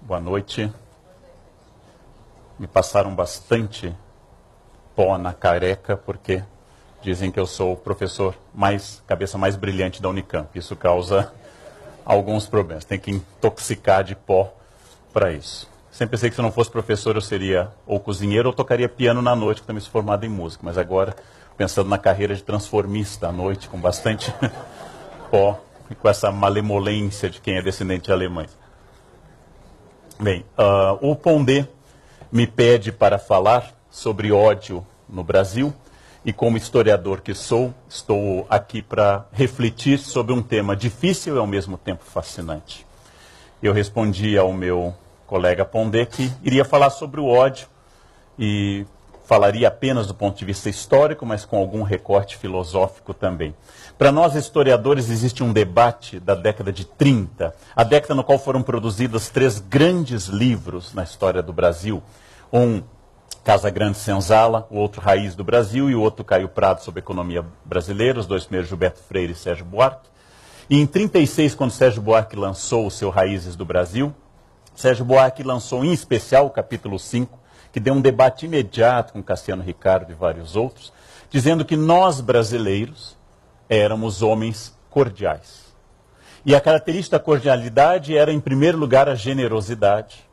Boa noite. Me passaram bastante pó na careca, porque dizem que eu sou o professor cabeça mais brilhante da Unicamp. Isso causa alguns problemas. Tem que intoxicar de pó para isso. Sempre pensei que se eu não fosse professor eu seria ou cozinheiro ou tocaria piano na noite, que também sou formado em música. Mas agora, pensando na carreira de transformista à noite, com bastante pó e com essa malemolência de quem é descendente de alemães. Bem, o Pondé me pede para falar sobre ódio no Brasil e, como historiador que sou, estou aqui para refletir sobre um tema difícil e ao mesmo tempo fascinante. Eu respondi ao meu colega Pondé que iria falar sobre o ódio e falaria apenas do ponto de vista histórico, mas com algum recorte filosófico também. Para nós historiadores existe um debate da década de 30, a década no qual foram produzidos 3 grandes livros na história do Brasil. Um, Casa Grande Senzala, o outro Raiz do Brasil e o outro Caio Prado sobre economia brasileira, os 2 primeiros Gilberto Freire e Sérgio Buarque. E em 36, quando Sérgio Buarque lançou o seu Raízes do Brasil, Sérgio Buarque lançou em especial o capítulo 5, que deu um debate imediato com Cassiano Ricardo e vários outros, dizendo que nós brasileiros éramos homens cordiais. E a característica da cordialidade era, em primeiro lugar, a generosidade,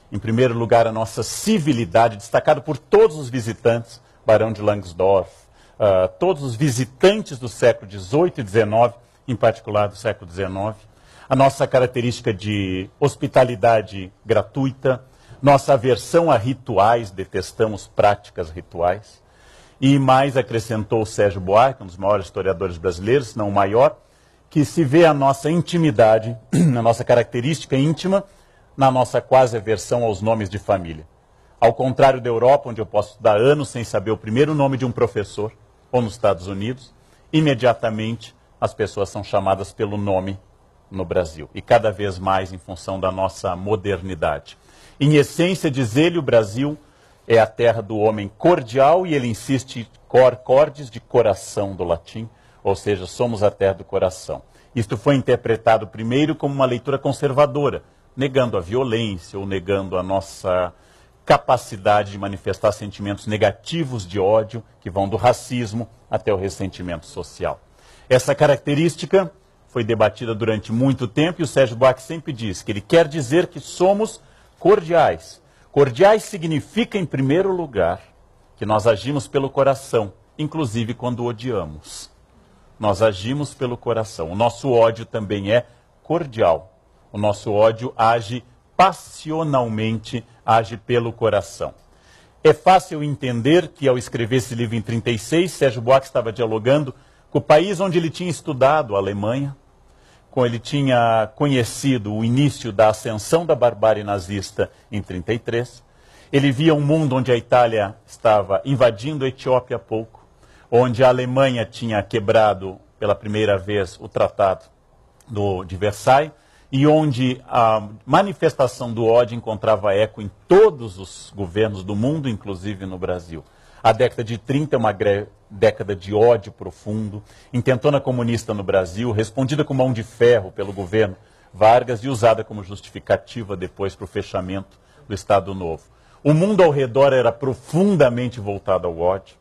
em primeiro lugar, a nossa civilidade, destacado por todos os visitantes, Barão de Langsdorff, todos os visitantes do século XVIII e XIX, em particular do século XIX, a nossa característica de hospitalidade gratuita, nossa aversão a rituais, detestamos práticas rituais, e mais acrescentou o Sérgio Buarque, um dos maiores historiadores brasileiros, se não o maior, que se vê a nossa intimidade, a nossa característica íntima, na nossa quase aversão aos nomes de família. Ao contrário da Europa, onde eu posso estudar anos sem saber o primeiro nome de um professor, ou nos Estados Unidos, imediatamente as pessoas são chamadas pelo nome no Brasil, e cada vez mais em função da nossa modernidade. Em essência, diz ele, o Brasil é a terra do homem cordial, e ele insiste, cor cordis, de coração do latim, ou seja, somos a terra do coração. Isto foi interpretado primeiro como uma leitura conservadora, negando a violência ou negando a nossa capacidade de manifestar sentimentos negativos de ódio, que vão do racismo até o ressentimento social. Essa característica foi debatida durante muito tempo, e o Sérgio Buarque sempre diz que ele quer dizer que somos cordiais. Cordiais significa, em primeiro lugar, que nós agimos pelo coração, inclusive quando odiamos. Nós agimos pelo coração. O nosso ódio também é cordial. O nosso ódio age passionalmente, age pelo coração. É fácil entender que, ao escrever esse livro em 36, Sérgio Buarque estava dialogando com o país onde ele tinha estudado, a Alemanha, quando ele tinha conhecido o início da ascensão da barbárie nazista em 33. Ele via um mundo onde a Itália estava invadindo a Etiópia há pouco, onde a Alemanha tinha quebrado pela primeira vez o Tratado de Versailles, e onde a manifestação do ódio encontrava eco em todos os governos do mundo, inclusive no Brasil. A década de 30 é uma década de ódio profundo, intentona comunista no Brasil, respondida com mão de ferro pelo governo Vargas e usada como justificativa depois para o fechamento do Estado Novo. O mundo ao redor era profundamente voltado ao ódio,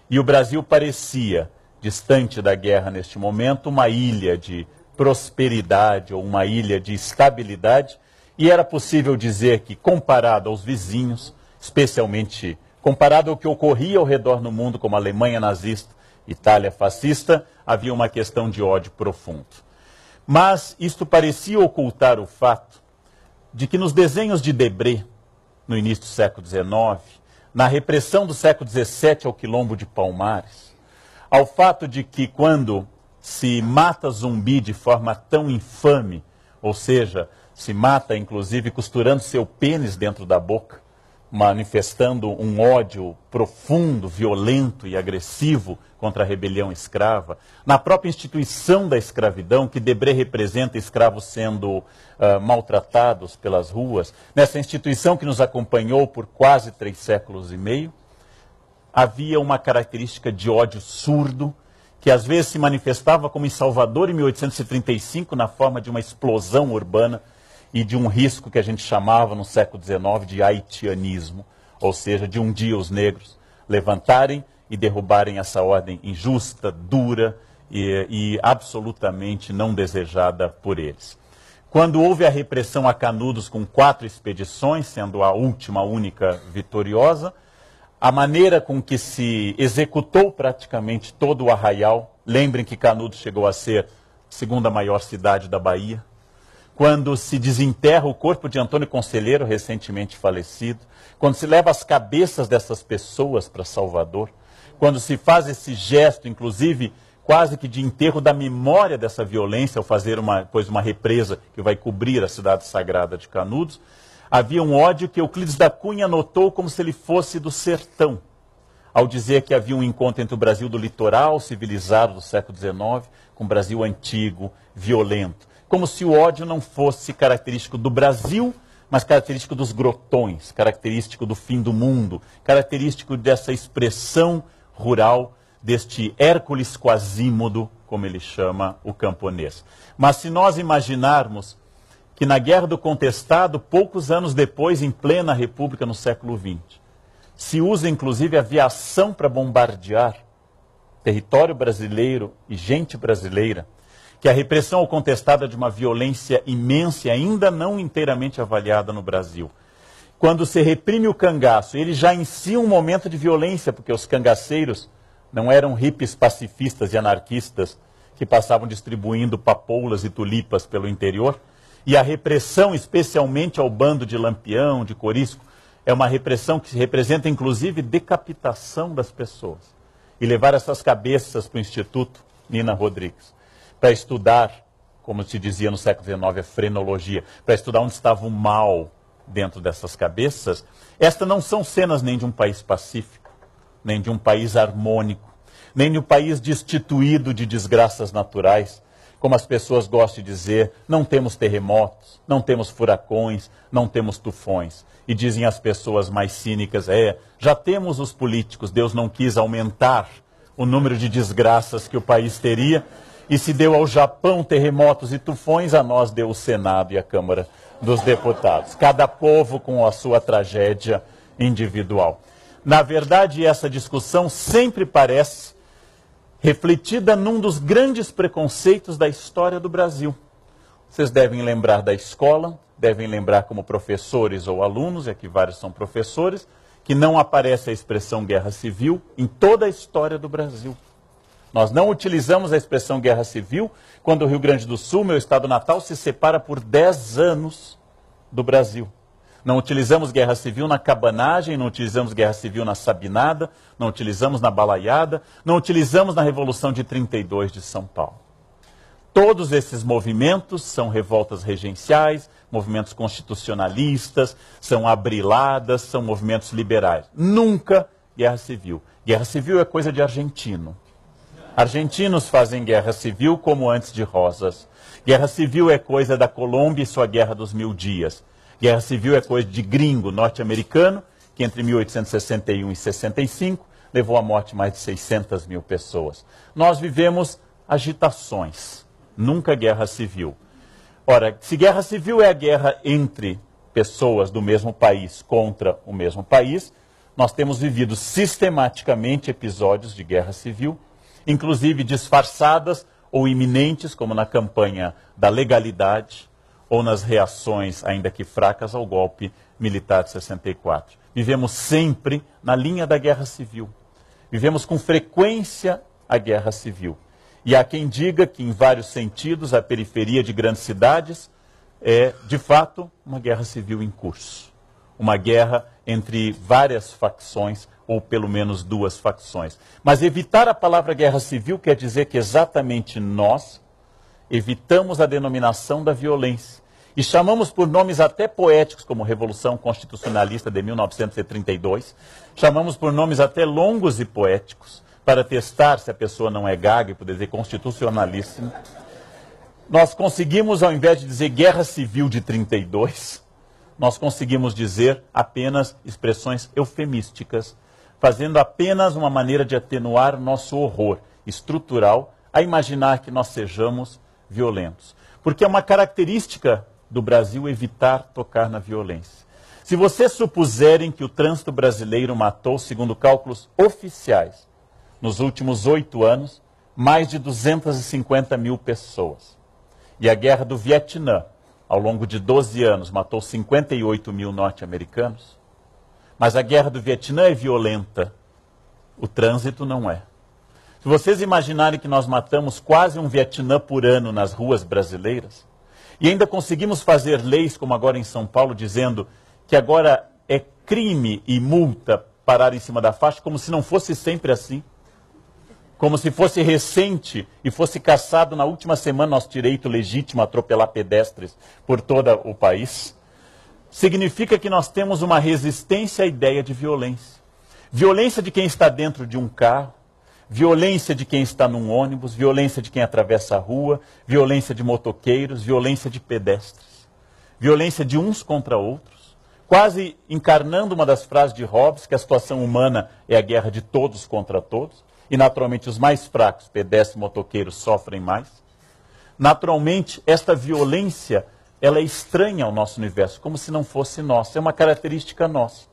e o Brasil parecia, distante da guerra neste momento, uma ilha de prosperidade ou uma ilha de estabilidade, e era possível dizer que, comparado aos vizinhos, especialmente comparado ao que ocorria ao redor no mundo, como a Alemanha nazista, Itália fascista, havia uma questão de ódio profundo. Mas isto parecia ocultar o fato de que nos desenhos de Debré, no início do século XIX, na repressão do século XVII ao quilombo de Palmares, ao fato de que quando se mata zumbi de forma tão infame, ou seja, se mata inclusive costurando seu pênis dentro da boca, manifestando um ódio profundo, violento e agressivo contra a rebelião escrava, na própria instituição da escravidão, que Debré representa escravos sendo maltratados pelas ruas, nessa instituição que nos acompanhou por quase 3 séculos e meio, havia uma característica de ódio surdo, que às vezes se manifestava como em Salvador em 1835, na forma de uma explosão urbana, e de um risco que a gente chamava no século XIX de haitianismo, ou seja, de um dia os negros levantarem e derrubarem essa ordem injusta, dura e absolutamente não desejada por eles. Quando houve a repressão a Canudos com 4 expedições, sendo a última, única vitoriosa, a maneira com que se executou praticamente todo o arraial, lembrem que Canudos chegou a ser a segunda maior cidade da Bahia, quando se desenterra o corpo de Antônio Conselheiro, recentemente falecido, quando se leva as cabeças dessas pessoas para Salvador, quando se faz esse gesto, inclusive, quase que de enterro da memória dessa violência, ao fazer depois uma represa que vai cobrir a cidade sagrada de Canudos, havia um ódio que Euclides da Cunha notou como se ele fosse do sertão, ao dizer que havia um encontro entre o Brasil do litoral, civilizado do século XIX, com o Brasil antigo, violento. Como se o ódio não fosse característico do Brasil, mas característico dos grotões, característico do fim do mundo, característico dessa expressão rural, deste Hércules Quasímodo, como ele chama o camponês. Mas se nós imaginarmos que na Guerra do Contestado, poucos anos depois, em plena República no século XX, se usa inclusive aviação para bombardear território brasileiro e gente brasileira, que a repressão ao contestado é de uma violência imensa e ainda não inteiramente avaliada no Brasil. Quando se reprime o cangaço, ele já em si um momento de violência, porque os cangaceiros não eram hippies pacifistas e anarquistas que passavam distribuindo papoulas e tulipas pelo interior. E a repressão, especialmente ao bando de Lampião, de Corisco, é uma repressão que representa inclusive decapitação das pessoas. E levar essas cabeças para o Instituto Nina Rodrigues, para estudar, como se dizia no século XIX, a frenologia, para estudar onde estava o mal dentro dessas cabeças. Estas não são cenas nem de um país pacífico, nem de um país harmônico, nem de um país destituído de desgraças naturais. Como as pessoas gostam de dizer, não temos terremotos, não temos furacões, não temos tufões. E dizem as pessoas mais cínicas, já temos os políticos, Deus não quis aumentar o número de desgraças que o país teria, e se deu ao Japão terremotos e tufões, a nós deu o Senado e a Câmara dos Deputados. Cada povo com a sua tragédia individual. Na verdade, essa discussão sempre parece refletida num dos grandes preconceitos da história do Brasil. Vocês devem lembrar da escola, devem lembrar como professores ou alunos, e aqui vários são professores, que não aparece a expressão guerra civil em toda a história do Brasil. Nós não utilizamos a expressão guerra civil quando o Rio Grande do Sul, meu estado natal, se separa por 10 anos do Brasil. Não utilizamos guerra civil na cabanagem, não utilizamos guerra civil na sabinada, não utilizamos na balaiada, não utilizamos na Revolução de 32 de São Paulo. Todos esses movimentos são revoltas regenciais, movimentos constitucionalistas, são abriladas, são movimentos liberais. Nunca guerra civil. Guerra civil é coisa de argentino. Argentinos fazem guerra civil como antes de Rosas. Guerra civil é coisa da Colômbia e sua Guerra dos 1000 Dias. Guerra civil é coisa de gringo norte-americano, que entre 1861 e 65 levou à morte de mais de 600 mil pessoas. Nós vivemos agitações, nunca guerra civil. Ora, se guerra civil é a guerra entre pessoas do mesmo país contra o mesmo país, nós temos vivido sistematicamente episódios de guerra civil, inclusive disfarçadas ou iminentes, como na campanha da legalidade, ou nas reações, ainda que fracas, ao golpe militar de 64. Vivemos sempre na linha da guerra civil. Vivemos com frequência a guerra civil. E há quem diga que, em vários sentidos, a periferia de grandes cidades é, de fato, uma guerra civil em curso. Uma guerra entre várias facções, ou pelo menos 2 facções. Mas evitar a palavra guerra civil quer dizer que exatamente nós evitamos a denominação da violência. E chamamos por nomes até poéticos, como Revolução Constitucionalista de 1932, chamamos por nomes até longos e poéticos, para testar se a pessoa não é gaga e poder dizer constitucionalíssimo. Nós conseguimos, ao invés de dizer guerra civil de 32, nós conseguimos dizer apenas expressões eufemísticas, fazendo apenas uma maneira de atenuar nosso horror estrutural a imaginar que nós sejamos violentos. Porque é uma característica do Brasil evitar tocar na violência. Se vocês supuserem que o trânsito brasileiro matou, segundo cálculos oficiais, nos últimos 8 anos, mais de 250 mil pessoas. E a guerra do Vietnã, ao longo de 12 anos, matou 58 mil norte-americanos. Mas a guerra do Vietnã é violenta, o trânsito não é. Se vocês imaginarem que nós matamos quase um Vietnã por ano nas ruas brasileiras, e ainda conseguimos fazer leis, como agora em São Paulo, dizendo que agora é crime e multa parar em cima da faixa, como se não fosse sempre assim. Como se fosse recente e fosse cassado na última semana nosso direito legítimo a atropelar pedestres por todo o país. Significa que nós temos uma resistência à ideia de violência. Violência de quem está dentro de um carro, violência de quem está num ônibus, violência de quem atravessa a rua, violência de motoqueiros, violência de pedestres. Violência de uns contra outros, quase encarnando uma das frases de Hobbes, que a situação humana é a guerra de todos contra todos, e naturalmente os mais fracos, pedestres e motoqueiros, sofrem mais. Naturalmente, esta violência, ela é estranha ao nosso universo, como se não fosse nossa, é uma característica nossa.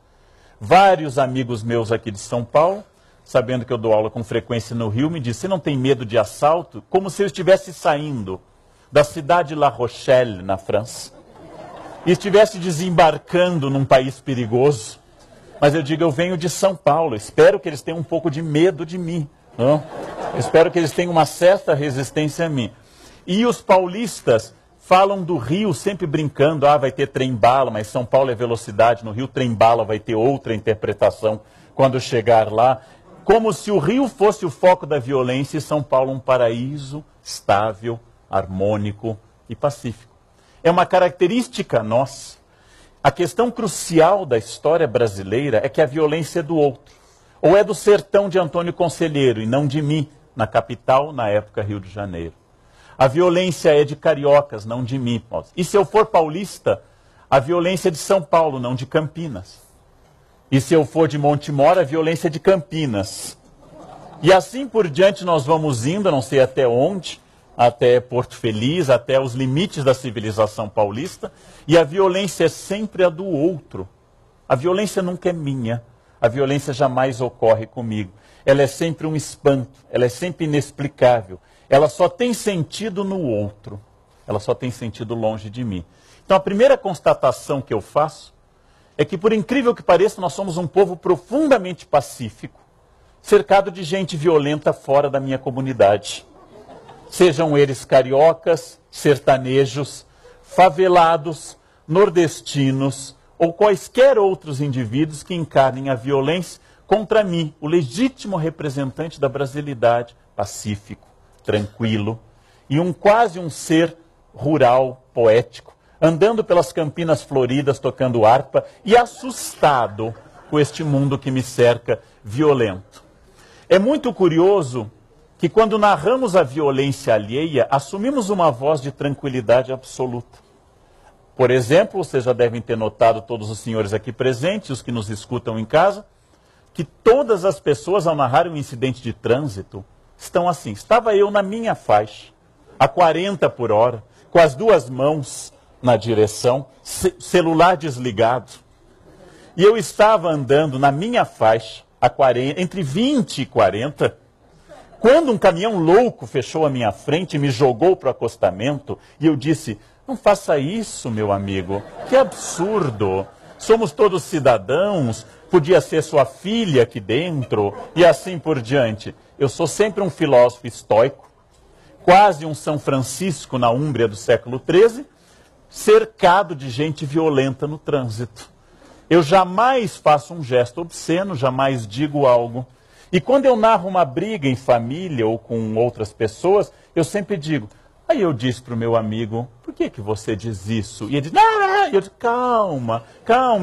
Vários amigos meus aqui de São Paulo, sabendo que eu dou aula com frequência no Rio, me dizem: você não tem medo de assalto? Como se eu estivesse saindo da cidade de La Rochelle, na França, e estivesse desembarcando num país perigoso. Mas eu digo, eu venho de São Paulo, espero que eles tenham um pouco de medo de mim. Não? Espero que eles tenham uma certa resistência a mim. E os paulistas falam do Rio sempre brincando, vai ter trem-bala, mas São Paulo é velocidade, no Rio trem-bala vai ter outra interpretação quando chegar lá. Como se o Rio fosse o foco da violência e São Paulo um paraíso estável, harmônico e pacífico. É uma característica nossa. A questão crucial da história brasileira é que a violência é do outro. Ou é do sertão de Antônio Conselheiro e não de mim, na capital, na época Rio de Janeiro. A violência é de cariocas, não de mim. E se eu for paulista, a violência é de São Paulo, não de Campinas. E se eu for de Montemor, a violência é de Campinas. E assim por diante nós vamos indo, não sei até onde, até Porto Feliz, até os limites da civilização paulista, e a violência é sempre a do outro. A violência nunca é minha, a violência jamais ocorre comigo. Ela é sempre um espanto, ela é sempre inexplicável, ela só tem sentido no outro, ela só tem sentido longe de mim. Então a primeira constatação que eu faço é que, por incrível que pareça, nós somos um povo profundamente pacífico, cercado de gente violenta fora da minha comunidade. Sejam eles cariocas, sertanejos, favelados, nordestinos ou quaisquer outros indivíduos que encarnem a violência contra mim, o legítimo representante da brasilidade, pacífico, tranquilo, e quase um ser rural, poético, andando pelas Campinas floridas, tocando harpa e assustado com este mundo que me cerca, violento. É muito curioso que quando narramos a violência alheia, assumimos uma voz de tranquilidade absoluta. Por exemplo, vocês já devem ter notado, todos os senhores aqui presentes, os que nos escutam em casa, que todas as pessoas, ao narrarem um incidente de trânsito, estão assim. Estava eu na minha faixa, a 40 por hora, com as duas mãos na direção, celular desligado. E eu estava andando na minha faixa, a 40, entre 20 e 40, quando um caminhão louco fechou a minha frente e me jogou para o acostamento, e eu disse: não faça isso, meu amigo, que absurdo. Somos todos cidadãos, podia ser sua filha aqui dentro, e assim por diante. Eu sou sempre um filósofo estoico, quase um São Francisco na Úmbria do século XIII, cercado de gente violenta no trânsito. Eu jamais faço um gesto obsceno, jamais digo algo. E quando eu narro uma briga em família ou com outras pessoas, eu sempre digo, aí eu disse para o meu amigo, por que você diz isso? E ele diz, não, eu digo, calma,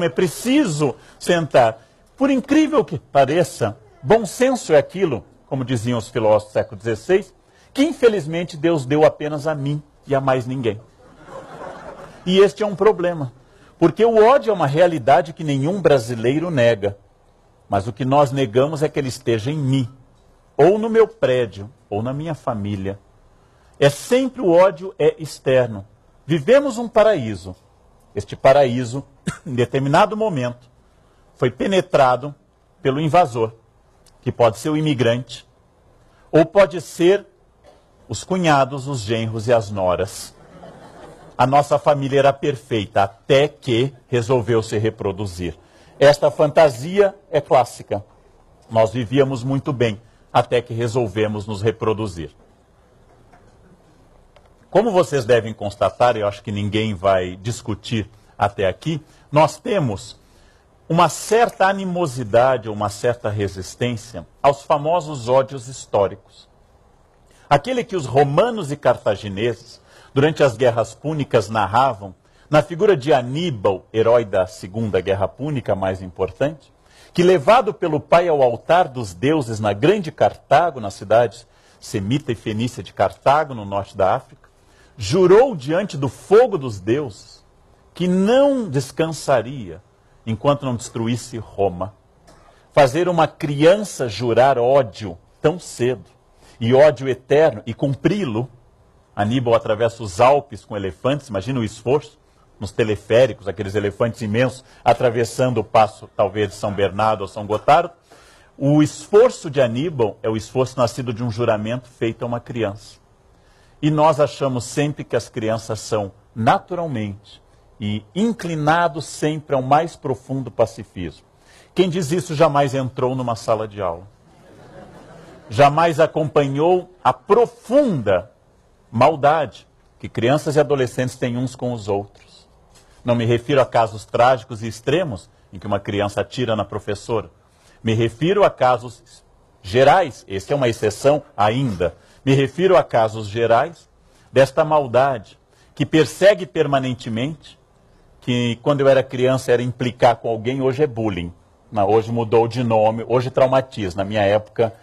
é preciso sentar. Por incrível que pareça, bom senso é aquilo, como diziam os filósofos do século XVI, que infelizmente Deus deu apenas a mim e a mais ninguém. E este é um problema, porque o ódio é uma realidade que nenhum brasileiro nega. Mas o que nós negamos é que ele esteja em mim, ou no meu prédio, ou na minha família. É sempre o ódio é externo, vivemos um paraíso. Este paraíso, em determinado momento, foi penetrado pelo invasor, que pode ser o imigrante, ou pode ser os cunhados, os genros e as noras. A nossa família era perfeita, até que resolveu se reproduzir. Esta fantasia é clássica. Nós vivíamos muito bem, até que resolvemos nos reproduzir. Como vocês devem constatar, eu acho que ninguém vai discutir até aqui, nós temos uma certa animosidade, uma certa resistência aos famosos ódios históricos. Aquele que os romanos e cartagineses, durante as guerras púnicas, narravam, na figura de Aníbal, herói da Segunda Guerra Púnica, mais importante, que levado pelo pai ao altar dos deuses na grande Cartago, na cidade semita e fenícia de Cartago, no norte da África, jurou diante do fogo dos deuses que não descansaria enquanto não destruísse Roma. Fazer uma criança jurar ódio tão cedo, e ódio eterno, e cumpri-lo. Aníbal atravessa os Alpes com elefantes, imagina o esforço, nos teleféricos, aqueles elefantes imensos, atravessando o passo, talvez, de São Bernardo ou São Gotardo. O esforço de Aníbal é o esforço nascido de um juramento feito a uma criança. E nós achamos sempre que as crianças são, naturalmente, e inclinados sempre ao mais profundo pacifismo. Quem diz isso jamais entrou numa sala de aula. Jamais acompanhou a profunda maldade que crianças e adolescentes têm uns com os outros. Não me refiro a casos trágicos e extremos, em que uma criança atira na professora. Me refiro a casos gerais, esse é uma exceção ainda. Me refiro a casos gerais desta maldade que persegue permanentemente, que quando eu era criança era implicar com alguém, hoje é bullying. Hoje mudou de nome, hoje traumatiza. Na minha época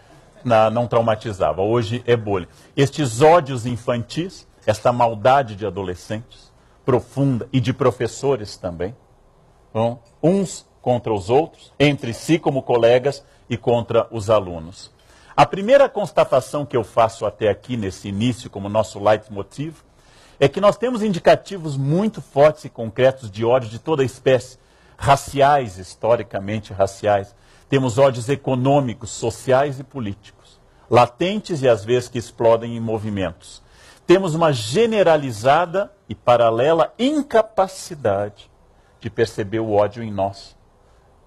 não traumatizava, hoje é bullying. Estes ódios infantis, esta maldade de adolescentes, profunda, e de professores também, uns contra os outros, entre si como colegas e contra os alunos. A primeira constatação que eu faço até aqui, nesse início, como nosso leitmotiv, é que nós temos indicativos muito fortes e concretos de ódio de toda espécie, raciais, historicamente raciais. Temos ódios econômicos, sociais e políticos, latentes e às vezes que explodem em movimentos. Temos uma generalizada e paralela incapacidade de perceber o ódio em nós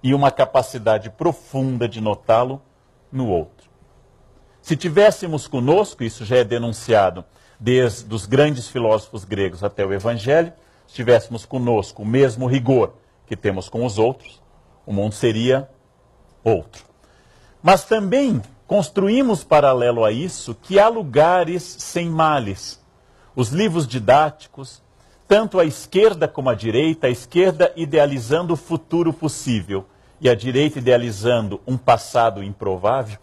e uma capacidade profunda de notá-lo no outro. Se tivéssemos conosco, isso já é denunciado desde os grandes filósofos gregos até o Evangelho, se tivéssemos conosco o mesmo rigor que temos com os outros, o mundo seria outro. Mas também construímos paralelo a isso que há lugares sem males. Os livros didáticos, tanto a esquerda como a esquerda idealizando o futuro possível e a direita idealizando um passado improvável,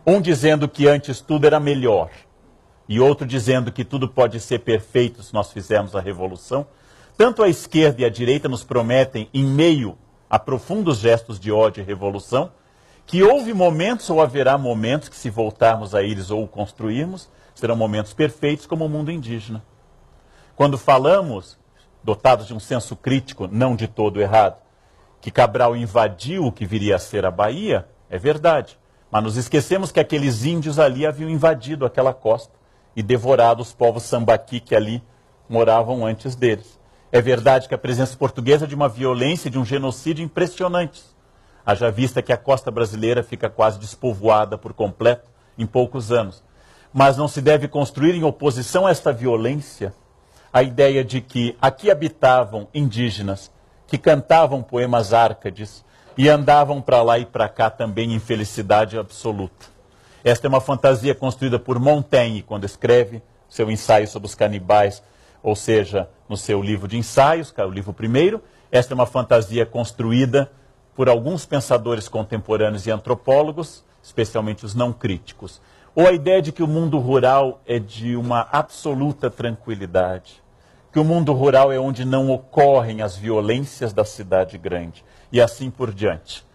um dizendo que antes tudo era melhor e outro dizendo que tudo pode ser perfeito se nós fizermos a revolução. Tanto a esquerda e a direita nos prometem, em meio a profundos gestos de ódio e revolução, que houve momentos ou haverá momentos que, se voltarmos a eles ou o construirmos, serão momentos perfeitos como o mundo indígena. Quando falamos, dotados de um senso crítico, não de todo errado, que Cabral invadiu o que viria a ser a Bahia, é verdade. Mas nos esquecemos que aqueles índios ali haviam invadido aquela costa e devorado os povos sambaqui que ali moravam antes deles. É verdade que a presença portuguesa é de uma violência e de um genocídio impressionantes. Haja vista que a costa brasileira fica quase despovoada por completo em poucos anos. Mas não se deve construir em oposição a esta violência a ideia de que aqui habitavam indígenas que cantavam poemas árcades e andavam para lá e para cá também em felicidade absoluta. Esta é uma fantasia construída por Montaigne quando escreve seu ensaio sobre os canibais, ou seja, no seu livro de ensaios, que é o livro primeiro. Esta é uma fantasia construída por alguns pensadores contemporâneos e antropólogos, especialmente os não críticos. Ou a ideia de que o mundo rural é de uma absoluta tranquilidade, que o mundo rural é onde não ocorrem as violências da cidade grande, e assim por diante.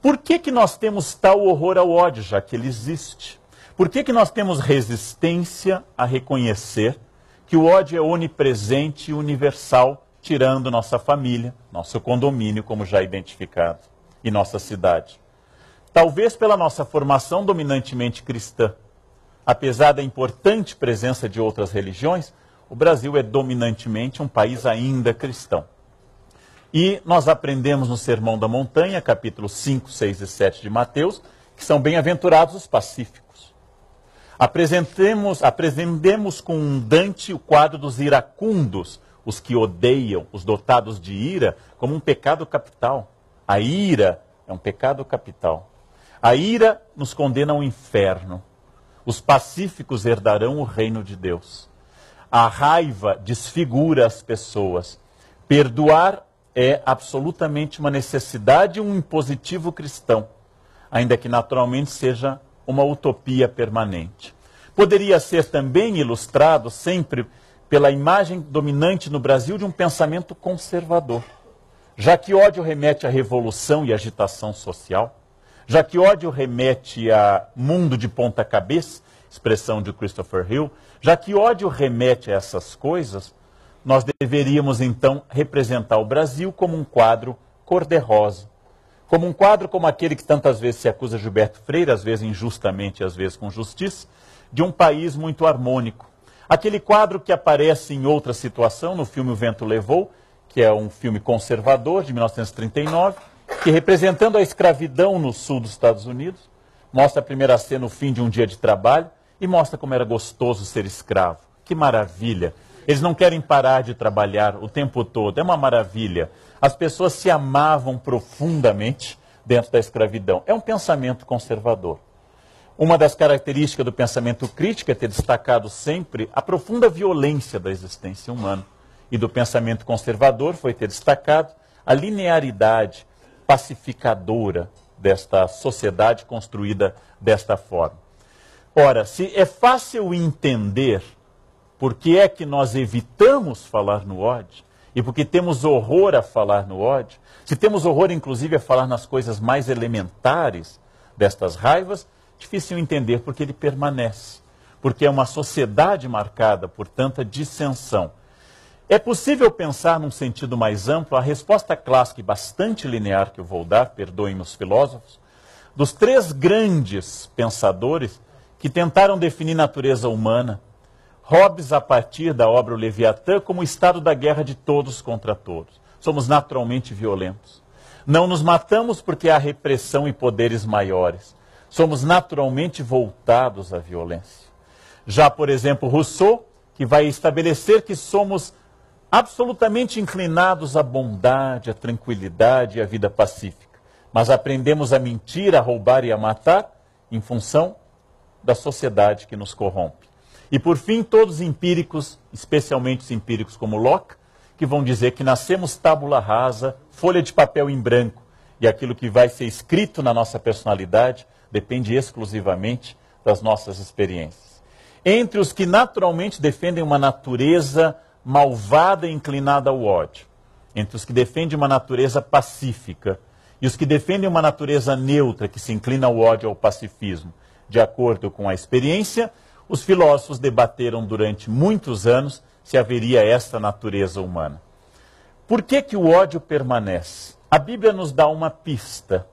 Por que nós temos tal horror ao ódio, já que ele existe? Por que nós temos resistência a reconhecer que o ódio é onipresente e universal, tirando nossa família, nosso condomínio, como já identificado, e nossa cidade. Talvez pela nossa formação dominantemente cristã, apesar da importante presença de outras religiões, o Brasil é dominantemente um país ainda cristão. E nós aprendemos no Sermão da Montanha, capítulos 5, 6 e 7 de Mateus, que são bem-aventurados os pacíficos. Aprendemos com Dante o quadro dos iracundos, os que odeiam, os dotados de ira, como um pecado capital. A ira é um pecado capital. A ira nos condena ao inferno. Os pacíficos herdarão o reino de Deus. A raiva desfigura as pessoas. Perdoar é absolutamente uma necessidade e um impositivo cristão, ainda que naturalmente seja uma utopia permanente. Poderia ser também ilustrado sempre pela imagem dominante no Brasil de um pensamento conservador. Já que ódio remete à revolução e agitação social, já que ódio remete a mundo de ponta cabeça, expressão de Christopher Hill, já que ódio remete a essas coisas, nós deveríamos então representar o Brasil como um quadro cor-de-rosa. Como um quadro como aquele que tantas vezes se acusa Gilberto Freire, às vezes injustamente, às vezes com justiça, de um país muito harmônico. Aquele quadro que aparece em outra situação, no filme O Vento Levou, que é um filme conservador, de 1939, que representando a escravidão no sul dos Estados Unidos, mostra a primeira cena no fim de um dia de trabalho e mostra como era gostoso ser escravo. Que maravilha! Eles não querem parar de trabalhar o tempo todo, é uma maravilha. As pessoas se amavam profundamente dentro da escravidão. É um pensamento conservador. Uma das características do pensamento crítico é ter destacado sempre a profunda violência da existência humana. E do pensamento conservador foi ter destacado a linearidade pacificadora desta sociedade construída desta forma. Ora, se é fácil entender por que é que nós evitamos falar no ódio, e porque temos horror a falar no ódio, se temos horror inclusive a falar nas coisas mais elementares destas raivas, difícil entender porque ele permanece, porque é uma sociedade marcada por tanta dissensão. É possível pensar num sentido mais amplo a resposta clássica e bastante linear que eu vou dar, perdoem os filósofos, dos três grandes pensadores que tentaram definir natureza humana. Hobbes, a partir da obra O Leviatã, como o estado da guerra de todos contra todos. Somos naturalmente violentos. Não nos matamos porque há repressão e poderes maiores. Somos naturalmente voltados à violência. Já, por exemplo, Rousseau, que vai estabelecer que somos absolutamente inclinados à bondade, à tranquilidade e à vida pacífica. Mas aprendemos a mentir, a roubar e a matar em função da sociedade que nos corrompe. E por fim, todos empíricos, especialmente os empíricos como Locke, que vão dizer que nascemos tábula rasa, folha de papel em branco, e aquilo que vai ser escrito na nossa personalidade depende exclusivamente das nossas experiências. Entre os que naturalmente defendem uma natureza malvada e inclinada ao ódio, entre os que defendem uma natureza pacífica e os que defendem uma natureza neutra que se inclina ao ódio e ao pacifismo, de acordo com a experiência, os filósofos debateram durante muitos anos se haveria esta natureza humana. Por que que o ódio permanece? A Bíblia nos dá uma pista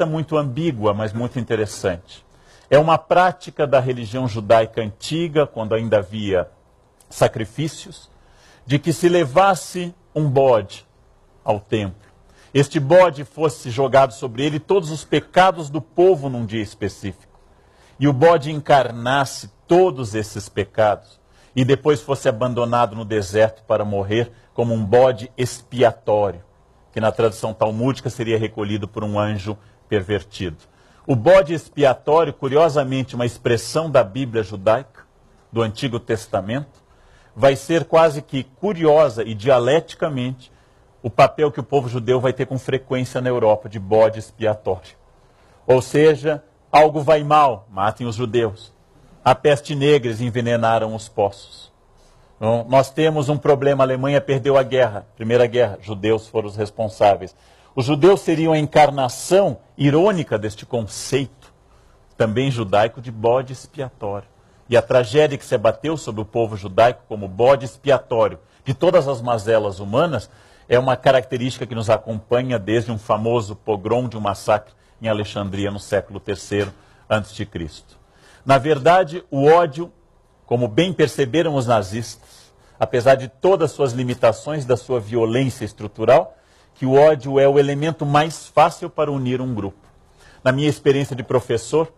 muito ambígua, mas muito interessante. É uma prática da religião judaica antiga, quando ainda havia sacrifícios, de que se levasse um bode ao templo. Este bode fosse jogado sobre ele todos os pecados do povo num dia específico. E o bode encarnasse todos esses pecados e depois fosse abandonado no deserto para morrer como um bode expiatório, que na tradução talmúdica seria recolhido por um anjo pervertido. O bode expiatório, curiosamente uma expressão da Bíblia judaica, do Antigo Testamento, vai ser quase que curiosa e dialeticamente o papel que o povo judeu vai ter com frequência na Europa, de bode expiatório. Ou seja, algo vai mal, matem os judeus. A peste negra, eles envenenaram os poços. Então, nós temos um problema, a Alemanha perdeu a guerra, Primeira Guerra, judeus foram os responsáveis. Os judeus seriam a encarnação irônica deste conceito, também judaico, de bode expiatório. e a tragédia que se abateu sobre o povo judaico como bode expiatório de todas as mazelas humanas é uma característica que nos acompanha desde um famoso pogrom de um massacre em Alexandria no século III a.C. Na verdade, o ódio, como bem perceberam os nazistas, apesar de todas as suas limitações, da sua violência estrutural, que o ódio é o elemento mais fácil para unir um grupo. Na minha experiência de professor,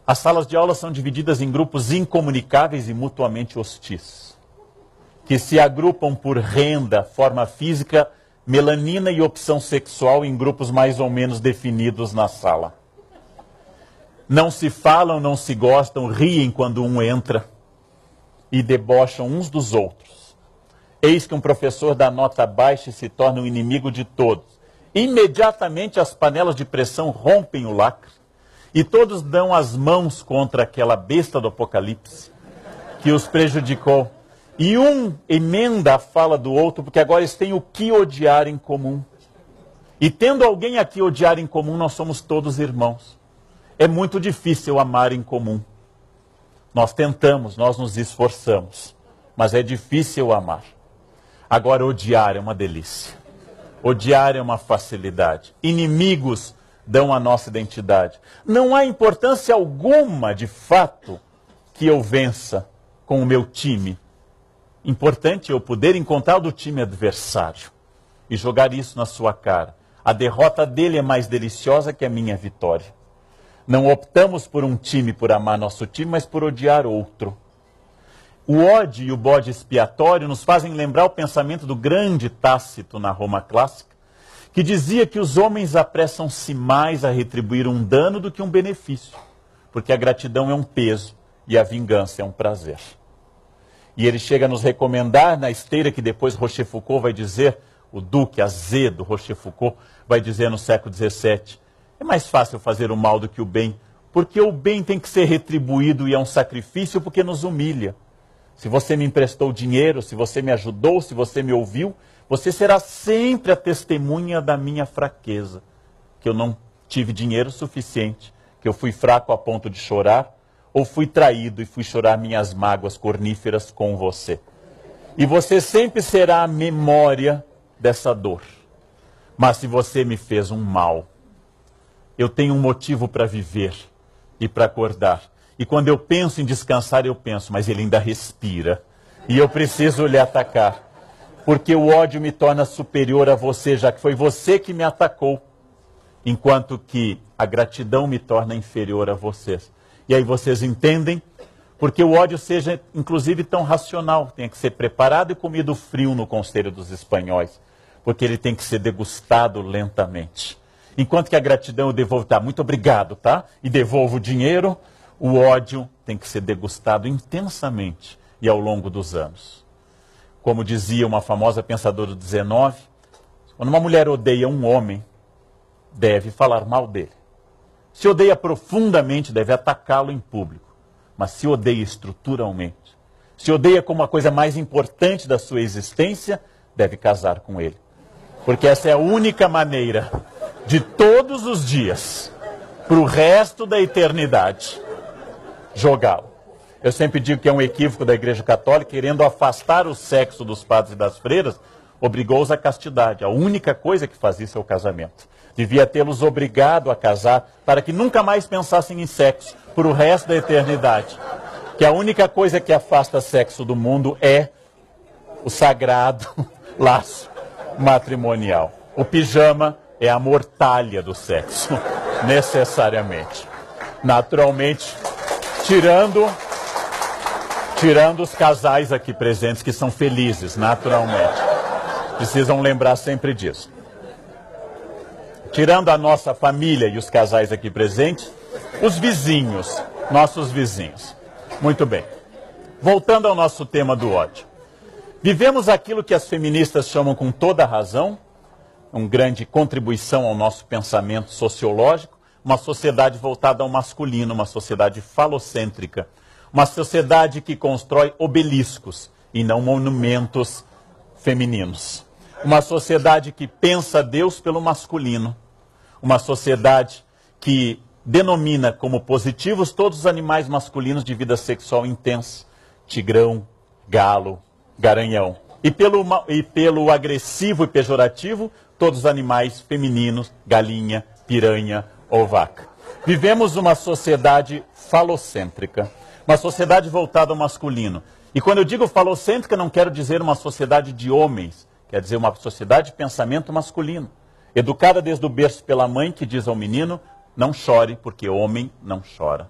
as salas de aula são divididas em grupos incomunicáveis e mutuamente hostis, que se agrupam por renda, forma física, melanina e opção sexual em grupos mais ou menos definidos na sala. Não se falam, não se gostam, riem quando um entra e debocham uns dos outros. Eis que um professor da nota baixa se torna um inimigo de todos. Imediatamente as panelas de pressão rompem o lacre e todos dão as mãos contra aquela besta do Apocalipse que os prejudicou. E um emenda a fala do outro, porque agora eles têm o que odiar em comum. E tendo alguém aqui odiar em comum, nós somos todos irmãos. É muito difícil amar em comum. Nós tentamos, nós nos esforçamos, mas é difícil amar. Agora, odiar é uma delícia. Odiar é uma facilidade. Inimigos dão a nossa identidade. Não há importância alguma, de fato, que eu vença com o meu time. Importante eu poder encontrar o do time adversário e jogar isso na sua cara. A derrota dele é mais deliciosa que a minha vitória. Não optamos por um time, por amar nosso time, mas por odiar outro. O ódio e o bode expiatório nos fazem lembrar o pensamento do grande Tácito na Roma clássica, que dizia que os homens apressam-se mais a retribuir um dano do que um benefício, porque a gratidão é um peso e a vingança é um prazer. E ele chega a nos recomendar, na esteira que depois Rochefoucauld vai dizer, o duque azedo Rochefoucauld vai dizer no século XVII, é mais fácil fazer o mal do que o bem, porque o bem tem que ser retribuído e é um sacrifício porque nos humilha. Se você me emprestou dinheiro, se você me ajudou, se você me ouviu, você será sempre a testemunha da minha fraqueza, que eu não tive dinheiro suficiente, que eu fui fraco a ponto de chorar, ou fui traído e fui chorar minhas mágoas corníferas com você. E você sempre será a memória dessa dor. Mas se você me fez um mal, eu tenho um motivo para viver e para acordar. E quando eu penso em descansar, eu penso, mas ele ainda respira. E eu preciso lhe atacar. Porque o ódio me torna superior a você, já que foi você que me atacou. Enquanto que a gratidão me torna inferior a vocês. E aí vocês entendem? Porque o ódio seja, inclusive, tão racional. Tem que ser preparado e comido frio no Conselho dos Espanhóis. Porque ele tem que ser degustado lentamente. Enquanto que a gratidão eu devolvo, tá, muito obrigado, tá? E devolvo o dinheiro, o ódio tem que ser degustado intensamente e ao longo dos anos. Como dizia uma famosa pensadora do XIX, quando uma mulher odeia um homem, deve falar mal dele. Se odeia profundamente, deve atacá-lo em público. Mas se odeia estruturalmente, se odeia como a coisa mais importante da sua existência, deve casar com ele. Porque essa é a única maneira de todos os dias, para o resto da eternidade, jogá-lo. Eu sempre digo que é um equívoco da Igreja Católica, querendo afastar o sexo dos padres e das freiras, obrigou-os à castidade. A única coisa que faz isso é o casamento. Devia tê-los obrigado a casar para que nunca mais pensassem em sexo por o resto da eternidade. Que a única coisa que afasta sexo do mundo é o sagrado laço matrimonial. O pijama é a mortalha do sexo, necessariamente. Naturalmente, tirando os casais aqui presentes que são felizes, naturalmente. Precisam lembrar sempre disso. Tirando a nossa família e os casais aqui presentes, os vizinhos, nossos vizinhos. Muito bem. Voltando ao nosso tema do ódio. Vivemos aquilo que as feministas chamam com toda a razão, uma grande contribuição ao nosso pensamento sociológico, uma sociedade voltada ao masculino, uma sociedade falocêntrica, uma sociedade que constrói obeliscos e não monumentos femininos. Uma sociedade que pensa Deus pelo masculino. Uma sociedade que denomina como positivos todos os animais masculinos de vida sexual intensa, tigrão, galo, garanhão. E pelo agressivo e pejorativo, todos os animais femininos, galinha, piranha ou vaca. Vivemos uma sociedade falocêntrica, uma sociedade voltada ao masculino. E quando eu digo falocêntrica, não quero dizer uma sociedade de homens, quer dizer uma sociedade de pensamento masculino. Educada desde o berço pela mãe, que diz ao menino, não chore, porque homem não chora.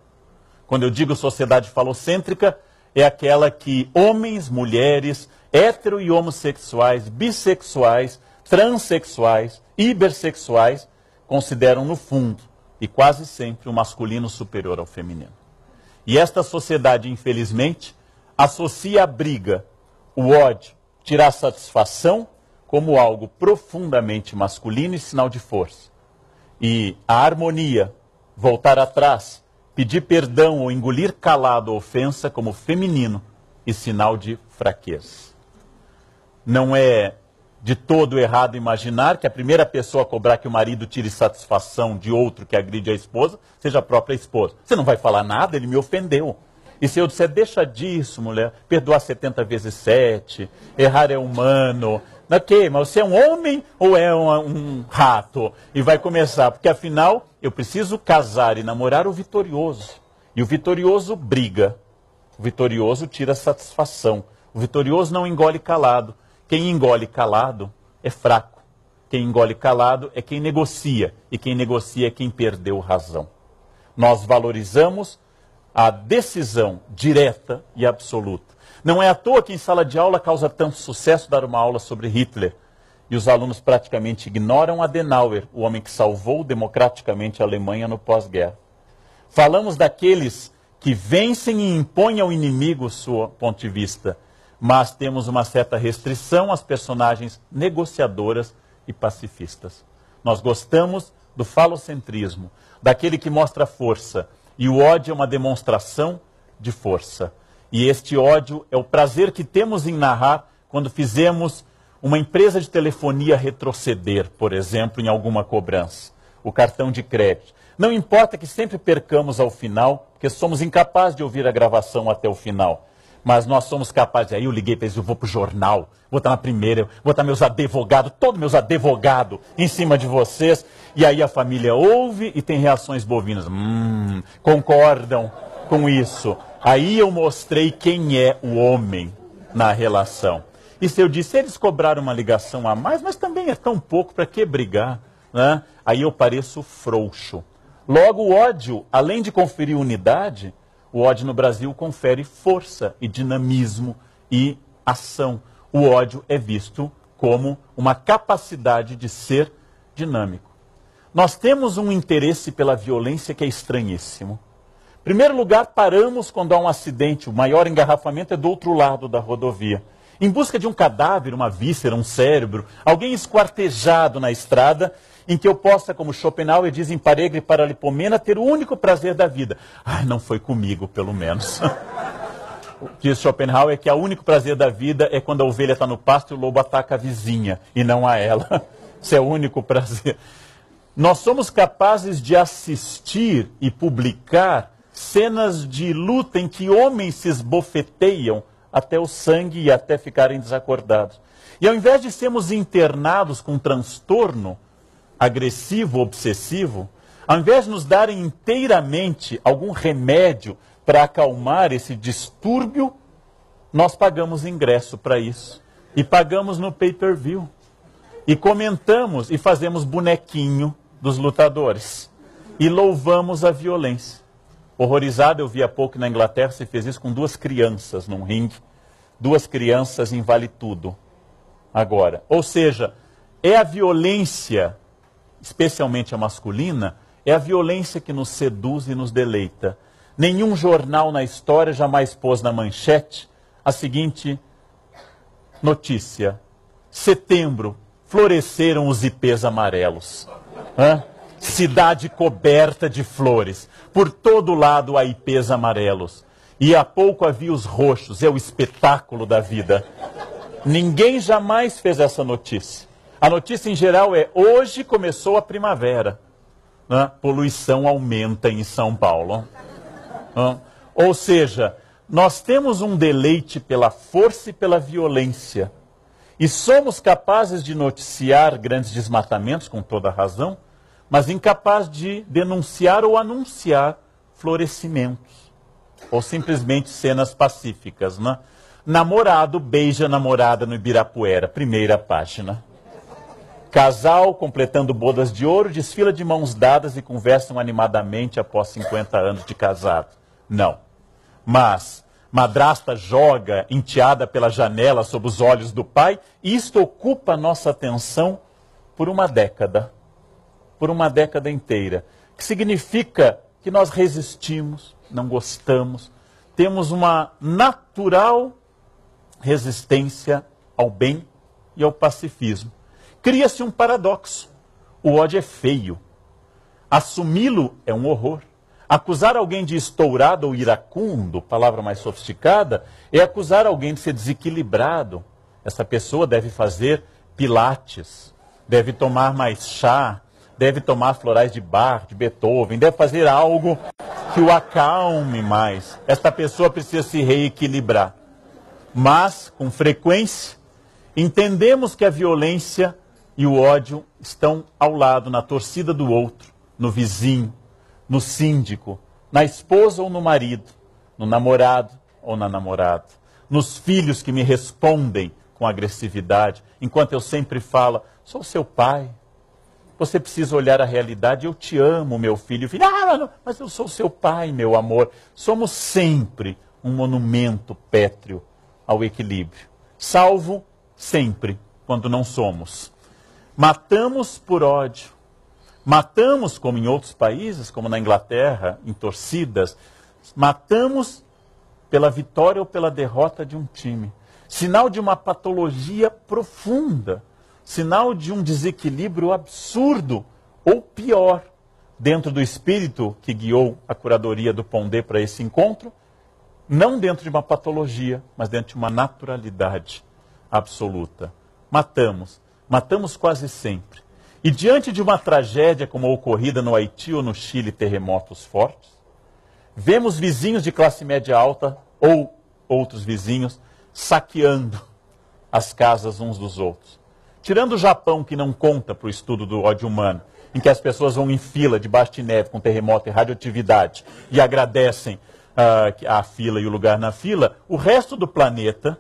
Quando eu digo sociedade falocêntrica, é aquela que homens, mulheres, hétero e homossexuais, bissexuais, transexuais, hipersexuais, consideram no fundo, e quase sempre, o masculino superior ao feminino. E esta sociedade, infelizmente, associa a briga, o ódio, tirar satisfação, como algo profundamente masculino e sinal de força. E a harmonia, voltar atrás, pedir perdão ou engolir calado a ofensa como feminino e sinal de fraqueza. Não é de todo errado imaginar que a primeira pessoa a cobrar que o marido tire satisfação de outro que agride a esposa seja a própria esposa. Você não vai falar nada, ele me ofendeu. E se eu disser, deixa disso, mulher, perdoar 70 vezes 7, errar é humano. Ok, mas você é um homem ou é um rato? E vai começar, porque afinal eu preciso casar e namorar o vitorioso. E o vitorioso briga, o vitorioso tira satisfação, o vitorioso não engole calado. Quem engole calado é fraco. Quem engole calado é quem negocia. E quem negocia é quem perdeu razão. Nós valorizamos a decisão direta e absoluta. Não é à toa que em sala de aula causa tanto sucesso dar uma aula sobre Hitler. E os alunos praticamente ignoram Adenauer, o homem que salvou democraticamente a Alemanha no pós-guerra. Falamos daqueles que vencem e impõem ao inimigo o seu ponto de vista. Mas temos uma certa restrição às personagens negociadoras e pacifistas. Nós gostamos do falocentrismo, daquele que mostra força, e o ódio é uma demonstração de força. E este ódio é o prazer que temos em narrar quando fizemos uma empresa de telefonia retroceder, por exemplo, em alguma cobrança, o cartão de crédito. Não importa que sempre percamos ao final, porque somos incapazes de ouvir a gravação até o final. Mas nós somos capazes. Aí eu liguei para eles, eu vou para o jornal, vou estar na primeira, vou estar meus advogados, todos meus advogados em cima de vocês. E aí a família ouve e tem reações bovinas. Concordam com isso. Aí eu mostrei quem é o homem na relação. E se eu disse, eles cobraram uma ligação a mais, mas também é tão pouco, para que brigar? Né? Aí eu pareço frouxo. Logo, o ódio, além de conferir unidade, o ódio no Brasil confere força e dinamismo e ação. O ódio é visto como uma capacidade de ser dinâmico. Nós temos um interesse pela violência que é estranhíssimo. Em primeiro lugar, paramos quando há um acidente, o maior engarrafamento é do outro lado da rodovia. Em busca de um cadáver, uma víscera, um cérebro, alguém esquartejado na estrada, em que eu possa, como Schopenhauer diz em Paregra e Paralipomena, ter o único prazer da vida. Ai, não foi comigo, pelo menos. Diz Schopenhauer que o único prazer da vida é quando a ovelha está no pasto e o lobo ataca a vizinha, e não a ela. Esse é o único prazer. Nós somos capazes de assistir e publicar cenas de luta em que homens se esbofeteiam até o sangue e até ficarem desacordados. E ao invés de sermos internados com transtorno agressivo, obsessivo, ao invés de nos darem inteiramente algum remédio para acalmar esse distúrbio, nós pagamos ingresso para isso. E pagamos no pay-per-view. E comentamos e fazemos bonequinho dos lutadores. E louvamos a violência. Horrorizado, eu vi há pouco na Inglaterra, se fez isso com 2 crianças num ringue. 2 crianças em Vale Tudo. Agora, ou seja, é a violência, especialmente a masculina, é a violência que nos seduz e nos deleita. Nenhum jornal na história jamais pôs na manchete a seguinte notícia. Setembro, floresceram os ipês amarelos. Cidade coberta de flores. Por todo lado há ipês amarelos. E há pouco havia os roxos, é o espetáculo da vida. Ninguém jamais fez essa notícia. A notícia em geral é, hoje começou a primavera. né? Poluição aumenta em São Paulo. Ou seja, nós temos um deleite pela força e pela violência. E somos capazes de noticiar grandes desmatamentos, com toda razão, mas incapazes de denunciar ou anunciar florescimentos. Ou simplesmente cenas pacíficas, né? Namorado beija namorada no Ibirapuera, primeira página. Casal, completando bodas de ouro, desfila de mãos dadas e conversam animadamente após 50 anos de casado. Não. Mas madrasta joga enteada pela janela sob os olhos do pai, e isto ocupa a nossa atenção por uma década inteira. Que significa que nós resistimos, não gostamos, temos uma natural resistência ao bem e ao pacifismo. Cria-se um paradoxo. O ódio é feio. Assumi-lo é um horror. Acusar alguém de estourado ou iracundo, palavra mais sofisticada, é acusar alguém de ser desequilibrado. Essa pessoa deve fazer pilates, deve tomar mais chá, deve tomar florais de Bach, de Beethoven, deve fazer algo que o acalme mais. Esta pessoa precisa se reequilibrar. Mas, com frequência, entendemos que a violência e o ódio estão ao lado, na torcida do outro, no vizinho, no síndico, na esposa ou no marido, no namorado ou na namorada, nos filhos que me respondem com agressividade, enquanto eu sempre falo, sou seu pai, você precisa olhar a realidade, eu te amo, meu filho. Não, mas eu sou seu pai, meu amor. Somos sempre um monumento pétreo ao equilíbrio, salvo sempre quando não somos. Matamos por ódio, matamos como em outros países, como na Inglaterra, em torcidas, matamos pela vitória ou pela derrota de um time. Sinal de uma patologia profunda, sinal de um desequilíbrio absurdo, ou pior, dentro do espírito que guiou a curadoria do Pondé para esse encontro, não dentro de uma patologia, mas dentro de uma naturalidade absoluta. Matamos quase sempre. E diante de uma tragédia como a ocorrida no Haiti ou no Chile, terremotos fortes, vemos vizinhos de classe média alta ou outros vizinhos saqueando as casas uns dos outros. Tirando o Japão, que não conta para o estudo do ódio humano, em que as pessoas vão em fila debaixo de neve com terremoto e radioatividade e agradecem a fila e o lugar na fila, o resto do planeta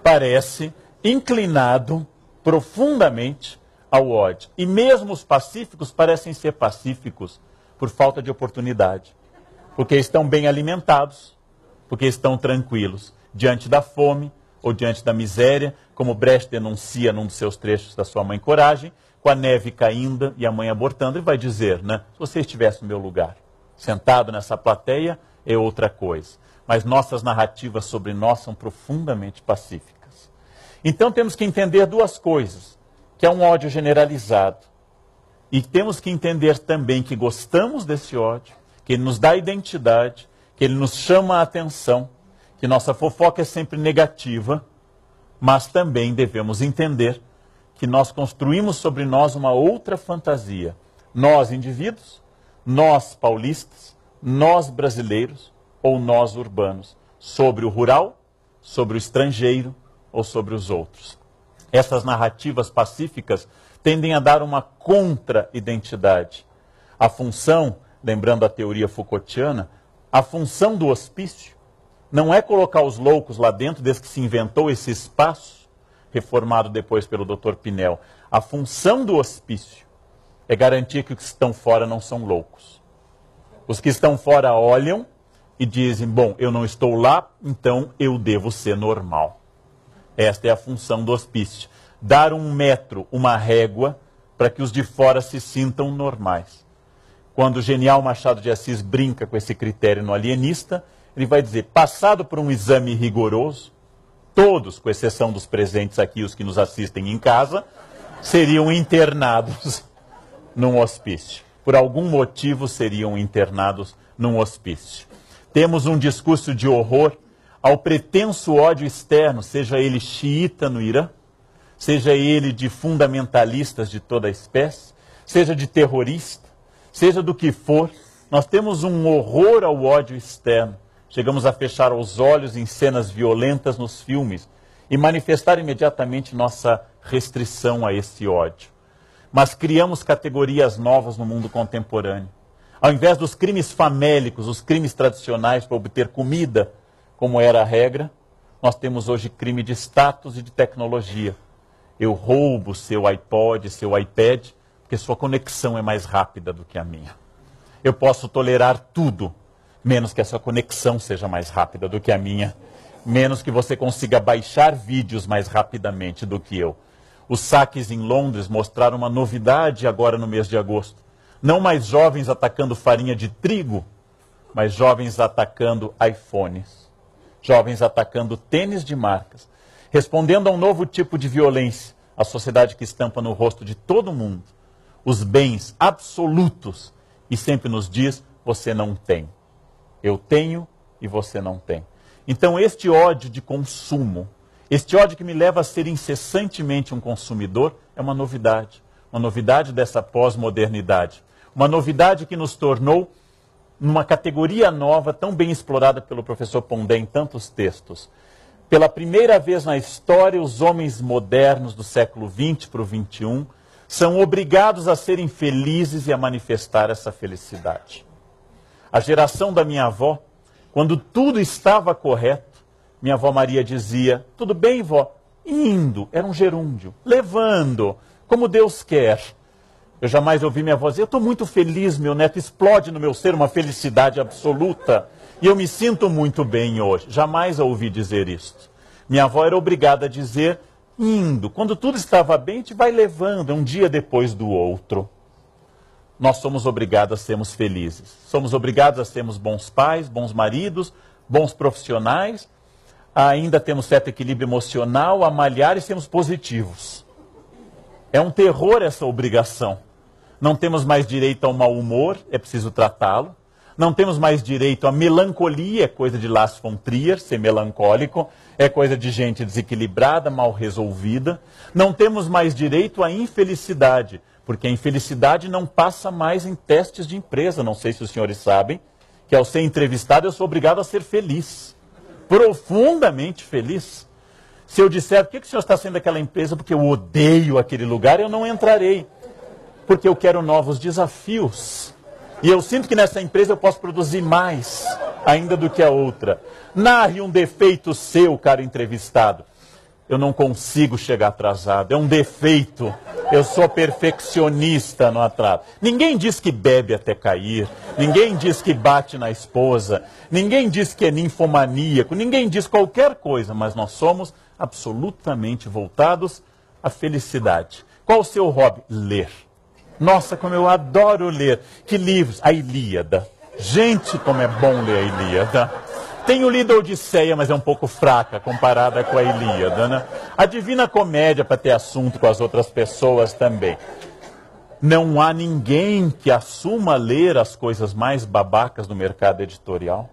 parece inclinado profundamente ao ódio. E mesmo os pacíficos parecem ser pacíficos por falta de oportunidade, porque estão bem alimentados, porque estão tranquilos diante da fome ou diante da miséria, como Brecht denuncia num dos seus trechos da sua Mãe Coragem, com a neve caindo e a mãe abortando, ele vai dizer, né, se você estivesse no meu lugar, sentado nessa plateia, é outra coisa. Mas nossas narrativas sobre nós são profundamente pacíficas. Então temos que entender duas coisas, que é um ódio generalizado, e temos que entender também que gostamos desse ódio, que ele nos dá identidade, que ele nos chama a atenção, que nossa fofoca é sempre negativa, mas também devemos entender que nós construímos sobre nós uma outra fantasia. Nós, indivíduos, nós, paulistas, nós, brasileiros, ou nós, urbanos, sobre o rural, sobre o estrangeiro ou sobre os outros. Essas narrativas pacíficas tendem a dar uma contra-identidade. A função, lembrando a teoria Foucaultiana, a função do hospício não é colocar os loucos lá dentro, desde que se inventou esse espaço, reformado depois pelo Dr. Pinel. A função do hospício é garantir que os que estão fora não são loucos. Os que estão fora olham e dizem, bom, eu não estou lá, então eu devo ser normal. Esta é a função do hospício. Dar um metro, uma régua, para que os de fora se sintam normais. Quando o genial Machado de Assis brinca com esse critério no Alienista, ele vai dizer, passado por um exame rigoroso, todos, com exceção dos presentes aqui, os que nos assistem em casa, seriam internados num hospício. Por algum motivo seriam internados num hospício. Temos um discurso de horror ao pretenso ódio externo, seja ele xiita no Irã, seja ele de fundamentalistas de toda a espécie, seja de terrorista, seja do que for, nós temos um horror ao ódio externo. Chegamos a fechar os olhos em cenas violentas nos filmes e manifestar imediatamente nossa restrição a esse ódio. Mas criamos categorias novas no mundo contemporâneo. Ao invés dos crimes famélicos, os crimes tradicionais para obter comida, como era a regra, nós temos hoje crime de status e de tecnologia. Eu roubo seu iPod, seu iPad, porque sua conexão é mais rápida do que a minha. Eu posso tolerar tudo, menos que a sua conexão seja mais rápida do que a minha, menos que você consiga baixar vídeos mais rapidamente do que eu. Os saques em Londres mostraram uma novidade agora no mês de agosto. Não mais jovens atacando farinha de trigo, mas jovens atacando iPhones. Jovens atacando tênis de marcas. Respondendo a um novo tipo de violência, a sociedade que estampa no rosto de todo mundo os bens absolutos e sempre nos diz, você não tem. Eu tenho e você não tem. Então este ódio de consumo, este ódio que me leva a ser incessantemente um consumidor, é uma novidade dessa pós-modernidade. Uma novidade que nos tornou numa categoria nova, tão bem explorada pelo professor Pondé em tantos textos. Pela primeira vez na história, os homens modernos do século XX para o XXI são obrigados a serem felizes e a manifestar essa felicidade. A geração da minha avó, quando tudo estava correto, minha avó Maria dizia, tudo bem, vó? Indo, era um gerúndio, levando, como Deus quer. Eu jamais ouvi minha avó dizer, eu estou muito feliz, meu neto, explode no meu ser uma felicidade absoluta. E eu me sinto muito bem hoje. Jamais a ouvi dizer isto. Minha avó era obrigada a dizer, indo. Quando tudo estava bem, a gente vai levando, um dia depois do outro. Nós somos obrigados a sermos felizes. Somos obrigados a sermos bons pais, bons maridos, bons profissionais. Ainda temos certo equilíbrio emocional, a malhar e sermos positivos. É um terror essa obrigação. Não temos mais direito ao mau humor, é preciso tratá-lo. Não temos mais direito à melancolia, é coisa de Lars von Trier, ser melancólico, é coisa de gente desequilibrada, mal resolvida. Não temos mais direito à infelicidade, porque a infelicidade não passa mais em testes de empresa. Não sei se os senhores sabem, que ao ser entrevistado eu sou obrigado a ser feliz, profundamente feliz. Se eu disser, por que o senhor está saindo daquela empresa? Porque eu odeio aquele lugar, eu não entrarei. Porque eu quero novos desafios. E eu sinto que nessa empresa eu posso produzir mais ainda do que a outra. Narre um defeito seu, cara entrevistado. Eu não consigo chegar atrasado, é um defeito. Eu sou perfeccionista no atraso. Ninguém diz que bebe até cair, ninguém diz que bate na esposa, ninguém diz que é ninfomaníaco, ninguém diz qualquer coisa, mas nós somos absolutamente voltados à felicidade. Qual o seu hobby? Ler. Nossa, como eu adoro ler. Que livros? A Ilíada. Gente, como é bom ler a Ilíada. Tenho lido a Odisseia, mas é um pouco fraca comparada com a Ilíada, né? A Divina Comédia, para ter assunto com as outras pessoas também. Não há ninguém que assuma ler as coisas mais babacas do mercado editorial,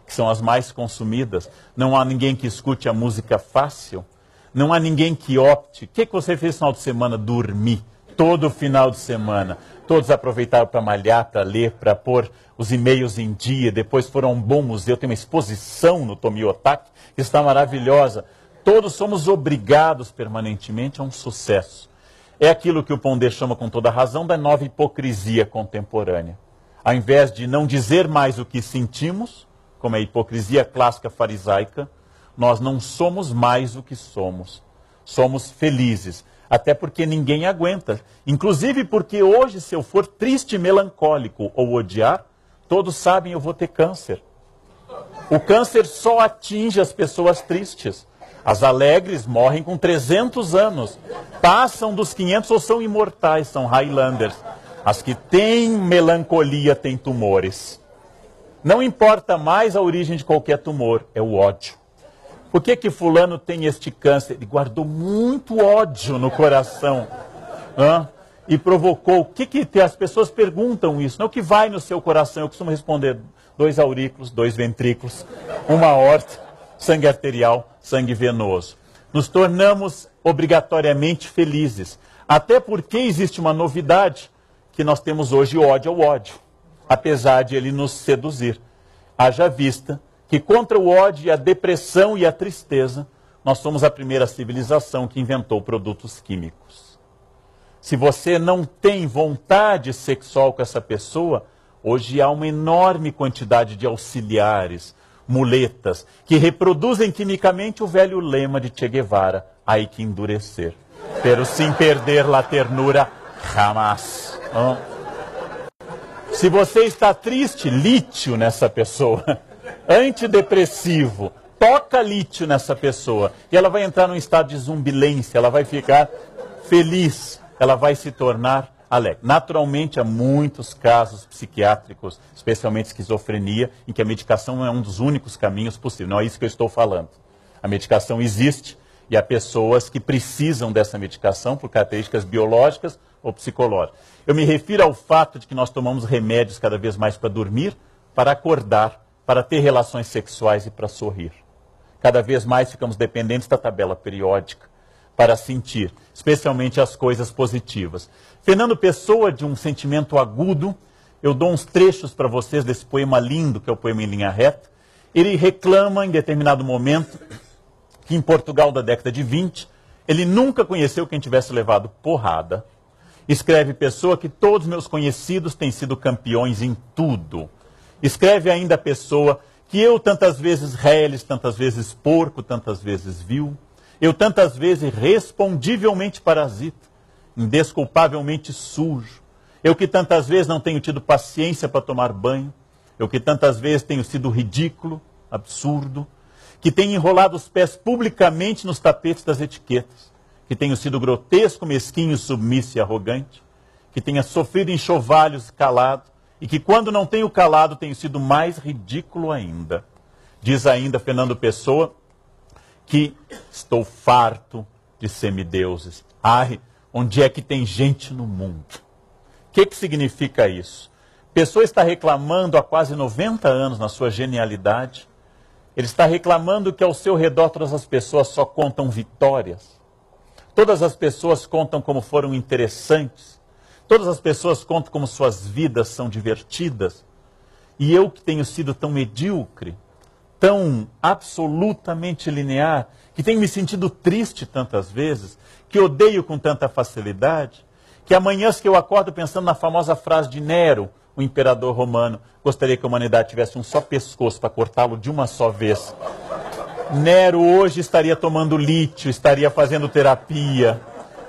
que são as mais consumidas. Não há ninguém que escute a música fácil. Não há ninguém que opte. O que você fez no final de semana? Dormir. Todo final de semana. Todos aproveitaram para malhar, para ler, para pôr os e-mails em dia. Depois foram a um bom museu. Tem uma exposição no Tomiotaki que está maravilhosa. Todos somos obrigados permanentemente a um sucesso. É aquilo que o Pondé chama com toda razão da nova hipocrisia contemporânea. Ao invés de não dizer mais o que sentimos, como é a hipocrisia clássica farisaica, nós não somos mais o que somos. Somos felizes. Até porque ninguém aguenta. Inclusive porque hoje, se eu for triste, melancólico ou odiar, todos sabem eu vou ter câncer. O câncer só atinge as pessoas tristes. As alegres morrem com 300 anos. Passam dos 500 ou são imortais, são Highlanders. As que têm melancolia têm tumores. Não importa mais a origem de qualquer tumor, é o ódio. Por que fulano tem este câncer? Ele guardou muito ódio no coração. E provocou. O que as pessoas perguntam isso? Não, o que vai no seu coração? Eu costumo responder, 2 aurículos, 2 ventrículos, uma aorta, sangue arterial, sangue venoso. Nos tornamos obrigatoriamente felizes. Até porque existe uma novidade, que nós temos hoje ódio ao ódio, apesar de ele nos seduzir. Haja vista que contra o ódio e a depressão e a tristeza, nós somos a primeira civilização que inventou produtos químicos. Se você não tem vontade sexual com essa pessoa, hoje há uma enorme quantidade de auxiliares, muletas, que reproduzem quimicamente o velho lema de Che Guevara, hay que endurecer, pero sin perder la ternura jamás. Se você está triste, lítio nessa pessoa, antidepressivo, toca lítio nessa pessoa, e ela vai entrar num estado de zumbilência, ela vai ficar feliz, ela vai se tornar alegre. Naturalmente, há muitos casos psiquiátricos, especialmente esquizofrenia, em que a medicação é um dos únicos caminhos possíveis. Não é isso que eu estou falando. A medicação existe e há pessoas que precisam dessa medicação por características biológicas ou psicológicas. Eu me refiro ao fato de que nós tomamos remédios cada vez mais para dormir, para acordar, para ter relações sexuais e para sorrir. Cada vez mais ficamos dependentes da tabela periódica para sentir, especialmente as coisas positivas. Fernando Pessoa, de um sentimento agudo, eu dou uns trechos para vocês desse poema lindo, que é o poema Em Linha Reta. Ele reclama, em determinado momento, que em Portugal da década de 20, ele nunca conheceu quem tivesse levado porrada. Escreve Pessoa que todos meus conhecidos têm sido campeões em tudo. Escreve ainda Pessoa que eu tantas vezes reles, tantas vezes porco, tantas vezes vil. Eu tantas vezes respondivelmente parasita, indesculpavelmente sujo. Eu que tantas vezes não tenho tido paciência para tomar banho. Eu que tantas vezes tenho sido ridículo, absurdo. Que tenho enrolado os pés publicamente nos tapetes das etiquetas. Que tenho sido grotesco, mesquinho, submisso e arrogante. Que tenha sofrido enxovalhos e calado. E que quando não tenho calado, tenho sido mais ridículo ainda. Diz ainda Fernando Pessoa que estou farto de semideuses. Ai, onde é que tem gente no mundo? O que significa isso? Pessoa está reclamando há quase 90 anos na sua genialidade. Ele está reclamando que ao seu redor todas as pessoas só contam vitórias. Todas as pessoas contam como foram interessantes. Todas as pessoas contam como suas vidas são divertidas. E eu que tenho sido tão medíocre, tão absolutamente linear, que tenho me sentido triste tantas vezes, que odeio com tanta facilidade, que há manhãs que eu acordo pensando na famosa frase de Nero, o imperador romano, gostaria que a humanidade tivesse um só pescoço para cortá-lo de uma só vez. Nero hoje estaria tomando lítio, estaria fazendo terapia.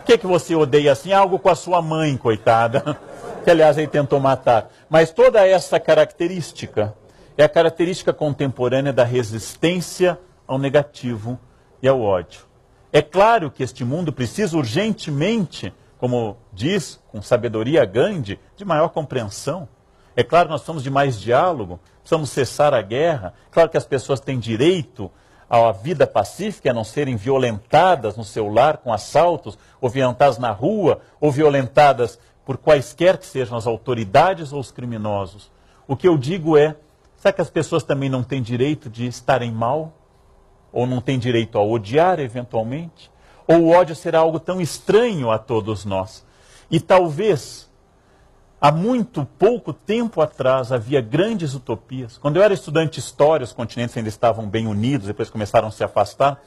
O que você odeia assim? Algo com a sua mãe, coitada, que aliás ele tentou matar. Mas toda essa característica é a característica contemporânea da resistência ao negativo e ao ódio. É claro que este mundo precisa urgentemente, como diz com sabedoria Gandhi, de maior compreensão. É claro que nós precisamos de mais diálogo, precisamos cessar a guerra. Claro que as pessoas têm direito à vida pacífica, a não serem violentadas no seu lar com assaltos, ou violentadas na rua, ou violentadas por quaisquer que sejam as autoridades ou os criminosos. O que eu digo é, será que as pessoas também não têm direito de estarem mal? Ou não têm direito a odiar, eventualmente? Ou o ódio será algo tão estranho a todos nós? E talvez, há muito pouco tempo atrás, havia grandes utopias. Quando eu era estudante de história, os continentes ainda estavam bem unidos, depois começaram a se afastar.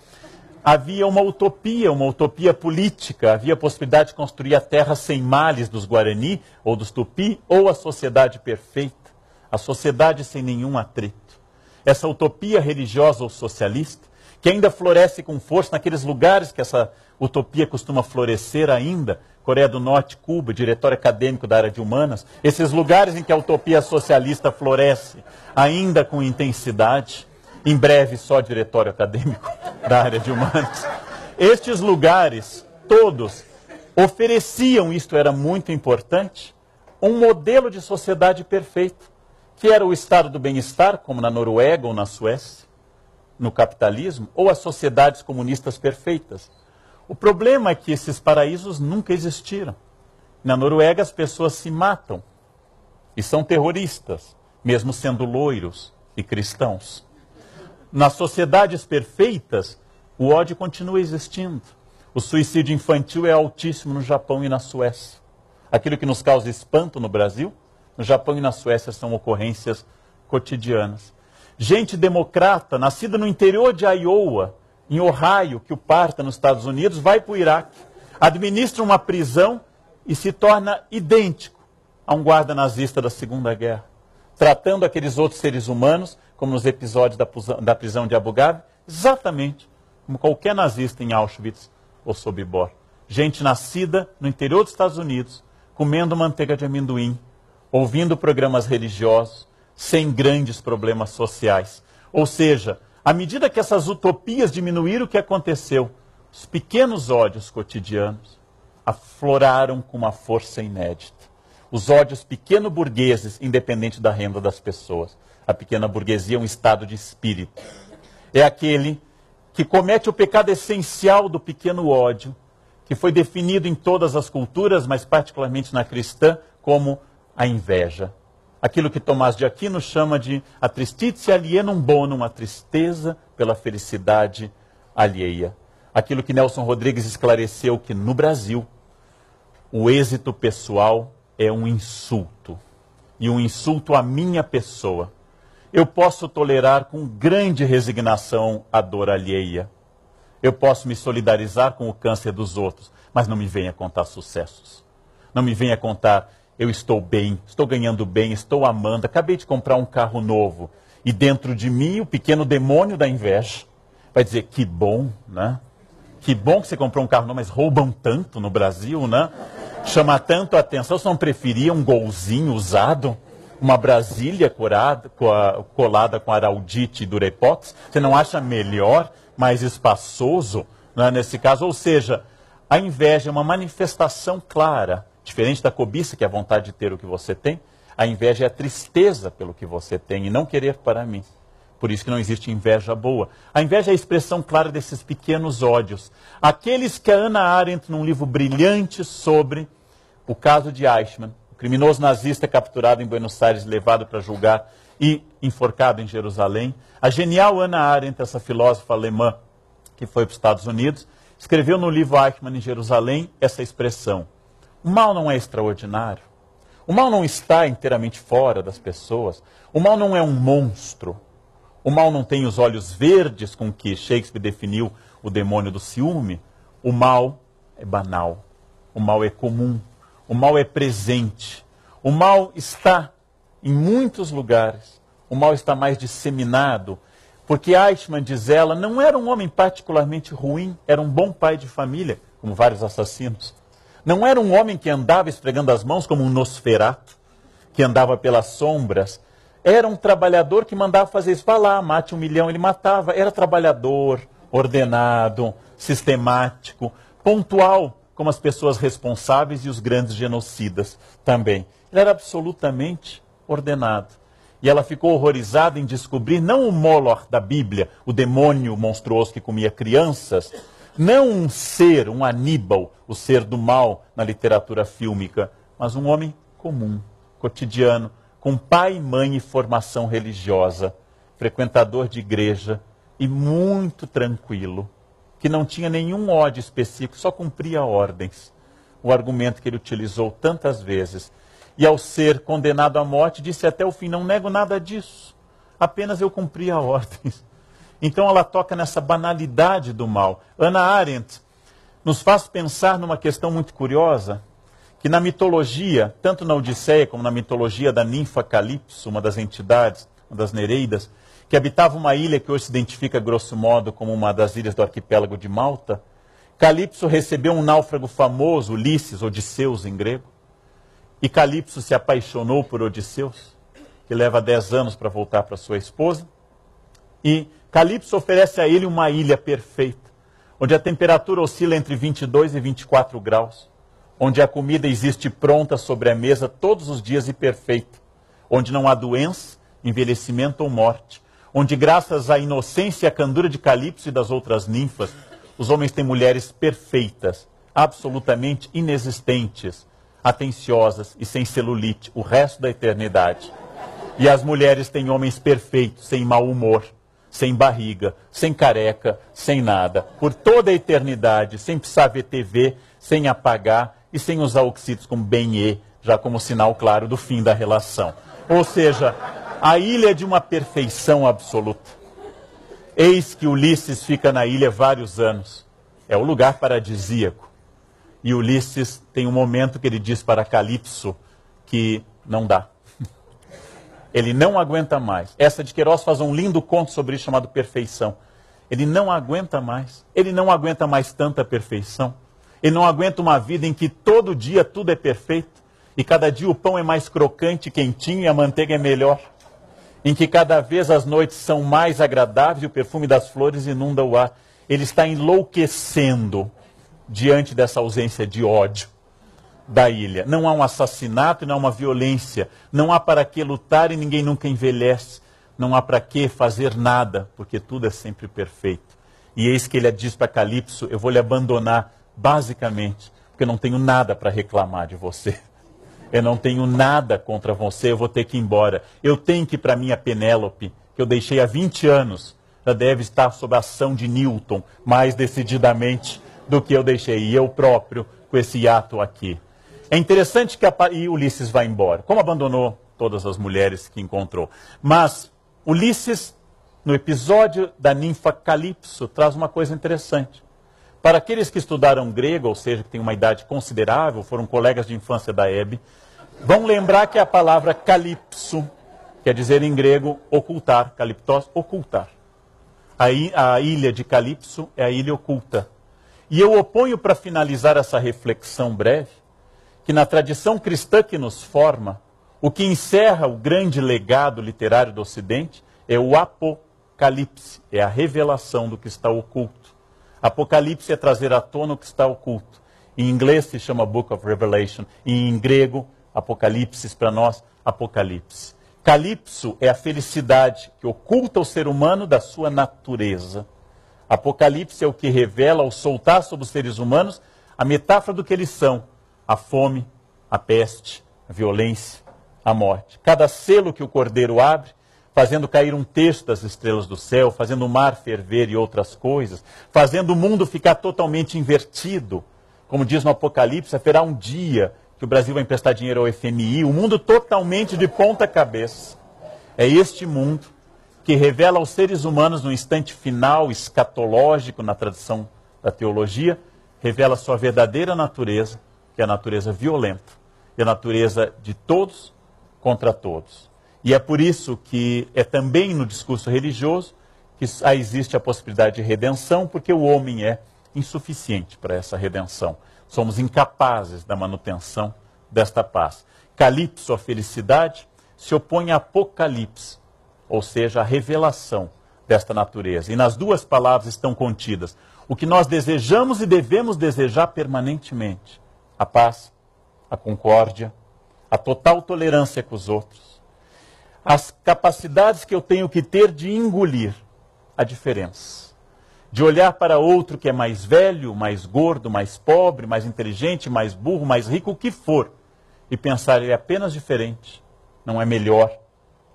Havia uma utopia política, havia a possibilidade de construir a terra sem males dos Guarani, ou dos Tupi, ou a sociedade perfeita, a sociedade sem nenhum atrito. Essa utopia religiosa ou socialista, que ainda floresce com força naqueles lugares que essa utopia costuma florescer ainda, Coreia do Norte, Cuba, diretório acadêmico da área de humanas, esses lugares em que a utopia socialista floresce ainda com intensidade, em breve só diretório acadêmico da área de humanas. Estes lugares, todos, ofereciam, isto era muito importante, um modelo de sociedade perfeito, que era o estado do bem-estar, como na Noruega ou na Suécia, no capitalismo, ou as sociedades comunistas perfeitas. O problema é que esses paraísos nunca existiram. Na Noruega as pessoas se matam e são terroristas, mesmo sendo loiros e cristãos. Nas sociedades perfeitas, o ódio continua existindo. O suicídio infantil é altíssimo no Japão e na Suécia. Aquilo que nos causa espanto no Brasil, no Japão e na Suécia são ocorrências cotidianas. Gente democrata, nascida no interior de Iowa, em Ohio, que o parta nos Estados Unidos, vai para o Iraque, administra uma prisão e se torna idêntico a um guarda nazista da Segunda Guerra, tratando aqueles outros seres humanos, como nos episódios da prisão de Abu Ghraib, exatamente como qualquer nazista em Auschwitz ou Sobibor. Gente nascida no interior dos Estados Unidos, comendo manteiga de amendoim, ouvindo programas religiosos, sem grandes problemas sociais. Ou seja, à medida que essas utopias diminuíram, o que aconteceu? Os pequenos ódios cotidianos afloraram com uma força inédita. Os ódios pequeno-burgueses, independente da renda das pessoas. A pequena burguesia é um estado de espírito. É aquele que comete o pecado essencial do pequeno ódio, que foi definido em todas as culturas, mas particularmente na cristã, como a inveja. Aquilo que Tomás de Aquino chama de a tristitia alienum bonum, a tristeza pela felicidade alheia. Aquilo que Nelson Rodrigues esclareceu, que no Brasil o êxito pessoal é um insulto, e um insulto à minha pessoa. Eu posso tolerar com grande resignação a dor alheia. Eu posso me solidarizar com o câncer dos outros, mas não me venha contar sucessos. Não me venha contar, eu estou bem, estou ganhando bem, estou amando, acabei de comprar um carro novo. E dentro de mim, o pequeno demônio da inveja vai dizer, que bom, né? Que bom que você comprou um carro novo, mas roubam tanto no Brasil, né? Chama tanto a atenção, você não preferia um golzinho usado? Uma Brasília colada com araldite e durepox? Você não acha melhor, mais espaçoso, né, nesse caso? Ou seja, a inveja é uma manifestação clara, diferente da cobiça, que é a vontade de ter o que você tem. A inveja é a tristeza pelo que você tem e não querer para mim. Por isso que não existe inveja boa. A inveja é a expressão clara desses pequenos ódios. Aqueles que a Hannah Arendt, num livro brilhante sobre o caso de Eichmann, o criminoso nazista capturado em Buenos Aires, levado para julgar e enforcado em Jerusalém. A genial Hannah Arendt, essa filósofa alemã que foi para os Estados Unidos, escreveu no livro Eichmann em Jerusalém essa expressão. O mal não é extraordinário. O mal não está inteiramente fora das pessoas. O mal não é um monstro. O mal não tem os olhos verdes com que Shakespeare definiu o demônio do ciúme. O mal é banal. O mal é comum. O mal é presente. O mal está em muitos lugares. O mal está mais disseminado. Porque Eichmann, diz ela, não era um homem particularmente ruim. Era um bom pai de família, como vários assassinos. Não era um homem que andava esfregando as mãos como um Nosferatu, que andava pelas sombras. Era um trabalhador que mandava fazer isso. Vá lá, mate 1 milhão, ele matava. Era trabalhador, ordenado, sistemático, pontual, como as pessoas responsáveis e os grandes genocidas também. Ele era absolutamente ordenado. E ela ficou horrorizada em descobrir, não o Moloch da Bíblia, o demônio monstruoso que comia crianças, não um ser, um Aníbal, o ser do mal na literatura fílmica, mas um homem comum, cotidiano, com pai, mãe e formação religiosa, frequentador de igreja e muito tranquilo, que não tinha nenhum ódio específico, só cumpria ordens. O argumento que ele utilizou tantas vezes. E ao ser condenado à morte, disse até o fim, não nego nada disso, apenas eu cumpria ordens. Então ela toca nessa banalidade do mal. Hannah Arendt nos faz pensar numa questão muito curiosa, que na mitologia, tanto na Odisseia como na mitologia da ninfa Calipso, uma das entidades, uma das Nereidas, que habitava uma ilha que hoje se identifica, grosso modo, como uma das ilhas do arquipélago de Malta, Calipso recebeu um náufrago famoso, Ulisses, Odisseus em grego, e Calipso se apaixonou por Odisseus, que leva 10 anos para voltar para sua esposa, e Calipso oferece a ele uma ilha perfeita, onde a temperatura oscila entre 22 e 24 graus, onde a comida existe pronta sobre a mesa todos os dias e perfeita, onde não há doença, envelhecimento ou morte, onde graças à inocência e à candura de Calipso e das outras ninfas, os homens têm mulheres perfeitas, absolutamente inexistentes, atenciosas e sem celulite, o resto da eternidade. E as mulheres têm homens perfeitos, sem mau humor, sem barriga, sem careca, sem nada, por toda a eternidade, sem precisar ver TV, sem apagar, e sem usar oxítodos como bem-e, já como sinal claro do fim da relação. Ou seja, a ilha é de uma perfeição absoluta. Eis que Ulisses fica na ilha vários anos. É o lugar paradisíaco. E Ulisses tem um momento que ele diz para Calipso que não dá. Ele não aguenta mais. Essa de Queiroz faz um lindo conto sobre isso chamado Perfeição. Ele não aguenta mais. Ele não aguenta mais tanta perfeição. Ele não aguenta uma vida em que todo dia tudo é perfeito. E cada dia o pão é mais crocante, quentinho e a manteiga é melhor. Em que cada vez as noites são mais agradáveis e o perfume das flores inunda o ar. Ele está enlouquecendo diante dessa ausência de ódio da ilha. Não há um assassinato e não há uma violência. Não há para que lutar e ninguém nunca envelhece. Não há para que fazer nada, porque tudo é sempre perfeito. E eis que ele diz para Calipso, eu vou lhe abandonar basicamente, porque eu não tenho nada para reclamar de você. Eu não tenho nada contra você, eu vou ter que ir embora. Eu tenho que ir para minha Penélope, que eu deixei há 20 anos, já deve estar sob a ação de Newton, mais decididamente do que eu deixei. E eu próprio, com esse ato aqui. É interessante que e Ulisses vai embora, como abandonou todas as mulheres que encontrou. Mas Ulisses, no episódio da ninfa Calipso, traz uma coisa interessante. Para aqueles que estudaram grego, ou seja, que têm uma idade considerável, foram colegas de infância da Hebe, vão lembrar que a palavra Calipso quer dizer em grego ocultar, Caliptos, ocultar. A ilha de Calipso é a ilha oculta. E eu oponho, para finalizar essa reflexão breve, que na tradição cristã que nos forma, o que encerra o grande legado literário do Ocidente é o Apocalipse, é a revelação do que está oculto. Apocalipse é trazer à tona o que está oculto. Em inglês se chama Book of Revelation, e em grego, Apocalipse, para nós, Apocalipse. Calipso é a felicidade que oculta o ser humano da sua natureza. Apocalipse é o que revela, ao soltar sobre os seres humanos, a metáfora do que eles são: a fome, a peste, a violência, a morte. Cada selo que o cordeiro abre, fazendo cair um terço das estrelas do céu, fazendo o mar ferver e outras coisas, fazendo o mundo ficar totalmente invertido. Como diz no Apocalipse, haverá um dia que o Brasil vai emprestar dinheiro ao FMI, o mundo totalmente de ponta cabeça. É este mundo que revela aos seres humanos, no instante final, escatológico, na tradição da teologia, revela sua verdadeira natureza, que é a natureza violenta, e a natureza de todos contra todos. E é por isso que é também no discurso religioso que existe a possibilidade de redenção, porque o homem é insuficiente para essa redenção. Somos incapazes da manutenção desta paz. Calipso, a felicidade, se opõe a Apocalipse, ou seja, a revelação desta natureza. E nas duas palavras estão contidas o que nós desejamos e devemos desejar permanentemente: a paz, a concórdia, a total tolerância com os outros, as capacidades que eu tenho que ter de engolir a diferença, de olhar para outro que é mais velho, mais gordo, mais pobre, mais inteligente, mais burro, mais rico, o que for, e pensar, ele é apenas diferente, não é melhor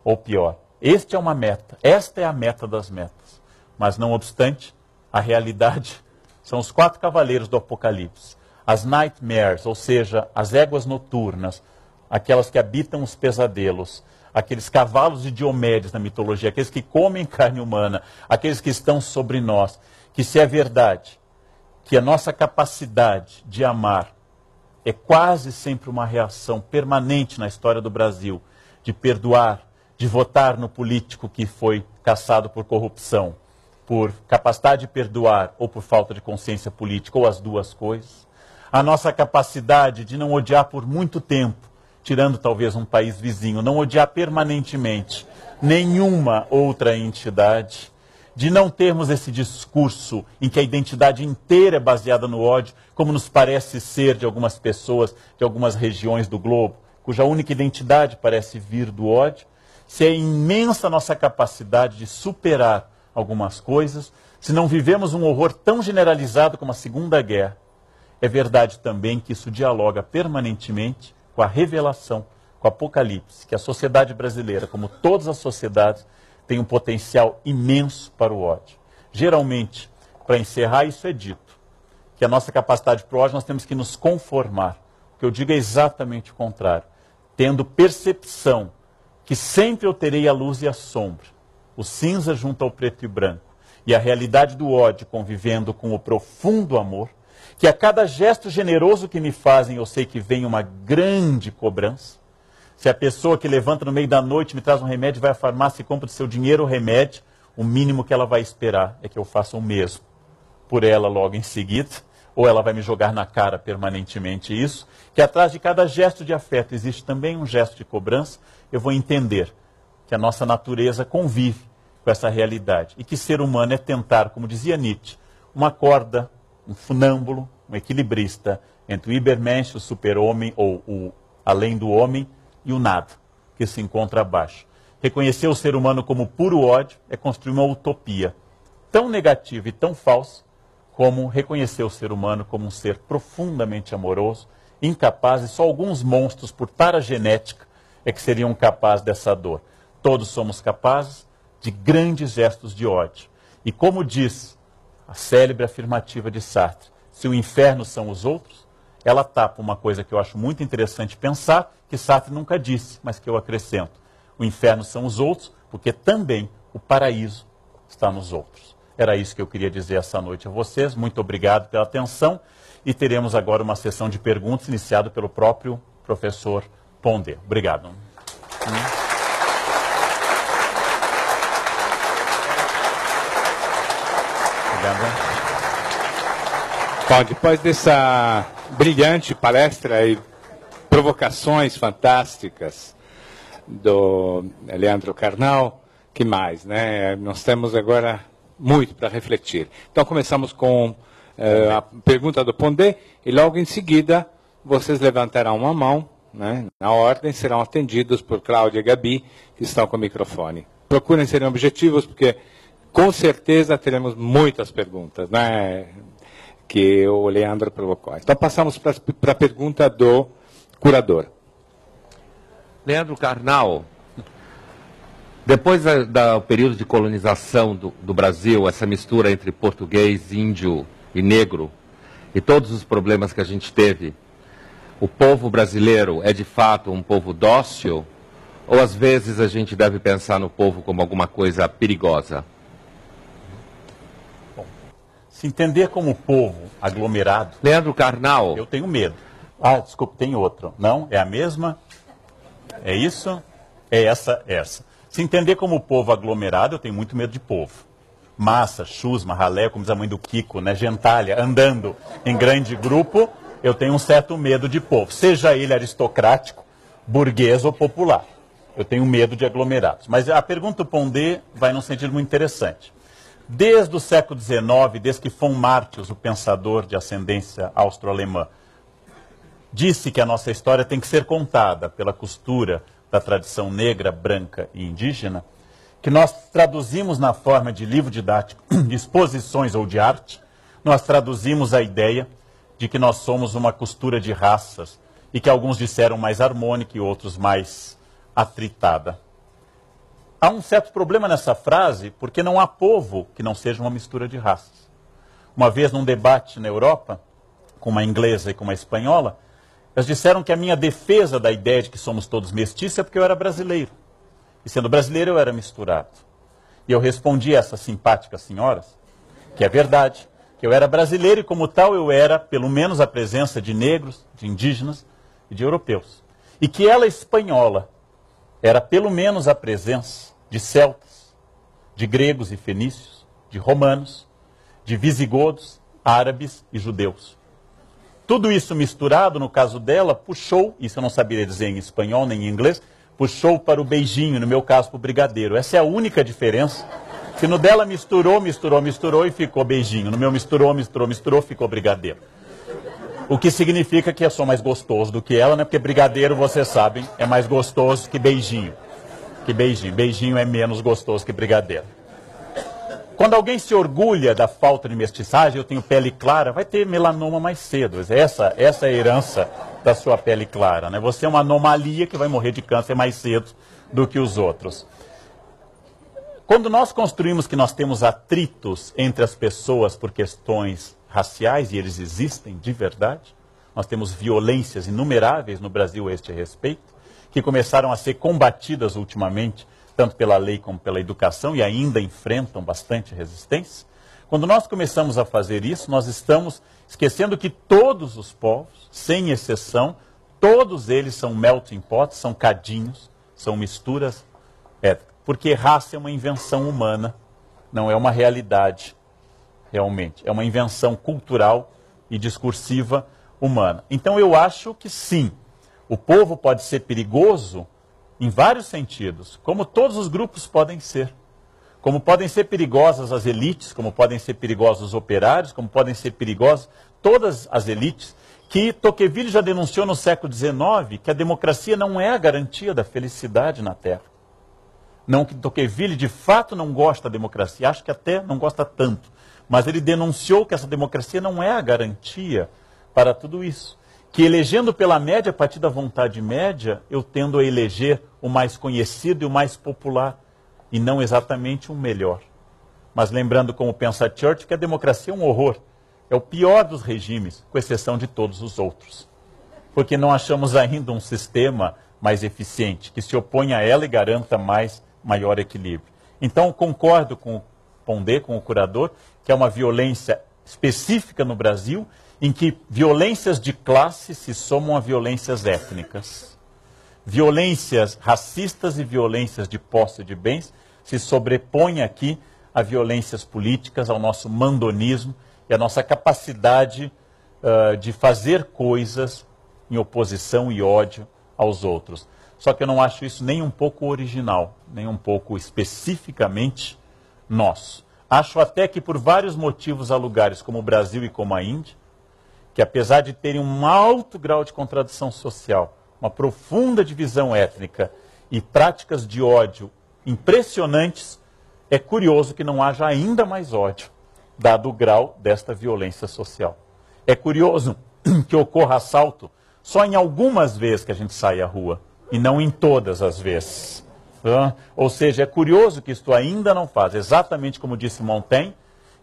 ou pior. Esta é uma meta, esta é a meta das metas. Mas não obstante, a realidade são os 4 cavaleiros do Apocalipse, as nightmares, ou seja, as éguas noturnas, aquelas que habitam os pesadelos, aqueles cavalos de Diomedes na mitologia, aqueles que comem carne humana, aqueles que estão sobre nós, que se é verdade que a nossa capacidade de amar é quase sempre uma reação permanente na história do Brasil, de perdoar, de votar no político que foi caçado por corrupção, por capacidade de perdoar ou por falta de consciência política, ou as duas coisas. A nossa capacidade de não odiar por muito tempo, tirando talvez um país vizinho, não odiar permanentemente nenhuma outra entidade, de não termos esse discurso em que a identidade inteira é baseada no ódio, como nos parece ser de algumas pessoas, de algumas regiões do globo, cuja única identidade parece vir do ódio. Se é imensa a nossa capacidade de superar algumas coisas, se não vivemos um horror tão generalizado como a Segunda Guerra, é verdade também que isso dialoga permanentemente com a revelação, com o Apocalipse, que a sociedade brasileira, como todas as sociedades, tem um potencial imenso para o ódio. Geralmente, para encerrar, isso é dito, que a nossa capacidade para o ódio nós temos que nos conformar, O que eu digo é exatamente o contrário. Tendo percepção que sempre eu terei a luz e a sombra, o cinza junto ao preto e branco, e a realidade do ódio convivendo com o profundo amor, que a cada gesto generoso que me fazem eu sei que vem uma grande cobrança. Se a pessoa que levanta no meio da noite me traz um remédio, vai à farmácia e compra de seu dinheiro o remédio, o mínimo que ela vai esperar é que eu faça o mesmo por ela logo em seguida, ou ela vai me jogar na cara permanentemente isso, que atrás de cada gesto de afeto existe também um gesto de cobrança. Eu vou entender que a nossa natureza convive com essa realidade e que ser humano é tentar, como dizia Nietzsche, uma corda, um funâmbulo, um equilibrista entre o Übermensch, o super-homem ou o além do homem e o nada, que se encontra abaixo. Reconhecer o ser humano como puro ódio é construir uma utopia tão negativa e tão falsa como reconhecer o ser humano como um ser profundamente amoroso, incapaz, e só alguns monstros, por paragenética, é que seriam capazes dessa dor. Todos somos capazes de grandes gestos de ódio. E como diz a célebre afirmativa de Sartre, se o inferno são os outros, ela tapa uma coisa que eu acho muito interessante pensar, que Sartre nunca disse, mas que eu acrescento. O inferno são os outros, porque também o paraíso está nos outros. Era isso que eu queria dizer essa noite a vocês. Muito obrigado pela atenção. E teremos agora uma sessão de perguntas iniciada pelo próprio professor Pondé. Obrigado. Obrigado. Bom, depois dessa brilhante palestra e provocações fantásticas do Leandro Carnal, que mais, né? Nós temos agora muito para refletir. Então começamos com a pergunta do Pondé e logo em seguida vocês levantarão uma mão, né? Na ordem, serão atendidos por Cláudia e Gabi, que estão com o microfone. Procurem serem objetivos, porque com certeza teremos muitas perguntas, né? Que o Leandro provocou. Então passamos para a pergunta do curador. Leandro Carnal, depois do período de colonização do Brasil, essa mistura entre português, índio e negro, e todos os problemas que a gente teve, o povo brasileiro é de fato um povo dócil, ou às vezes a gente deve pensar no povo como alguma coisa perigosa? Bom, se entender como povo aglomerado... Leandro Carnal... Eu tenho medo. Ah, desculpa, tem outro. Não? É a mesma? É isso? É essa. Se entender como povo aglomerado, eu tenho muito medo de povo. Massa, chusma, ralé, como diz a mãe do Kiko, né? Gentalha, andando em grande grupo, eu tenho um certo medo de povo. Seja ele aristocrático, burguês ou popular. Eu tenho medo de aglomerados. Mas a pergunta do Pondé vai num sentido muito interessante. Desde o século XIX, desde que von Martius, o pensador de ascendência austro-alemã, disse que a nossa história tem que ser contada pela costura da tradição negra, branca e indígena, que nós traduzimos na forma de livro didático, de exposições ou de arte, nós traduzimos a ideia de que nós somos uma costura de raças e que alguns disseram mais harmônica e outros mais atritada. Há um certo problema nessa frase, porque não há povo que não seja uma mistura de raças. Uma vez num debate na Europa, com uma inglesa e com uma espanhola, elas disseram que a minha defesa da ideia de que somos todos mestiços é porque eu era brasileiro. E sendo brasileiro eu era misturado. E eu respondi a essas simpáticas senhoras que é verdade, que eu era brasileiro e como tal eu era, pelo menos, a presença de negros, de indígenas e de europeus. E que ela, espanhola, era pelo menos a presença de celtas, de gregos e fenícios, de romanos, de visigodos, árabes e judeus. Tudo isso misturado, no caso dela, puxou, isso eu não saberia dizer em espanhol nem em inglês, puxou para o beijinho, no meu caso para o brigadeiro. Essa é a única diferença. Se no dela misturou e ficou beijinho. No meu misturou, ficou brigadeiro. O que significa que eu sou mais gostoso do que ela, né? Porque brigadeiro, vocês sabem, é mais gostoso que beijinho. Beijinho é menos gostoso que brigadeiro. Quando alguém se orgulha da falta de mestiçagem, eu tenho pele clara, vai ter melanoma mais cedo. Essa é a herança da sua pele clara, né? Você é uma anomalia que vai morrer de câncer mais cedo do que os outros. Quando nós construímos que nós temos atritos entre as pessoas por questões raciais, e eles existem de verdade, Nós temos violências inumeráveis no Brasil a este respeito, que começaram a ser combatidas ultimamente, tanto pela lei como pela educação, e ainda enfrentam bastante resistência. Quando nós começamos a fazer isso, nós estamos esquecendo que todos os povos, sem exceção, todos eles são melting pots, são cadinhos, são misturas étnicas. Porque raça é uma invenção humana, não é uma realidade, realmente. É uma invenção cultural e discursiva humana. Então eu acho que sim, o povo pode ser perigoso em vários sentidos, como todos os grupos podem ser. Como podem ser perigosas as elites, como podem ser perigosos os operários, como podem ser perigosas todas as elites, que Tocqueville já denunciou no século XIX que a democracia não é a garantia da felicidade na Terra. Não que Tocqueville de fato não gosta da democracia, acho que até não gosta tanto, mas ele denunciou que essa democracia não é a garantia para tudo isso. Que elegendo pela média, a partir da vontade média, eu tendo a eleger o mais conhecido e o mais popular, e não exatamente o melhor. Mas lembrando, como pensa Churchill, que a democracia é um horror, é o pior dos regimes, com exceção de todos os outros. Porque não achamos ainda um sistema mais eficiente, que se oponha a ela e garanta maior equilíbrio. Então, concordo com o Pondé, com o curador, que é uma violência específica no Brasil, em que violências de classe se somam a violências étnicas. Violências racistas e violências de posse de bens se sobrepõem aqui a violências políticas, ao nosso mandonismo e à nossa capacidade de fazer coisas em oposição e ódio aos outros. Só que eu não acho isso nem um pouco original, nem um pouco especificamente nosso. Acho até que por vários motivos há lugares como o Brasil e como a Índia, que apesar de terem um alto grau de contradição social, uma profunda divisão étnica e práticas de ódio impressionantes, é curioso que não haja ainda mais ódio, dado o grau desta violência social. É curioso que ocorra assalto só em algumas vezes que a gente sai à rua, e não em todas as vezes. Ou seja, é curioso que isto ainda não faz, exatamente como disse Montaigne,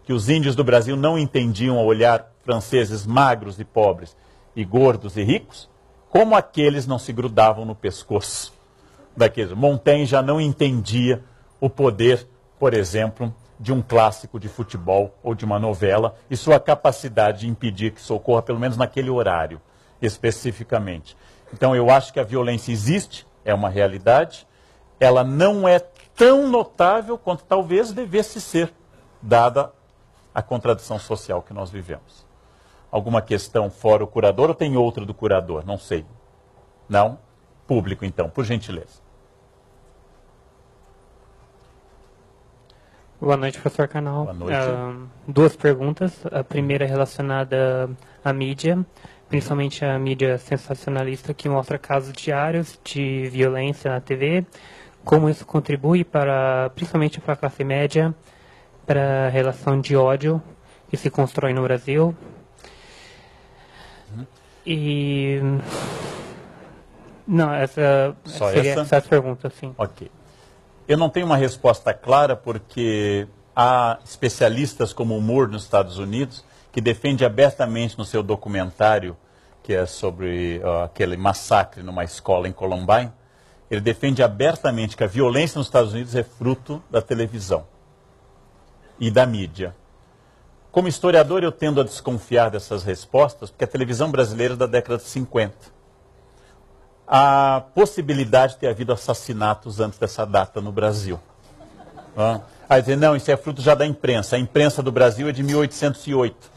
que os índios do Brasil não entendiam ao olhar franceses magros e pobres, e gordos e ricos, como aqueles não se grudavam no pescoço daqueles. Montaigne já não entendia o poder, por exemplo, de um clássico de futebol ou de uma novela, e sua capacidade de impedir que isso ocorra, pelo menos naquele horário, especificamente. Então eu acho que a violência existe, é uma realidade, ela não é tão notável quanto talvez devesse ser, dada a contradição social que nós vivemos. Alguma questão fora o curador ou tem outra do curador? Não sei. Não? Público, então, por gentileza. Boa noite, professor Karnal. Boa noite. Duas perguntas. A primeira é relacionada à mídia, principalmente a mídia sensacionalista, que mostra casos diários de violência na TV, como isso contribui para, principalmente para a classe média, para a relação de ódio que se constrói no Brasil. E... Não, essa seria essa pergunta, sim. Ok. Eu não tenho uma resposta clara porque há especialistas como o Moore nos Estados Unidos que defende abertamente no seu documentário, que é sobre aquele massacre numa escola em Columbine, ele defende abertamente que a violência nos Estados Unidos é fruto da televisão e da mídia. Como historiador, eu tendo a desconfiar dessas respostas, porque a televisão brasileira é da década de 50. A possibilidade de ter havido assassinatos antes dessa data no Brasil. Aí dizer, não, isso é fruto já da imprensa. A imprensa do Brasil é de 1808.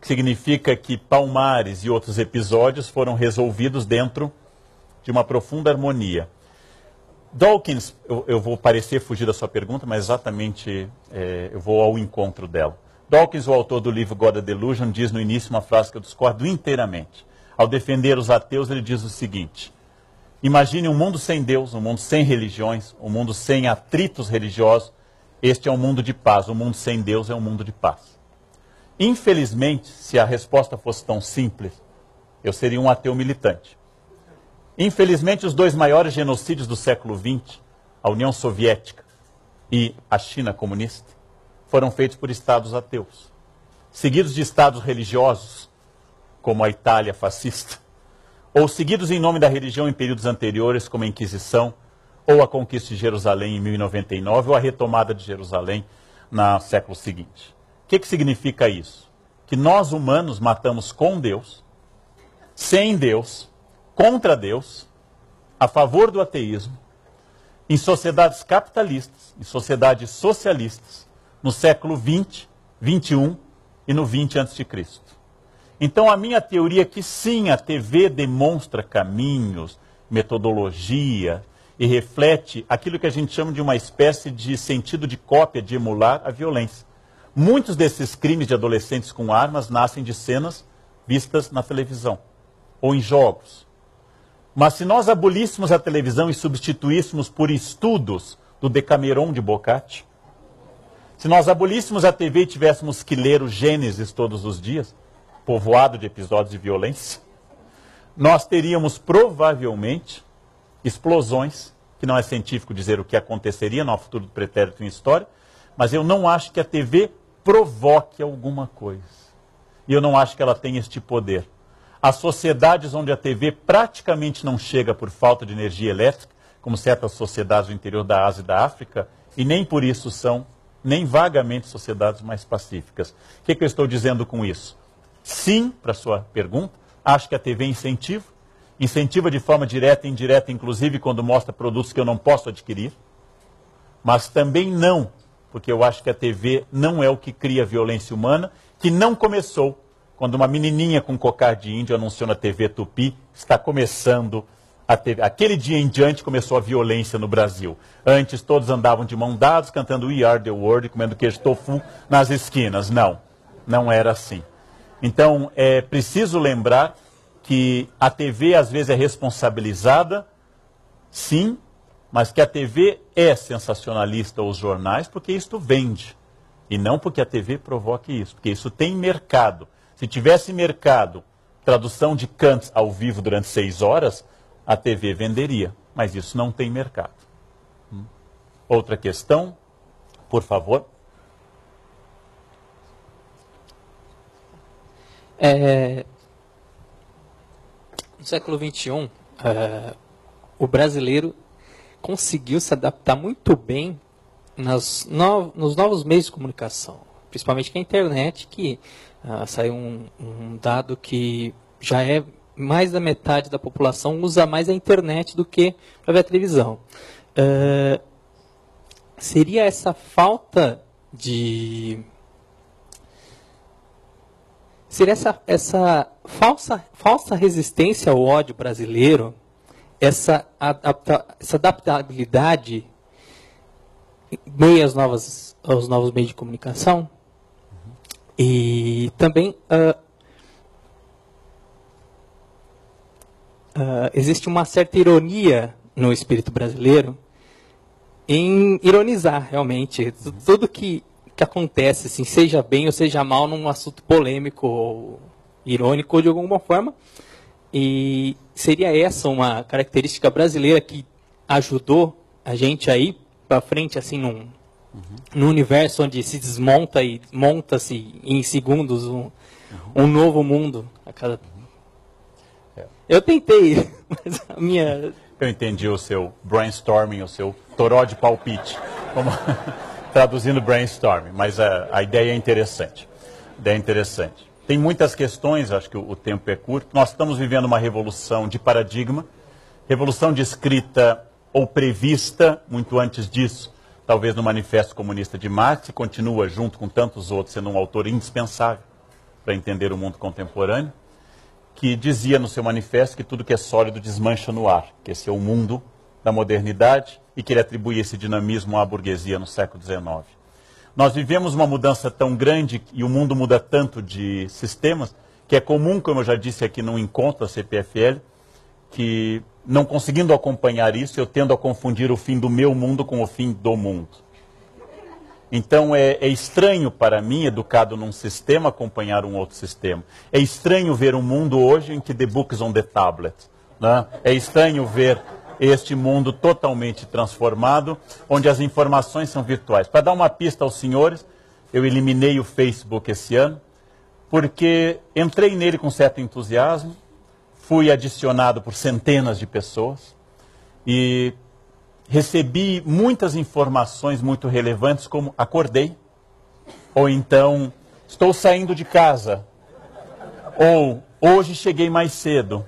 Que significa que Palmares e outros episódios foram resolvidos dentro de uma profunda harmonia. Dawkins, eu vou parecer fugir da sua pergunta, mas exatamente eu vou ao encontro dela. Dawkins, o autor do livro God a Delusion, diz no início uma frase que eu discordo inteiramente. Ao defender os ateus, ele diz o seguinte: imagine um mundo sem Deus, um mundo sem religiões, um mundo sem atritos religiosos. Este é um mundo de paz. Um mundo sem Deus é um mundo de paz. Infelizmente, se a resposta fosse tão simples, eu seria um ateu militante. Infelizmente, os dois maiores genocídios do século XX, a União Soviética e a China comunista, foram feitos por estados ateus, seguidos de estados religiosos, como a Itália fascista, ou seguidos em nome da religião em períodos anteriores, como a Inquisição, ou a conquista de Jerusalém em 1099, ou a retomada de Jerusalém no século seguinte. O que significa isso? Que nós humanos matamos com Deus, sem Deus, contra Deus, a favor do ateísmo, em sociedades capitalistas, em sociedades socialistas, no século 20, 21 e no 20 a.C. Então a minha teoria é que sim, a TV demonstra caminhos, metodologia e reflete aquilo que a gente chama de uma espécie de sentido de cópia, de emular a violência. Muitos desses crimes de adolescentes com armas nascem de cenas vistas na televisão ou em jogos. Mas se nós abolíssemos a televisão e substituíssemos por estudos do Decameron de Boccaccio, se nós abolíssemos a TV e tivéssemos que ler o Gênesis todos os dias, povoado de episódios de violência, nós teríamos provavelmente explosões, que não é científico dizer o que aconteceria no futuro do pretérito em história, mas eu não acho que a TV provoque alguma coisa. E eu não acho que ela tenha este poder. As sociedades onde a TV praticamente não chega por falta de energia elétrica, como certas sociedades do interior da Ásia e da África, e nem por isso são, nem vagamente, sociedades mais pacíficas. O que eu estou dizendo com isso? Sim, para a sua pergunta, acho que a TV incentiva de forma direta e indireta, inclusive quando mostra produtos que eu não posso adquirir, mas também não, porque eu acho que a TV não é o que cria violência humana, que não começou quando uma menininha com cocar de índio anunciou na TV Tupi, está começando a TV. Aquele dia em diante começou a violência no Brasil. Antes todos andavam de mão dadas, cantando We Are The World, comendo queijo tofu nas esquinas. Não, não era assim. Então, é preciso lembrar que a TV às vezes é responsabilizada, sim, mas que a TV é sensacionalista, ou os jornais, porque isto vende. E não porque a TV provoque isso, porque isso tem mercado. Se tivesse mercado, tradução de Kant ao vivo durante 6 horas, a TV venderia. Mas isso não tem mercado. Outra questão, por favor. No século XXI, o brasileiro conseguiu se adaptar muito bem nos novos meios de comunicação, principalmente com a internet, que saiu um dado que já é mais da metade da população usa mais a internet do que para ver a televisão. Seria essa falta de... Seria essa falsa resistência ao ódio brasileiro, essa adaptabilidade meio aos novos meios de comunicação? E também existe uma certa ironia no espírito brasileiro em ironizar realmente tudo que acontece, assim, seja bem ou seja mal, num assunto polêmico ou irônico ou de alguma forma. E seria essa uma característica brasileira que ajudou a gente a ir para frente, assim, num universo onde se desmonta e monta-se em segundos um novo mundo a cada... Eu tentei, mas a minha... Eu entendi o seu brainstorming, o seu toró de palpite, como traduzindo brainstorming, mas a ideia é interessante. Tem muitas questões, acho que o tempo é curto. Nós estamos vivendo uma revolução de paradigma, revolução de escrita ou prevista, muito antes disso, talvez no Manifesto Comunista de Marx, e continua, junto com tantos outros, sendo um autor indispensável para entender o mundo contemporâneo, que dizia no seu manifesto que tudo que é sólido desmancha no ar, que esse é o mundo da modernidade e que ele atribui esse dinamismo à burguesia no século XIX. Nós vivemos uma mudança tão grande e o mundo muda tanto de sistemas que é comum, como eu já disse aqui num encontro da CPFL, que não conseguindo acompanhar isso, eu tendo a confundir o fim do meu mundo com o fim do mundo. Então é estranho para mim, educado num sistema, acompanhar um outro sistema. É estranho ver um mundo hoje em que the book is on the tablet, né? É estranho ver este mundo totalmente transformado, onde as informações são virtuais. Para dar uma pista aos senhores, eu eliminei o Facebook esse ano, porque entrei nele com certo entusiasmo, fui adicionado por centenas de pessoas e recebi muitas informações muito relevantes, como acordei, ou então estou saindo de casa, ou hoje cheguei mais cedo.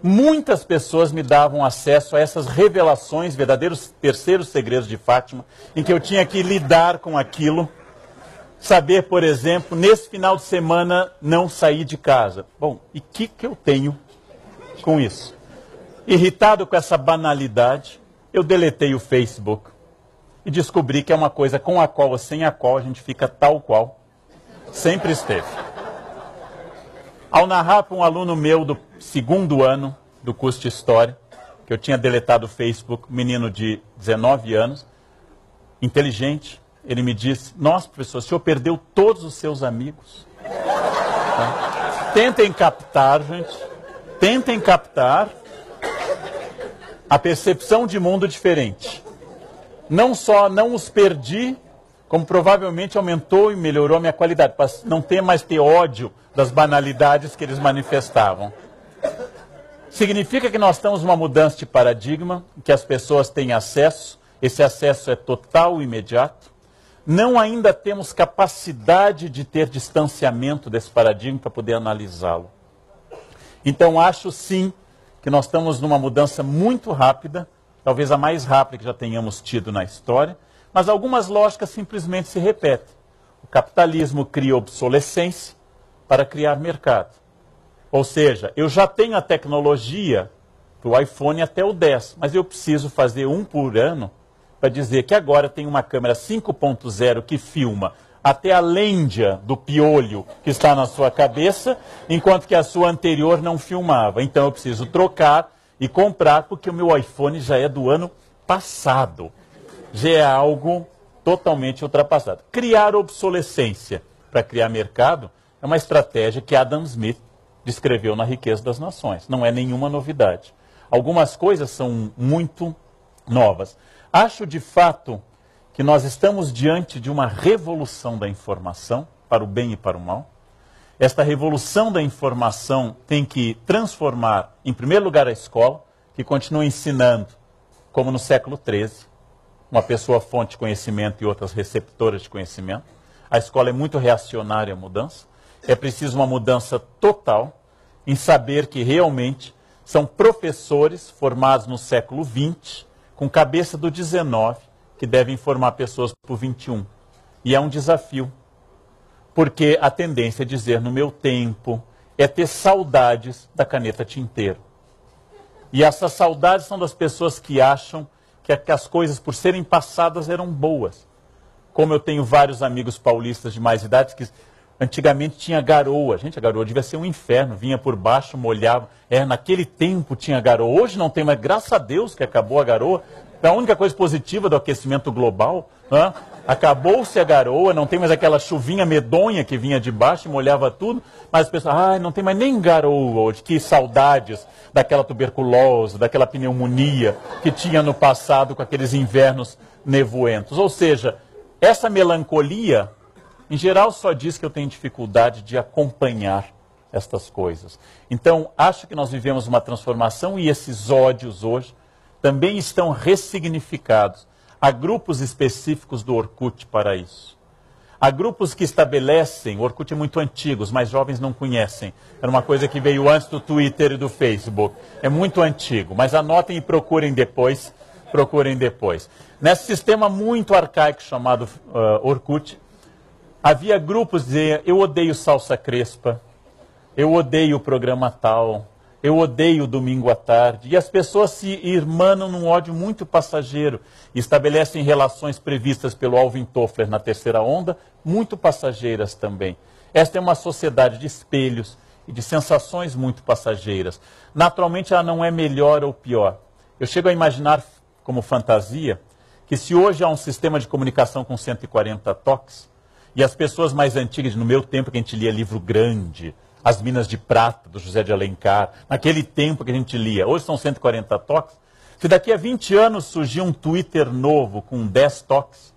Muitas pessoas me davam acesso a essas revelações, verdadeiros terceiros segredos de Fátima, em que eu tinha que lidar com aquilo, saber, por exemplo, nesse final de semana não sair de casa. Bom, e o que eu tenho com isso? Irritado com essa banalidade, eu deletei o Facebook e descobri que é uma coisa com a qual ou sem a qual a gente fica tal qual sempre esteve. Ao narrar para um aluno meu do 2º ano do curso de História, que eu tinha deletado o Facebook, um menino de 19 anos, inteligente, ele me disse: nossa, professor, o senhor perdeu todos os seus amigos. Tá? Tentem captar, gente, tentem captar a percepção de mundo diferente. Não só não os perdi, como provavelmente aumentou e melhorou a minha qualidade, para não ter mais ter ódio das banalidades que eles manifestavam. Significa que nós estamos numa mudança de paradigma, que as pessoas têm acesso, esse acesso é total e imediato. Não ainda temos capacidade de ter distanciamento desse paradigma para poder analisá-lo. Então acho sim que nós estamos numa mudança muito rápida, talvez a mais rápida que já tenhamos tido na história, mas algumas lógicas simplesmente se repetem. O capitalismo cria obsolescência para criar mercado. Ou seja, eu já tenho a tecnologia para o iPhone até o 10, mas eu preciso fazer um por ano para dizer que agora tem uma câmera 5.0 que filma até a lêndia do piolho que está na sua cabeça, enquanto que a sua anterior não filmava. Então eu preciso trocar e comprar, porque o meu iPhone já é do ano passado. Já é algo totalmente ultrapassado. Criar obsolescência para criar mercado é uma estratégia que Adam Smith descreveu na Riqueza das Nações. Não é nenhuma novidade. Algumas coisas são muito novas. Acho, de fato, que nós estamos diante de uma revolução da informação, para o bem e para o mal. Esta revolução da informação tem que transformar, em primeiro lugar, a escola, que continua ensinando, como no século XIII, uma pessoa fonte de conhecimento e outras receptoras de conhecimento. A escola é muito reacionária à mudança. É preciso uma mudança total em saber que realmente são professores formados no século XX, com cabeça do XIX, que devem formar pessoas para o XXI. E é um desafio, porque a tendência é dizer no meu tempo, é ter saudades da caneta tinteiro. E essas saudades são das pessoas que acham que as coisas, por serem passadas, eram boas. Como eu tenho vários amigos paulistas de mais idade que antigamente tinha garoa. Gente, a garoa devia ser um inferno. Vinha por baixo, molhava. Naquele tempo tinha garoa. Hoje não tem, mas graças a Deus que acabou a garoa. É a única coisa positiva do aquecimento global. Né? Acabou-se a garoa, não tem mais aquela chuvinha medonha que vinha de baixo e molhava tudo. Mas as pessoas, não tem mais nem garoa hoje. Que saudades daquela tuberculose, daquela pneumonia que tinha no passado com aqueles invernos nevoentos. Ou seja, essa melancolia, em geral, só diz que eu tenho dificuldade de acompanhar estas coisas. Então, acho que nós vivemos uma transformação e esses ódios hoje também estão ressignificados. Há grupos específicos do Orkut para isso. Há grupos que estabelecem, o Orkut é muito antigo, os mais jovens não conhecem. Era uma coisa que veio antes do Twitter e do Facebook. É muito antigo, mas anotem e procurem depois. Nesse sistema muito arcaico chamado Orkut, havia grupos de eu odeio salsa crespa, eu odeio o programa tal, eu odeio o domingo à tarde. E as pessoas se irmanam num ódio muito passageiro e estabelecem relações previstas pelo Alvin Toffler na terceira onda, muito passageiras também. Esta é uma sociedade de espelhos e de sensações muito passageiras. Naturalmente ela não é melhor ou pior. Eu chego a imaginar como fantasia que se hoje há um sistema de comunicação com 140 toques, e as pessoas mais antigas, no meu tempo que a gente lia livro grande, As Minas de Prata, do José de Alencar, naquele tempo que a gente lia, hoje são 140 toques, se daqui a 20 anos surgir um Twitter novo com 10 toques,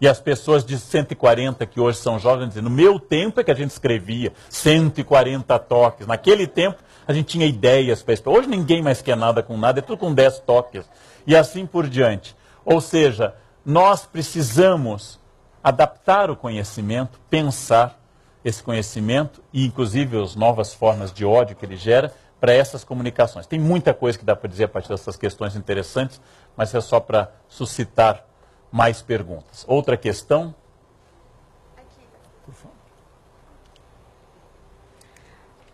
E as pessoas de 140 que hoje são jovens dizem, no meu tempo é que a gente escrevia 140 toques. Naquele tempo a gente tinha ideias para isso. Hoje ninguém mais quer nada com nada, é tudo com 10 toques. E assim por diante. Ou seja, nós precisamos adaptar o conhecimento, pensar esse conhecimento e inclusive as novas formas de ódio que ele gera para essas comunicações. Tem muita coisa que dá para dizer a partir dessas questões interessantes, mas é só para suscitar mais perguntas. Outra questão?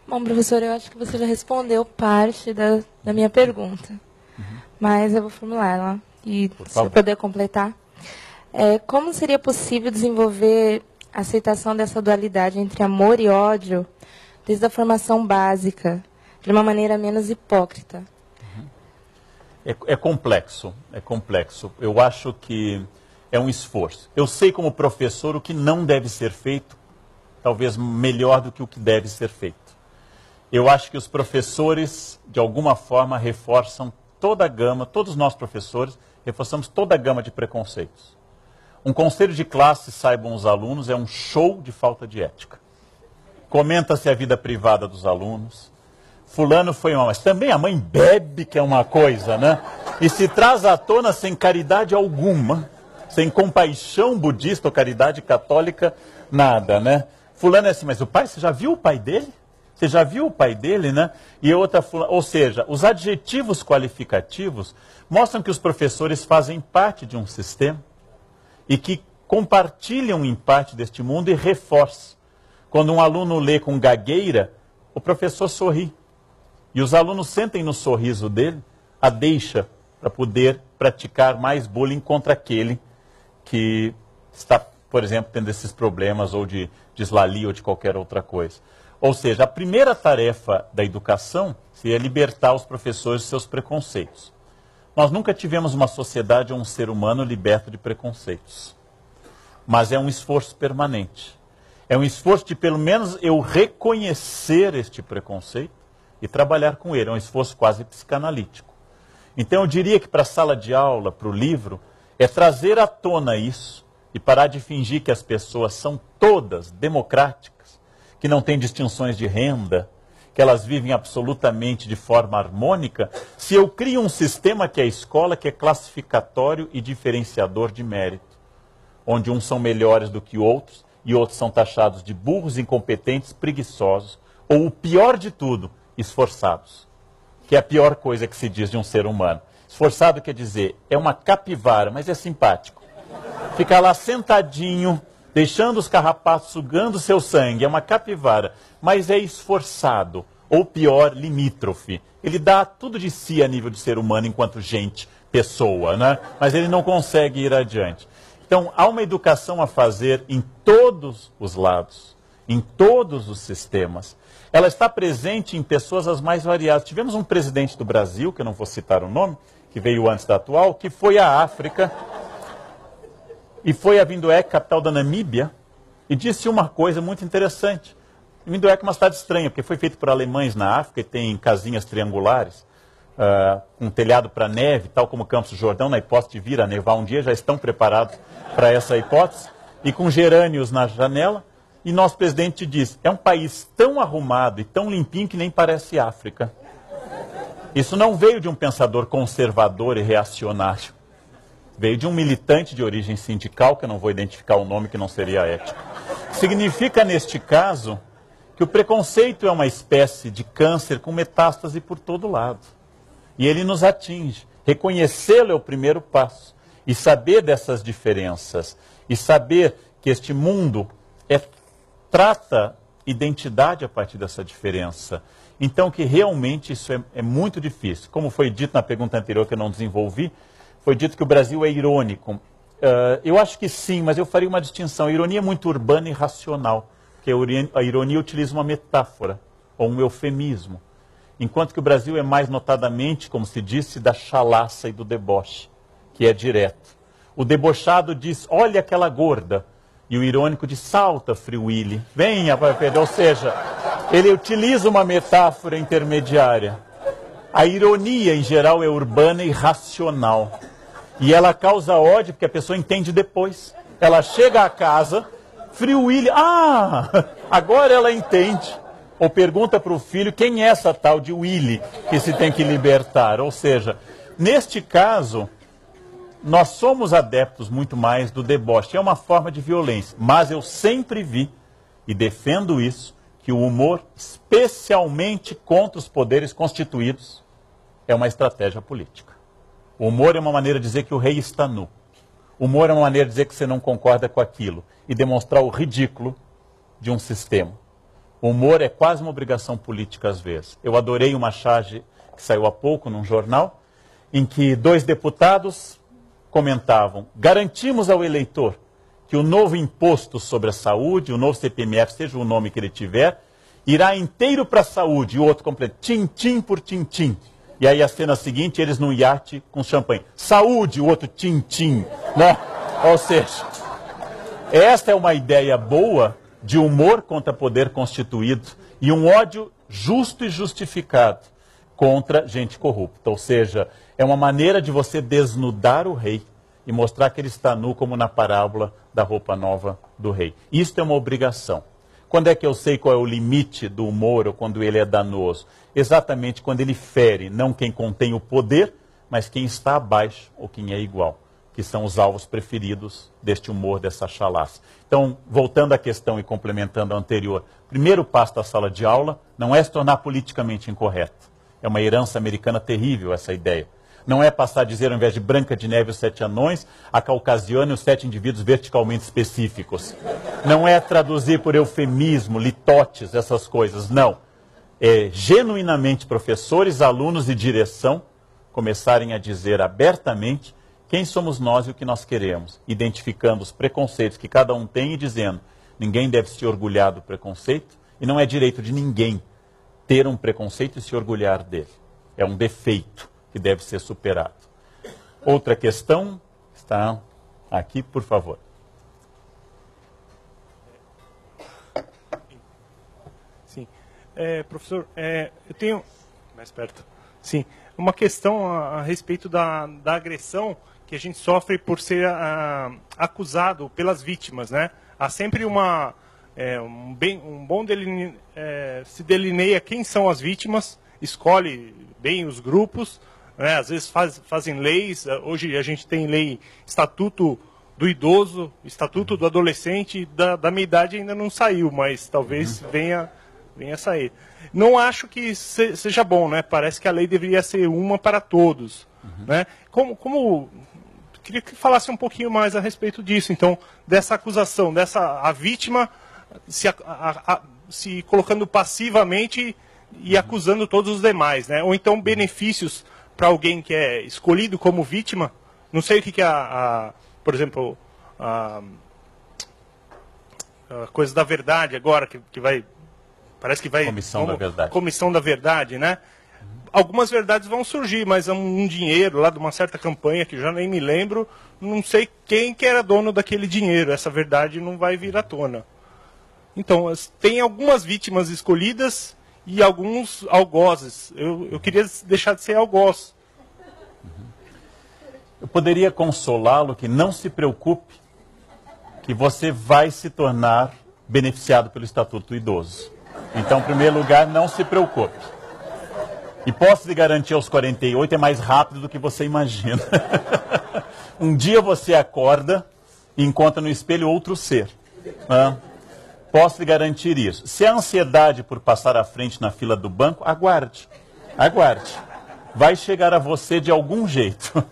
Bom, professor, eu acho que você já respondeu parte da minha pergunta, mas eu vou formular ela e se eu puder completar. Como seria possível desenvolver a aceitação dessa dualidade entre amor e ódio desde a formação básica, de uma maneira menos hipócrita? É complexo. Eu acho que é um esforço. Eu sei como professor o que não deve ser feito, talvez melhor do que o que deve ser feito. Eu acho que os professores, de alguma forma, reforçam toda a gama, todos nós professores, reforçamos toda a gama de preconceitos. Um conselho de classe, saibam os alunos, é um show de falta de ética. Comenta-se a vida privada dos alunos. Fulano foi uma... Mas também a mãe bebe, que é uma coisa, né? E se traz à tona sem caridade alguma, sem compaixão budista ou caridade católica, nada, né? Fulano é assim, mas o pai, você já viu o pai dele? Você já viu o pai dele, né? E outra, ou seja, os adjetivos qualificativos mostram que os professores fazem parte de um sistema e que compartilham em parte deste mundo e reforçam. Quando um aluno lê com gagueira, o professor sorri. E os alunos sentem no sorriso dele a deixa para poder praticar mais bullying contra aquele que está, por exemplo, tendo esses problemas ou de dislalia ou de qualquer outra coisa. Ou seja, a primeira tarefa da educação seria libertar os professores de seus preconceitos. Nós nunca tivemos uma sociedade ou um ser humano liberto de preconceitos. Mas é um esforço permanente. É um esforço de, pelo menos, eu reconhecer este preconceito e trabalhar com ele. É um esforço quase psicanalítico. Então, eu diria que para a sala de aula, para o livro, é trazer à tona isso e parar de fingir que as pessoas são todas democráticas, que não têm distinções de renda, que elas vivem absolutamente de forma harmônica, se eu crio um sistema que é a escola, que é classificatório e diferenciador de mérito, onde uns são melhores do que outros e outros são taxados de burros, incompetentes, preguiçosos, ou o pior de tudo, esforçados, que é a pior coisa que se diz de um ser humano. Esforçado quer dizer, é uma capivara, mas é simpático. Fica lá sentadinho, deixando os carrapatos sugando seu sangue, é uma capivara, mas é esforçado, ou pior, limítrofe. Ele dá tudo de si a nível de ser humano enquanto gente, pessoa, né? Mas ele não consegue ir adiante. Então, há uma educação a fazer em todos os lados, em todos os sistemas. Ela está presente em pessoas as mais variadas. Tivemos um presidente do Brasil, que eu não vou citar o nome, que veio antes da atual, que foi à África e foi a Windhoek, capital da Namíbia, e disse uma coisa muito interessante. Windhoek é uma cidade estranha, porque foi feito por alemães na África e tem casinhas triangulares, com telhado para neve, tal como Campos do Jordão, na hipótese de vir a nevar um dia, já estão preparados para essa hipótese, e com gerânios na janela. E nosso presidente diz, é um país tão arrumado e tão limpinho que nem parece África. Isso não veio de um pensador conservador e reacionário. Veio de um militante de origem sindical, que eu não vou identificar o nome, que não seria ético. Significa, neste caso, que o preconceito é uma espécie de câncer com metástase por todo lado. E ele nos atinge. Reconhecê-lo é o primeiro passo. E saber dessas diferenças. E saber que este mundo trata identidade a partir dessa diferença. Então, que realmente isso é muito difícil. Como foi dito na pergunta anterior, que eu não desenvolvi, foi dito que o Brasil é irônico. Eu acho que sim, mas eu faria uma distinção. A ironia é muito urbana e racional, porque a ironia utiliza uma metáfora, ou um eufemismo. Enquanto que o Brasil é mais notadamente, como se disse, da chalaça e do deboche, que é direto. O debochado diz, olha aquela gorda. E o irônico diz, salta, Free Willy, venha, vai perder. Ou seja, ele utiliza uma metáfora intermediária. A ironia, em geral, é urbana e racional. E ela causa ódio porque a pessoa entende depois. Ela chega à casa, Free Willy, agora ela entende. Ou pergunta para o filho quem é essa tal de Willy que se tem que libertar. Ou seja, neste caso, nós somos adeptos muito mais do deboche. É uma forma de violência. Mas eu sempre vi, e defendo isso, que o humor, especialmente contra os poderes constituídos, é uma estratégia política. O humor é uma maneira de dizer que o rei está nu. O humor é uma maneira de dizer que você não concorda com aquilo e demonstrar o ridículo de um sistema. O humor é quase uma obrigação política às vezes. Eu adorei uma charge que saiu há pouco num jornal, em que 2 deputados comentavam: garantimos ao eleitor que o novo imposto sobre a saúde, o novo CPMF, seja o nome que ele tiver, irá inteiro para a saúde. E o outro completa, tim-tim por tim-tim. E aí a cena seguinte, eles num iate com champanhe. Saúde, o outro tim-tim. Né? Ou seja, esta é uma ideia boa de humor contra poder constituído e um ódio justo e justificado contra gente corrupta. Ou seja, é uma maneira de você desnudar o rei e mostrar que ele está nu, como na parábola da roupa nova do rei. Isto é uma obrigação. Quando é que eu sei qual é o limite do humor ou quando ele é danoso? Exatamente quando ele fere não quem contém o poder, mas quem está abaixo ou quem é igual, que são os alvos preferidos deste humor, dessa chalaça. Então, voltando à questão e complementando a anterior, primeiro passo da sala de aula não é se tornar politicamente incorreto. É uma herança americana terrível essa ideia. Não é passar a dizer, ao invés de Branca de Neve e os 7 anões, a Caucasiana e os 7 indivíduos verticalmente específicos. Não é traduzir por eufemismo, litotes, essas coisas, não. É genuinamente professores, alunos e direção começarem a dizer abertamente quem somos nós e o que nós queremos, identificando os preconceitos que cada um tem e dizendo, ninguém deve se orgulhar do preconceito e não é direito de ninguém ter um preconceito e se orgulhar dele. É um defeito que deve ser superado. Outra questão está aqui, por favor. Sim. Professor, eu tenho... Mais perto. Sim. Uma questão a respeito da agressão que a gente sofre por ser acusado pelas vítimas, né? Há sempre se delineia quem são as vítimas, escolhe bem os grupos, né? Às vezes fazem leis. Hoje a gente tem lei, Estatuto do Idoso, Estatuto do Adolescente, da minha idade ainda não saiu, mas talvez venha a sair. Não acho que seja bom, né? Parece que a lei deveria ser uma para todos, né? Queria que falasse um pouquinho mais a respeito disso, então, dessa acusação, a vítima se colocando passivamente e acusando todos os demais, né? Ou então benefícios para alguém que é escolhido como vítima. Não sei o que por exemplo, a coisa da verdade agora, que vai... Parece que vai... Comissão da Verdade. Comissão da Verdade, né? Algumas verdades vão surgir, mas um dinheiro lá de uma certa campanha, que eu já nem me lembro, não sei quem que era dono daquele dinheiro. Essa verdade não vai vir à tona. Então, tem algumas vítimas escolhidas e alguns algozes. Eu queria deixar de ser algoz. Eu poderia consolá-lo que não se preocupe, que você vai se tornar beneficiado pelo Estatuto do Idoso. Então, em primeiro lugar, não se preocupe. E posso lhe garantir, aos 48 é mais rápido do que você imagina. Um dia você acorda e encontra no espelho outro ser. Né? Posso lhe garantir isso. Se a ansiedade por passar à frente na fila do banco, aguarde. Aguarde. Vai chegar a você de algum jeito.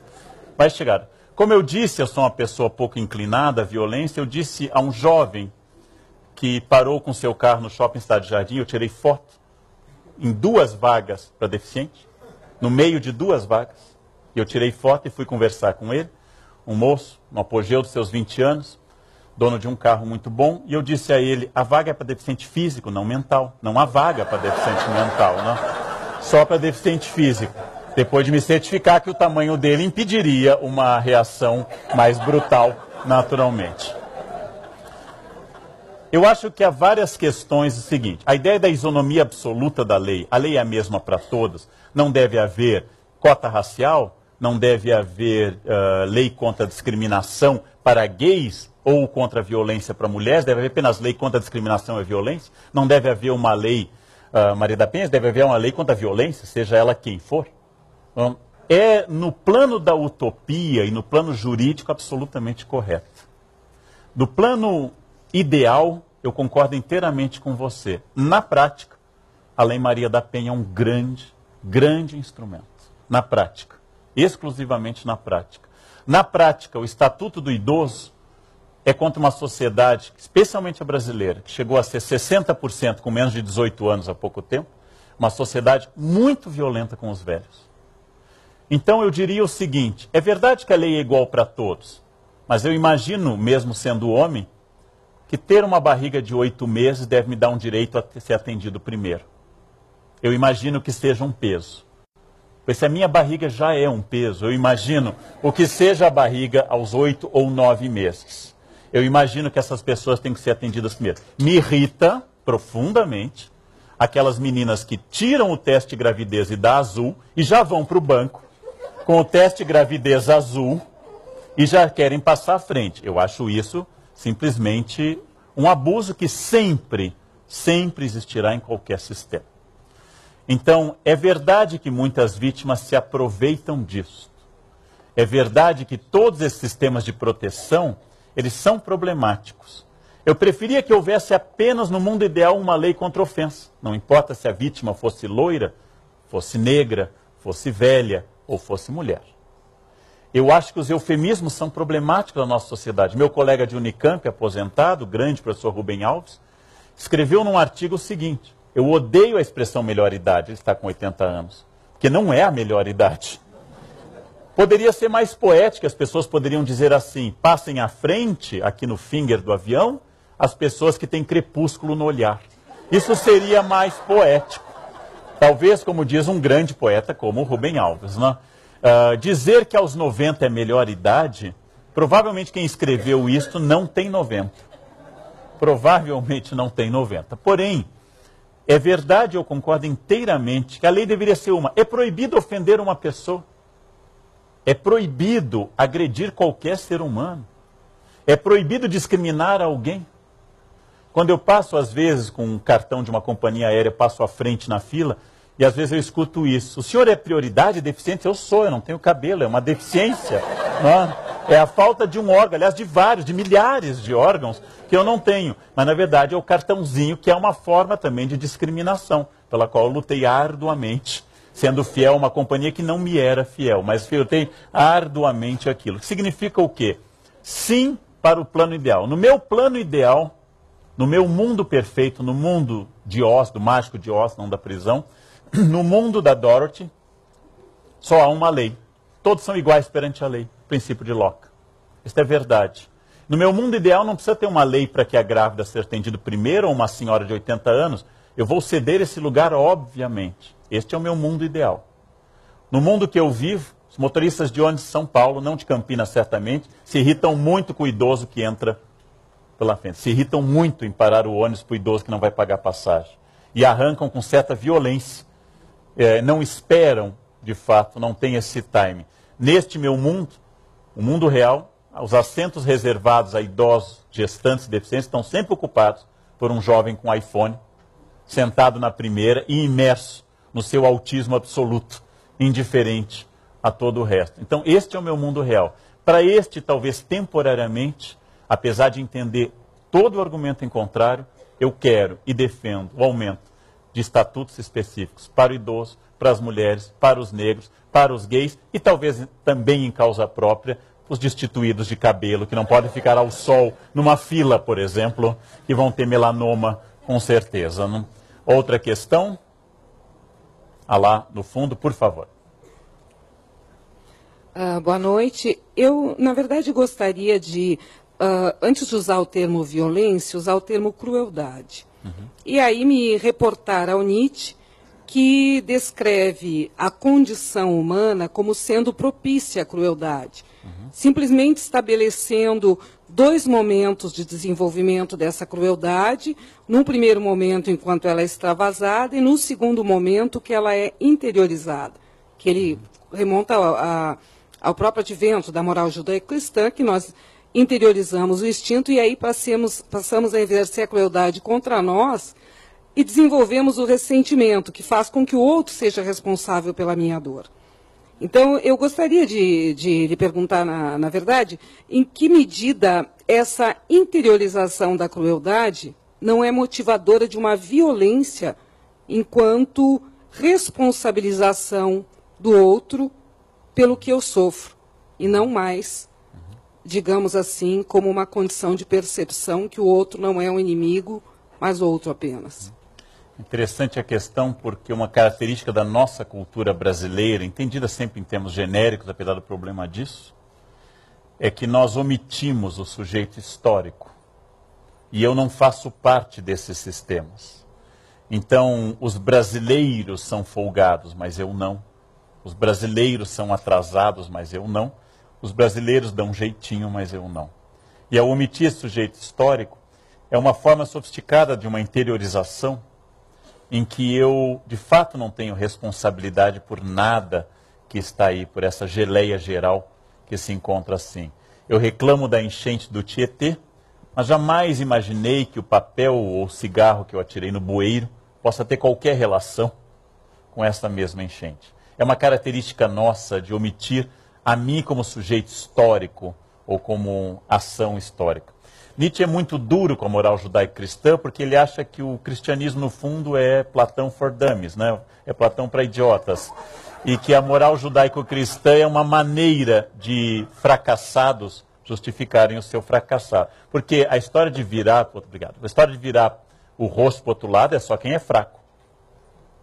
Vai chegar. Como eu disse, eu sou uma pessoa pouco inclinada à violência. Eu disse a um jovem que parou com seu carro no Shopping Cidade Jardim, eu tirei foto em 2 vagas para deficiente, no meio de 2 vagas. Eu tirei foto e fui conversar com ele, um moço, no apogeu dos seus 20 anos, dono de um carro muito bom, e eu disse a ele, a vaga é para deficiente físico, não mental. Não há vaga para deficiente mental, não. Só para deficiente físico. Depois de me certificar que o tamanho dele impediria uma reação mais brutal, naturalmente. Eu acho que há várias questões. O seguinte, a ideia da isonomia absoluta da lei, a lei é a mesma para todos, não deve haver cota racial, não deve haver lei contra a discriminação para gays ou contra a violência para mulheres, deve haver apenas lei contra a discriminação e a violência, não deve haver uma lei, Maria da Penha, deve haver uma lei contra a violência, seja ela quem for. É no plano da utopia e no plano jurídico absolutamente correto. Do plano ideal, eu concordo inteiramente com você. Na prática, a Lei Maria da Penha é um grande instrumento. Na prática. Exclusivamente na prática. Na prática, o Estatuto do Idoso é contra uma sociedade, especialmente a brasileira, que chegou a ser 60% com menos de 18 anos há pouco tempo, uma sociedade muito violenta com os velhos. Então eu diria o seguinte, é verdade que a lei é igual para todos, mas eu imagino, mesmo sendo homem, que ter uma barriga de 8 meses deve me dar um direito a ser atendido primeiro. Eu imagino que seja um peso. Pois se a minha barriga já é um peso, eu imagino o que seja a barriga aos 8 ou 9 meses. Eu imagino que essas pessoas têm que ser atendidas primeiro. Me irrita profundamente aquelas meninas que tiram o teste de gravidez e dá azul e já vão para o banco com o teste de gravidez azul e já querem passar à frente. Eu acho isso simplesmente um abuso que sempre existirá em qualquer sistema. Então, é verdade que muitas vítimas se aproveitam disso. É verdade que todos esses sistemas de proteção, eles são problemáticos. Eu preferia que houvesse apenas no mundo ideal uma lei contra a ofensa. Não importa se a vítima fosse loira, fosse negra, fosse velha ou fosse mulher. Eu acho que os eufemismos são problemáticos na nossa sociedade. Meu colega de Unicamp, aposentado, o grande professor Rubem Alves, escreveu num artigo o seguinte: eu odeio a expressão melhor idade, ele está com 80 anos, porque não é a melhor idade. Poderia ser mais poética, as pessoas poderiam dizer assim, passem à frente, aqui no finger do avião, as pessoas que têm crepúsculo no olhar. Isso seria mais poético. Talvez, como diz um grande poeta como o Rubem Alves, né? Dizer que aos 90 é melhor idade, provavelmente quem escreveu isso não tem 90. Provavelmente não tem 90. Porém, é verdade, eu concordo inteiramente, que a lei deveria ser uma. É proibido ofender uma pessoa. É proibido agredir qualquer ser humano. É proibido discriminar alguém. Quando eu passo, às vezes, com um cartão de uma companhia aérea, passo à frente na fila, e às vezes eu escuto isso. O senhor é prioridade, deficiente? Eu sou, eu não tenho cabelo, é uma deficiência. Não? É a falta de um órgão, aliás, de vários, de milhares de órgãos que eu não tenho. Mas, na verdade, é o cartãozinho, que é uma forma também de discriminação, pela qual eu lutei arduamente, sendo fiel a uma companhia que não me era fiel, mas eu lutei arduamente aquilo. Que significa o quê? Sim para o plano ideal. No meu plano ideal, no meu mundo perfeito, no mundo de Oz, do mágico de Oz, não da prisão, no mundo da Dorothy, só há uma lei. Todos são iguais perante a lei. Princípio de Locke. Isso é verdade. No meu mundo ideal não precisa ter uma lei para que a grávida seja atendida primeiro ou uma senhora de 80 anos. Eu vou ceder esse lugar, obviamente. Este é o meu mundo ideal. No mundo que eu vivo, os motoristas de ônibus de São Paulo, não de Campinas certamente, se irritam muito com o idoso que entra pela frente. Se irritam muito em parar o ônibus para o idoso que não vai pagar passagem. E arrancam com certa violência. Não esperam, de fato, não tem esse time. Neste meu mundo, o mundo real, os assentos reservados a idosos, gestantes e deficientes estão sempre ocupados por um jovem com iPhone, sentado na primeira e imerso no seu autismo absoluto, indiferente a todo o resto. Então, este é o meu mundo real. Para este, talvez temporariamente, apesar de entender todo o argumento em contrário, eu quero e defendo o aumento de estatutos específicos para o idoso, para as mulheres, para os negros, para os gays e talvez também em causa própria os destituídos de cabelo, que não podem ficar ao sol numa fila, por exemplo, que vão ter melanoma com certeza. Não? Outra questão? Lá no fundo, por favor. Boa noite. Eu, na verdade, gostaria de, antes de usar o termo violência, usar o termo crueldade. E aí me reportar ao Nietzsche, que descreve a condição humana como sendo propícia à crueldade, simplesmente estabelecendo dois momentos de desenvolvimento dessa crueldade, num primeiro momento enquanto ela é extravasada e no segundo momento que ela é interiorizada. que ele remonta ao próprio advento da moral judaico-cristã, que nós interiorizamos o instinto e aí passamos a exercer a crueldade contra nós e desenvolvemos o ressentimento, que faz com que o outro seja responsável pela minha dor. Então, eu gostaria de lhe perguntar, na verdade, em que medida essa interiorização da crueldade não é motivadora de uma violência enquanto responsabilização do outro pelo que eu sofro, e não mais, digamos assim, como uma condição de percepção que o outro não é um inimigo, mas outro apenas. Interessante a questão, porque uma característica da nossa cultura brasileira, entendida sempre em termos genéricos, apesar do problema disso, é que nós omitimos o sujeito histórico. E eu não faço parte desses sistemas. Então, os brasileiros são folgados, mas eu não. Os brasileiros são atrasados, mas eu não. Os brasileiros dão um jeitinho, mas eu não. E ao omitir esse sujeito histórico, é uma forma sofisticada de uma interiorização em que eu, de fato, não tenho responsabilidade por nada que está aí, por essa geleia geral que se encontra assim. Eu reclamo da enchente do Tietê, mas jamais imaginei que o papel ou o cigarro que eu atirei no bueiro possa ter qualquer relação com essa mesma enchente. É uma característica nossa de omitir a mim como sujeito histórico ou como ação histórica. Nietzsche é muito duro com a moral judaico-cristã porque ele acha que o cristianismo, no fundo, é Platão for dummies, né? É Platão para idiotas. E que a moral judaico-cristã é uma maneira de fracassados justificarem o seu fracassar. Porque a história de virar, a história de virar o rosto para o outro lado é só quem é fraco.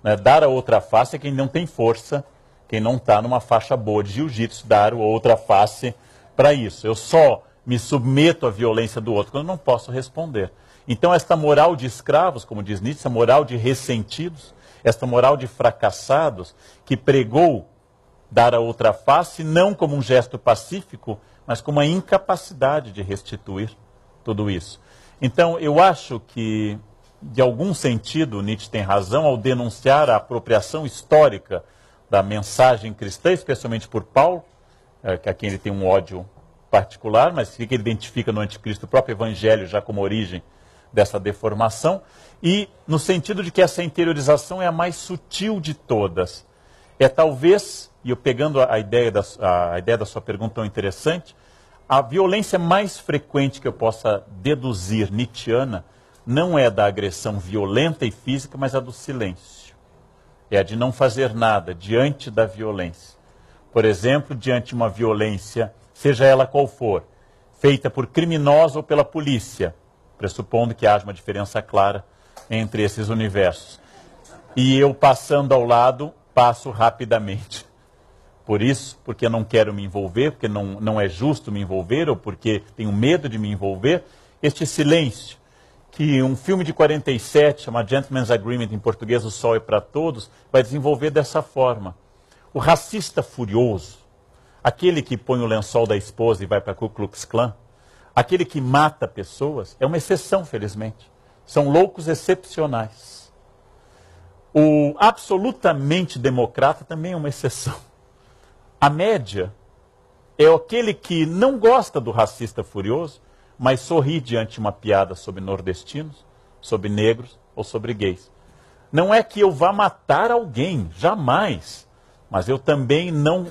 Né? Dar a outra face é quem não tem força, quem não está numa faixa boa de jiu-jitsu, dar a outra face para isso. Eu só me submeto à violência do outro quando eu não posso responder. Então esta moral de escravos, como diz Nietzsche, essa moral de ressentidos, esta moral de fracassados, que pregou dar a outra face, não como um gesto pacífico, mas como uma incapacidade de restituir tudo isso. Então eu acho que, de algum sentido, Nietzsche tem razão ao denunciar a apropriação histórica da mensagem cristã, especialmente por Paulo, a quem ele tem um ódio particular, mas que ele identifica no anticristo o próprio evangelho já como origem dessa deformação, e no sentido de que essa interiorização é a mais sutil de todas. É talvez, e eu pegando a ideia da sua pergunta tão interessante, a violência mais frequente que eu possa deduzir nietzschiana não é da agressão violenta e física, mas a do silêncio. É a de não fazer nada diante da violência. Por exemplo, diante de uma violência, seja ela qual for, feita por criminosos ou pela polícia, pressupondo que haja uma diferença clara entre esses universos. E eu, passando ao lado, passo rapidamente. Por isso, porque eu não quero me envolver, porque não é justo me envolver, ou porque tenho medo de me envolver, este silêncio, que um filme de 47, chamado Gentleman's Agreement, em português, O Sol é para Todos, vai desenvolver dessa forma. O racista furioso, aquele que põe o lençol da esposa e vai para a Ku Klux Klan, aquele que mata pessoas, é uma exceção, felizmente. São loucos excepcionais. O absolutamente democrata também é uma exceção. A média é aquele que não gosta do racista furioso, mas sorri diante de uma piada sobre nordestinos, sobre negros ou sobre gays. Não é que eu vá matar alguém, jamais. Mas eu também não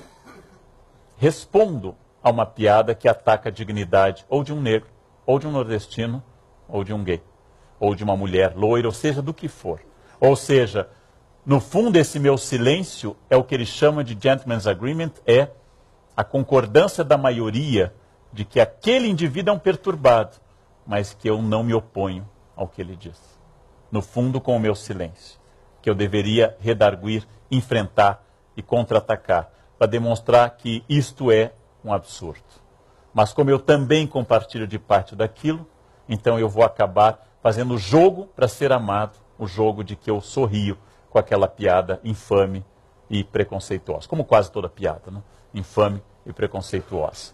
respondo a uma piada que ataca a dignidade ou de um negro, ou de um nordestino, ou de um gay, ou de uma mulher loira, ou seja, do que for. Ou seja, no fundo, esse meu silêncio é o que ele chama de Gentleman's Agreement, é a concordância da maioria de que aquele indivíduo é um perturbado, mas que eu não me oponho ao que ele diz. No fundo, com o meu silêncio, que eu deveria redarguir, enfrentar e contra-atacar, para demonstrar que isto é um absurdo. Mas como eu também compartilho de parte daquilo, então eu vou acabar fazendo o jogo para ser amado, o jogo de que eu sorrio com aquela piada infame e preconceituosa. Como quase toda piada, né? Infame e preconceituosa.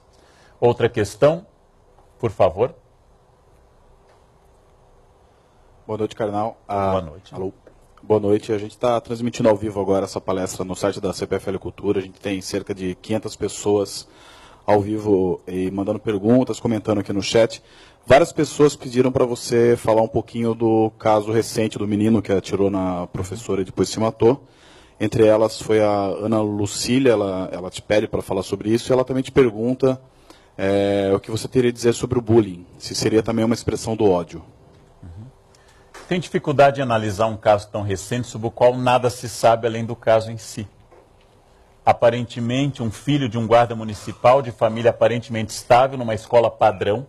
Outra questão, por favor. Boa noite, Karnal. Boa noite. Alô. Boa noite. A gente está transmitindo ao vivo agora essa palestra no site da CPFL Cultura. A gente tem cerca de 500 pessoas ao vivo e mandando perguntas, comentando aqui no chat. Várias pessoas pediram para você falar um pouquinho do caso recente do menino que atirou na professora e depois se matou. Entre elas foi a Ana Lucília, ela te pede para falar sobre isso, e ela também te pergunta o que você teria a dizer sobre o bullying, se seria também uma expressão do ódio. Tem dificuldade em analisar um caso tão recente sobre o qual nada se sabe além do caso em si. Aparentemente, um filho de um guarda municipal de família aparentemente estável, numa escola padrão,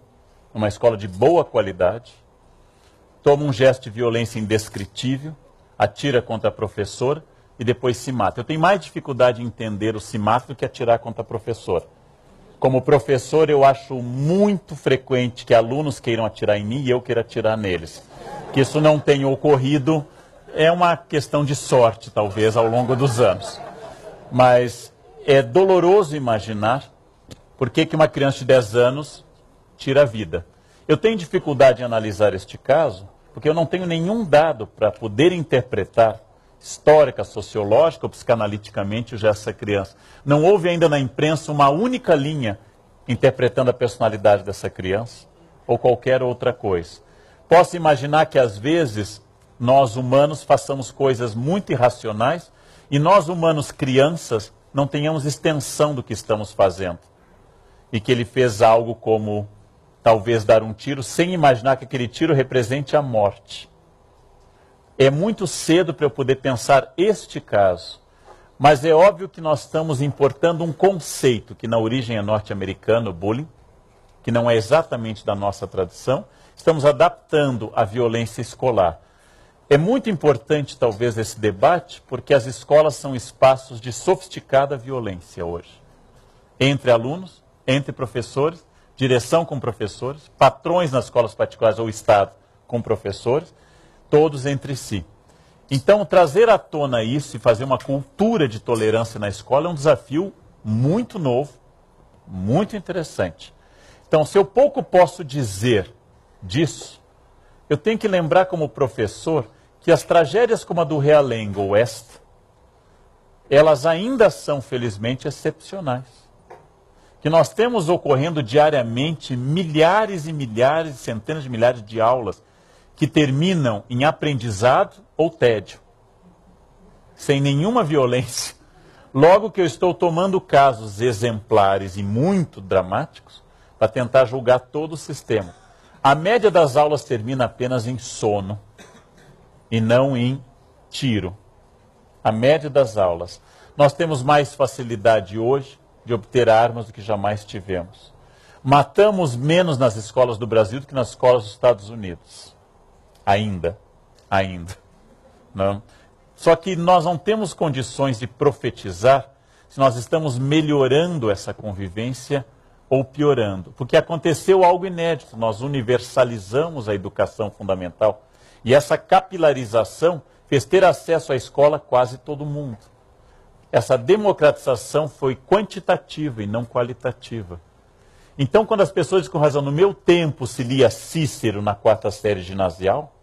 numa escola de boa qualidade, toma um gesto de violência indescritível, atira contra a professora e depois se mata. Eu tenho mais dificuldade em entender o se mata do que atirar contra a professora. Como professor, eu acho muito frequente que alunos queiram atirar em mim e eu queira atirar neles. Que isso não tenha ocorrido é uma questão de sorte, talvez, ao longo dos anos. Mas é doloroso imaginar por que uma criança de 10 anos tira a vida. Eu tenho dificuldade em analisar este caso, porque eu não tenho nenhum dado para poder interpretar histórica, sociológica ou psicanaliticamente o gesto dessa criança. Não houve ainda na imprensa uma única linha interpretando a personalidade dessa criança ou qualquer outra coisa. Posso imaginar que às vezes nós humanos façamos coisas muito irracionais e nós humanos crianças não tenhamos extensão do que estamos fazendo. E que ele fez algo como talvez dar um tiro sem imaginar que aquele tiro represente a morte. É muito cedo para eu poder pensar este caso, mas é óbvio que nós estamos importando um conceito que na origem é norte-americano, bullying, que não é exatamente da nossa tradição, estamos adaptando a violência escolar. É muito importante talvez esse debate, porque as escolas são espaços de sofisticada violência hoje. Entre alunos, entre professores, direção com professores, patrões nas escolas particulares ou Estado com professores, todos entre si. Então, trazer à tona isso e fazer uma cultura de tolerância na escola é um desafio muito novo, muito interessante. Então, se eu pouco posso dizer disso, eu tenho que lembrar como professor que as tragédias como a do Realengo Oeste, elas ainda são, felizmente, excepcionais. Que nós temos ocorrendo diariamente milhares e milhares, centenas de milhares de aulas que terminam em aprendizado ou tédio, sem nenhuma violência. Logo que eu estou tomando casos exemplares e muito dramáticos para tentar julgar todo o sistema. A média das aulas termina apenas em sono e não em tiro. A média das aulas. Nós temos mais facilidade hoje de obter armas do que jamais tivemos. Matamos menos nas escolas do Brasil do que nas escolas dos Estados Unidos. Ainda. Não? Só que nós não temos condições de profetizar se nós estamos melhorando essa convivência ou piorando. Porque aconteceu algo inédito, nós universalizamos a educação fundamental e essa capilarização fez ter acesso à escola quase todo mundo. Essa democratização foi quantitativa e não qualitativa. Então, quando as pessoas dizem com razão, no meu tempo se lia Cícero na 4ª série ginasial,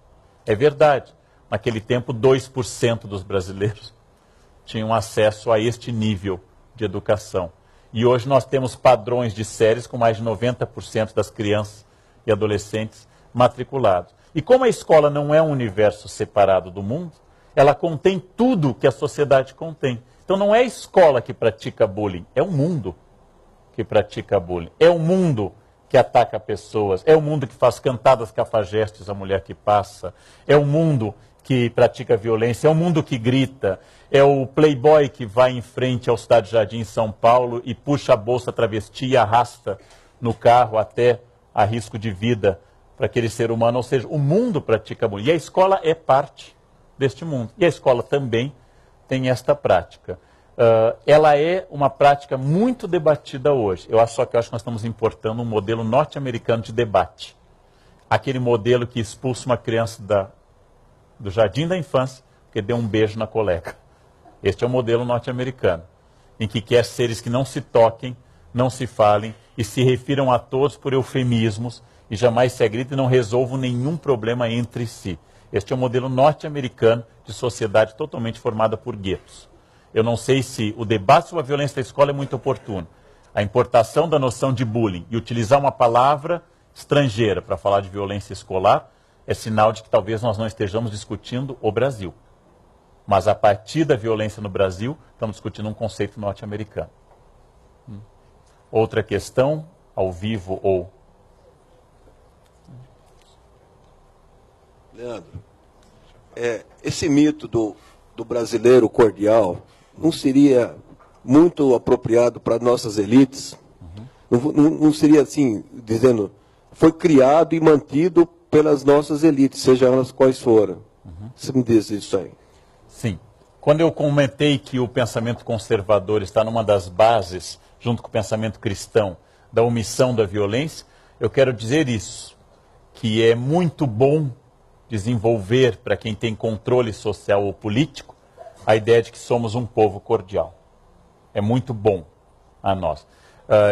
é verdade. Naquele tempo, 2% dos brasileiros tinham acesso a este nível de educação. E hoje nós temos padrões de séries com mais de 90% das crianças e adolescentes matriculados. E como a escola não é um universo separado do mundo, ela contém tudo que a sociedade contém. Então não é a escola que pratica bullying, é o mundo que pratica bullying. É o mundo que ataca pessoas, é o mundo que faz cantadas cafajestes à mulher que passa, é o mundo que pratica violência, é o mundo que grita, é o playboy que vai em frente ao Cidade Jardim em São Paulo e puxa a bolsa travesti e arrasta no carro até a risco de vida para aquele ser humano. Ou seja, o mundo pratica bullying. E a escola é parte deste mundo. E a escola também tem esta prática. Ela é uma prática muito debatida hoje. Eu acho que nós estamos importando um modelo norte-americano de debate. Aquele modelo que expulsa uma criança do jardim da infância porque deu um beijo na colega. Este é o modelo norte-americano, em que quer seres que não se toquem, não se falem e se refiram a todos por eufemismos e jamais se agridem e não resolvam nenhum problema entre si. Este é o modelo norte-americano de sociedade totalmente formada por guetos. Eu não sei se o debate sobre a violência da escola é muito oportuno. A importação da noção de bullying e utilizar uma palavra estrangeira para falar de violência escolar é sinal de que talvez nós não estejamos discutindo o Brasil. Mas a partir da violência no Brasil, estamos discutindo um conceito norte-americano. Outra questão, ao vivo ou... Leandro, esse mito do brasileiro cordial não seria muito apropriado para nossas elites? Não seria assim, dizendo, foi criado e mantido pelas nossas elites, seja elas quais forem. Você me diz isso aí? Sim. Quando eu comentei que o pensamento conservador está numa das bases, junto com o pensamento cristão, da omissão da violência, eu quero dizer isso, que é muito bom desenvolver, para quem tem controle social ou político, a ideia de que somos um povo cordial. É muito bom a nós.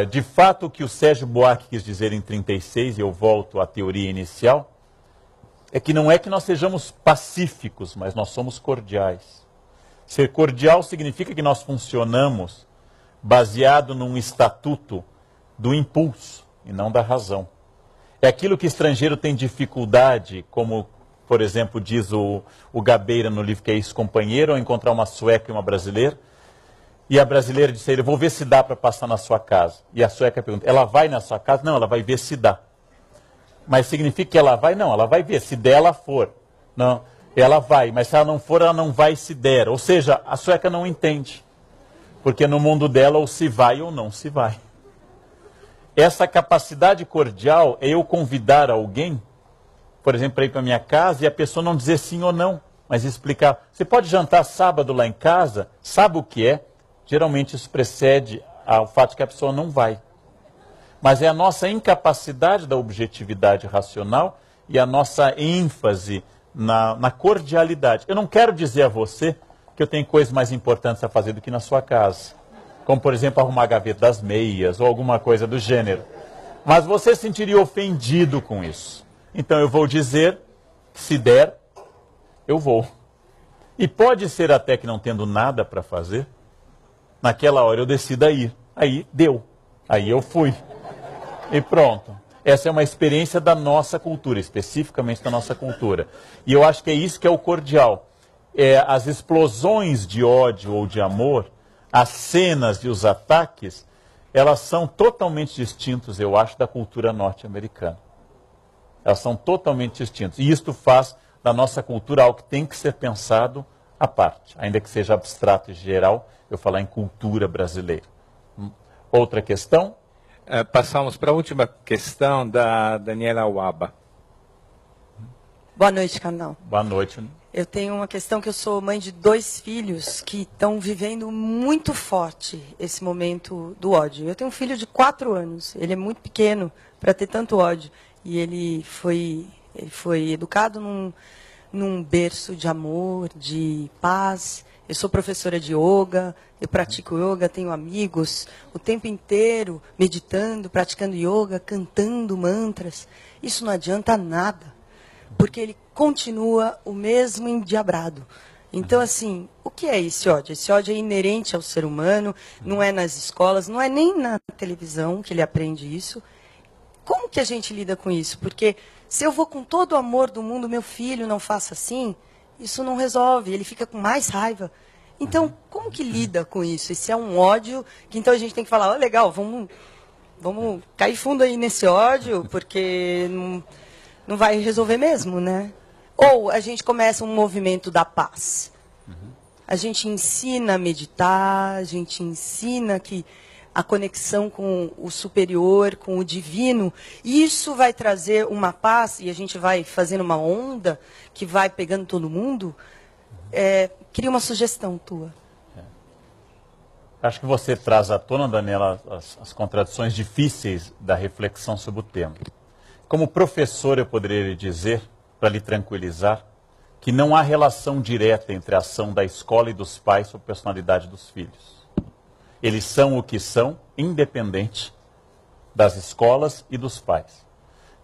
De fato, o que o Sérgio Buarque quis dizer em 36, e eu volto à teoria inicial, é que não é que nós sejamos pacíficos, mas nós somos cordiais. Ser cordial significa que nós funcionamos baseado num estatuto do impulso e não da razão. É aquilo que o estrangeiro tem dificuldade, como, por exemplo, diz o Gabeira no livro que é Ex-Companheiro, ao encontrar uma sueca e uma brasileira, e a brasileira disse a ele, vou ver se dá para passar na sua casa. E a sueca pergunta, ela vai na sua casa? Não, ela vai ver se dá. Mas significa que ela vai? Não, ela vai ver, se der ela for. Não, ela vai, mas se ela não for, ela não vai se der. Ou seja, a sueca não entende. Porque no mundo dela ou se vai ou não se vai. Essa capacidade cordial é eu convidar alguém, por exemplo, para ir para minha casa e a pessoa não dizer sim ou não, mas explicar. Você pode jantar sábado lá em casa? Sabe o que é? Geralmente isso precede ao fato de que a pessoa não vai. Mas é a nossa incapacidade da objetividade racional e a nossa ênfase na cordialidade. Eu não quero dizer a você que eu tenho coisas mais importantes a fazer do que na sua casa. Como, por exemplo, arrumar a gaveta das meias ou alguma coisa do gênero. Mas você se sentiria ofendido com isso. Então eu vou dizer, se der, eu vou. E pode ser até que não tendo nada para fazer, naquela hora eu decido ir. Aí deu. Aí eu fui. E pronto. Essa é uma experiência da nossa cultura, especificamente da nossa cultura. E eu acho que é isso que é o cordial. As explosões de ódio ou de amor, as cenas e os ataques, elas são totalmente distintos, eu acho, da cultura norte-americana. Elas são totalmente distintas. E isto faz da nossa cultura algo que tem que ser pensado à parte. Ainda que seja abstrato e geral, eu falar em cultura brasileira. Outra questão? Passamos para a última questão da Daniela Waba. Boa noite, Carnal. Boa noite. Eu tenho uma questão que eu sou mãe de 2 filhos que estão vivendo muito forte esse momento do ódio. Eu tenho um filho de 4 anos, ele é muito pequeno para ter tanto ódio. E ele foi educado num berço de amor, de paz. Eu sou professora de yoga, eu pratico yoga, tenho amigos o tempo inteiro meditando, praticando yoga, cantando mantras. Isso não adianta nada, porque ele continua o mesmo endiabrado. Então, assim, o que é esse ódio? Esse ódio é inerente ao ser humano, não é nas escolas, não é nem na televisão que ele aprende isso. Como que a gente lida com isso? Porque se eu vou com todo o amor do mundo, meu filho não faça assim, isso não resolve, ele fica com mais raiva. Então, como que lida com isso? Esse é um ódio que então a gente tem que falar, legal, vamos cair fundo aí nesse ódio, porque não vai resolver mesmo, né? Ou a gente começa um movimento da paz. A gente ensina a meditar, a gente ensina que a conexão com o superior, com o divino, isso vai trazer uma paz, e a gente vai fazendo uma onda que vai pegando todo mundo. Queria uma sugestão tua. Acho que você traz à tona, Daniela, as contradições difíceis da reflexão sobre o tema. Como professor, eu poderia lhe dizer, para lhe tranquilizar, que não há relação direta entre a ação da escola e dos pais sobre a personalidade dos filhos. Eles são o que são, independente das escolas e dos pais.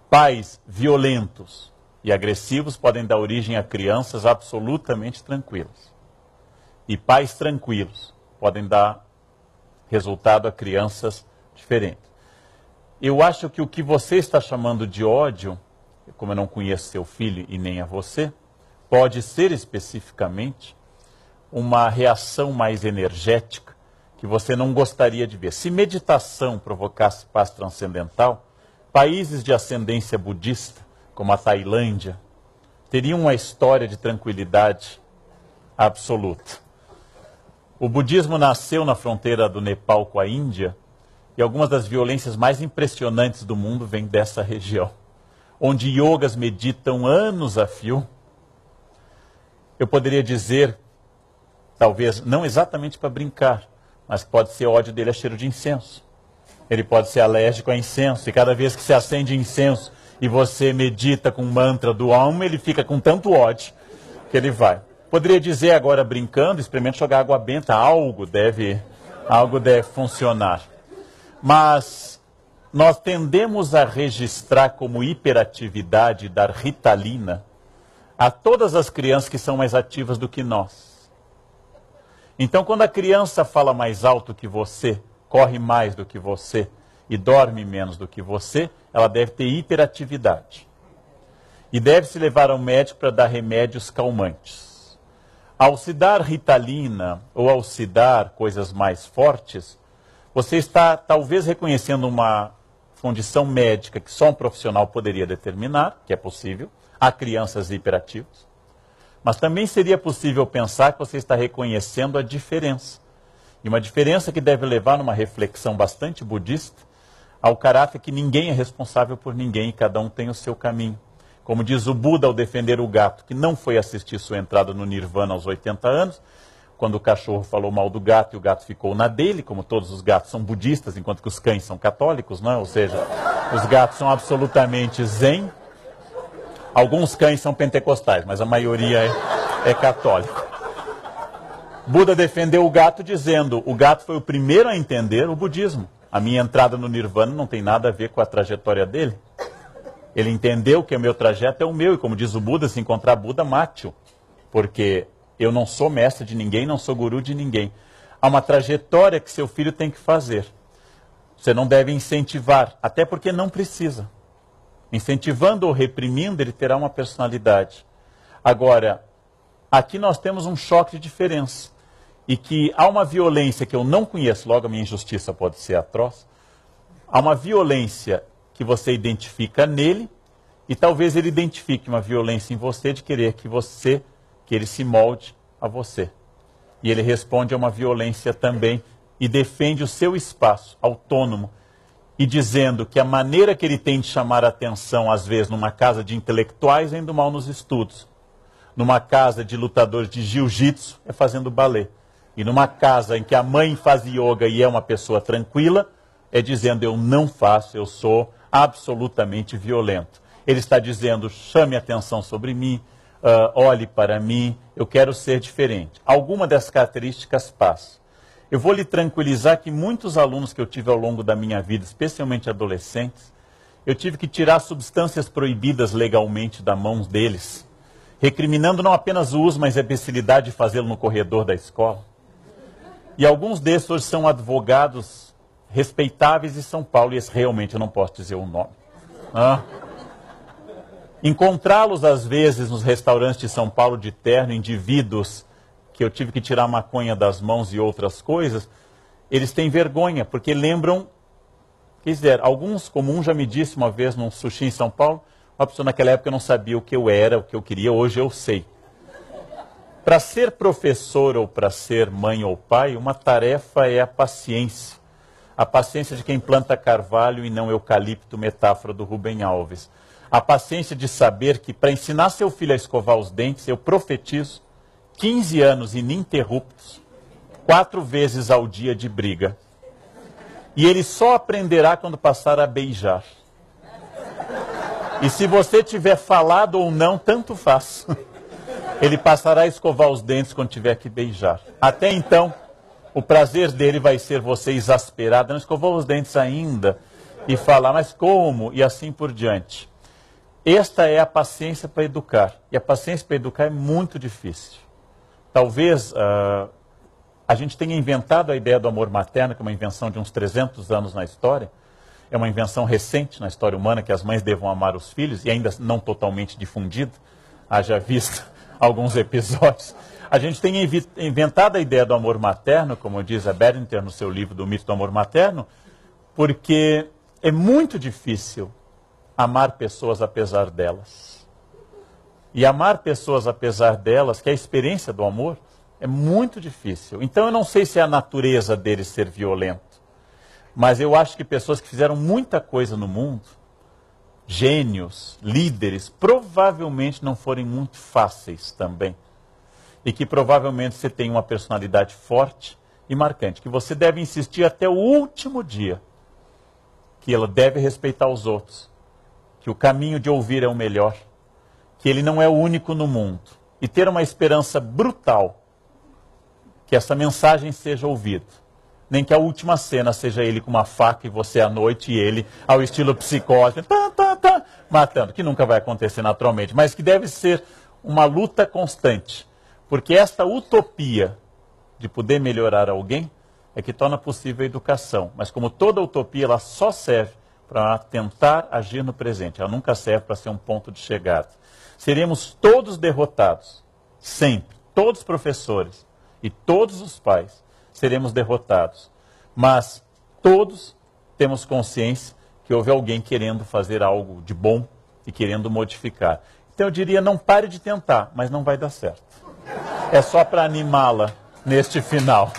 Pais violentos e agressivos podem dar origem a crianças absolutamente tranquilas. E pais tranquilos podem dar resultado a crianças diferentes. Eu acho que o que você está chamando de ódio, como eu não conheço seu filho e nem a você, pode ser especificamente uma reação mais energética que você não gostaria de ver. Se meditação provocasse paz transcendental, países de ascendência budista, como a Tailândia, teriam uma história de tranquilidade absoluta. O budismo nasceu na fronteira do Nepal com a Índia, e algumas das violências mais impressionantes do mundo vêm dessa região, onde yogas meditam anos a fio. Eu poderia dizer, talvez não exatamente para brincar, mas pode ser ódio dele a cheiro de incenso. Ele pode ser alérgico a incenso, e cada vez que se acende incenso e você medita com o mantra do Om, ele fica com tanto ódio que ele vai. Poderia dizer agora brincando, experimente jogar água benta, algo deve funcionar. Mas nós tendemos a registrar como hiperatividade dar Ritalina a todas as crianças que são mais ativas do que nós. Então, quando a criança fala mais alto que você, corre mais do que você e dorme menos do que você, ela deve ter hiperatividade. E deve se levar ao médico para dar remédios calmantes. Ao se dar Ritalina ou ao se dar coisas mais fortes, você está talvez reconhecendo uma condição médica que só um profissional poderia determinar, que é possível, há crianças hiperativas. Mas também seria possível pensar que você está reconhecendo a diferença. E uma diferença que deve levar numa reflexão bastante budista ao caráter que ninguém é responsável por ninguém e cada um tem o seu caminho. Como diz o Buda ao defender o gato, que não foi assistir sua entrada no Nirvana aos 80 anos, quando o cachorro falou mal do gato e o gato ficou na dele, como todos os gatos são budistas, enquanto que os cães são católicos, não é? Ou seja, os gatos são absolutamente zen. Alguns cães são pentecostais, mas a maioria é católico. Buda defendeu o gato dizendo, o gato foi o primeiro a entender o budismo. A minha entrada no Nirvana não tem nada a ver com a trajetória dele. Ele entendeu que o meu trajeto é o meu, e como diz o Buda, se encontrar Buda, mate-o. Porque eu não sou mestre de ninguém, não sou guru de ninguém. Há uma trajetória que seu filho tem que fazer. Você não deve incentivar, até porque não precisa. Incentivando ou reprimindo, ele terá uma personalidade. Agora, aqui nós temos um choque de diferença. E que há uma violência que eu não conheço, logo a minha injustiça pode ser atroz. Há uma violência que você identifica nele, e talvez ele identifique uma violência em você de querer que ele se molde a você. E ele responde a uma violência também e defende o seu espaço autônomo, e dizendo que a maneira que ele tem de chamar a atenção, às vezes, numa casa de intelectuais, é indo mal nos estudos. Numa casa de lutadores de jiu-jitsu, é fazendo balé. E numa casa em que a mãe faz yoga e é uma pessoa tranquila, é dizendo, eu não faço, eu sou absolutamente violento. Ele está dizendo, chame atenção sobre mim, olhe para mim, eu quero ser diferente. Alguma dessas características passa. Eu vou lhe tranquilizar que muitos alunos que eu tive ao longo da minha vida, especialmente adolescentes, eu tive que tirar substâncias proibidas legalmente das mãos deles, recriminando não apenas o uso, mas a imbecilidade de fazê-lo no corredor da escola. E alguns desses hoje são advogados respeitáveis em São Paulo, e esse realmente eu não posso dizer o nome. Encontrá-los, às vezes, nos restaurantes de São Paulo de terno, indivíduos que eu tive que tirar maconha das mãos e outras coisas, eles têm vergonha, porque lembram, quer dizer, alguns, como um já me disse uma vez num sushi em São Paulo, uma pessoa naquela época não sabia o que eu era, o que eu queria, hoje eu sei. Para ser professor ou para ser mãe ou pai, uma tarefa é a paciência. A paciência de quem planta carvalho e não eucalipto, metáfora do Rubem Alves. A paciência de saber que para ensinar seu filho a escovar os dentes, eu profetizo 15 anos ininterruptos, 4 vezes ao dia de briga. E ele só aprenderá quando passar a beijar. E se você tiver falado ou não, tanto faz. Ele passará a escovar os dentes quando tiver que beijar. Até então, o prazer dele vai ser você exasperado, não escovou os dentes ainda, e falar, mas como? E assim por diante. Esta é a paciência para educar. E a paciência para educar é muito difícil. Talvez a gente tenha inventado a ideia do amor materno, que é uma invenção de uns 300 anos na história. É uma invenção recente na história humana, que as mães devam amar os filhos, e ainda não totalmente difundida. Haja visto alguns episódios. A gente tem inventado a ideia do amor materno, como diz a Bedington no seu livro do Mito do Amor Materno, porque é muito difícil amar pessoas apesar delas. E amar pessoas apesar delas, que é a experiência do amor, é muito difícil. Então eu não sei se é a natureza deles ser violento, mas eu acho que pessoas que fizeram muita coisa no mundo, gênios, líderes, provavelmente não forem muito fáceis também. E que provavelmente você tem uma personalidade forte e marcante, que você deve insistir até o último dia, que ela deve respeitar os outros, que o caminho de ouvir é o melhor, que ele não é o único no mundo, e ter uma esperança brutal que essa mensagem seja ouvida. Nem que a última cena seja ele com uma faca e você à noite e ele ao estilo psicótico, matando, que nunca vai acontecer naturalmente, mas que deve ser uma luta constante. Porque esta utopia de poder melhorar alguém é que torna possível a educação. Mas como toda utopia, ela só serve para tentar agir no presente. Ela nunca serve para ser um ponto de chegada. Seremos todos derrotados, sempre. Todos os professores e todos os pais seremos derrotados. Mas todos temos consciência que houve alguém querendo fazer algo de bom e querendo modificar. Então eu diria, não pare de tentar, mas não vai dar certo. É só para animá-la neste final.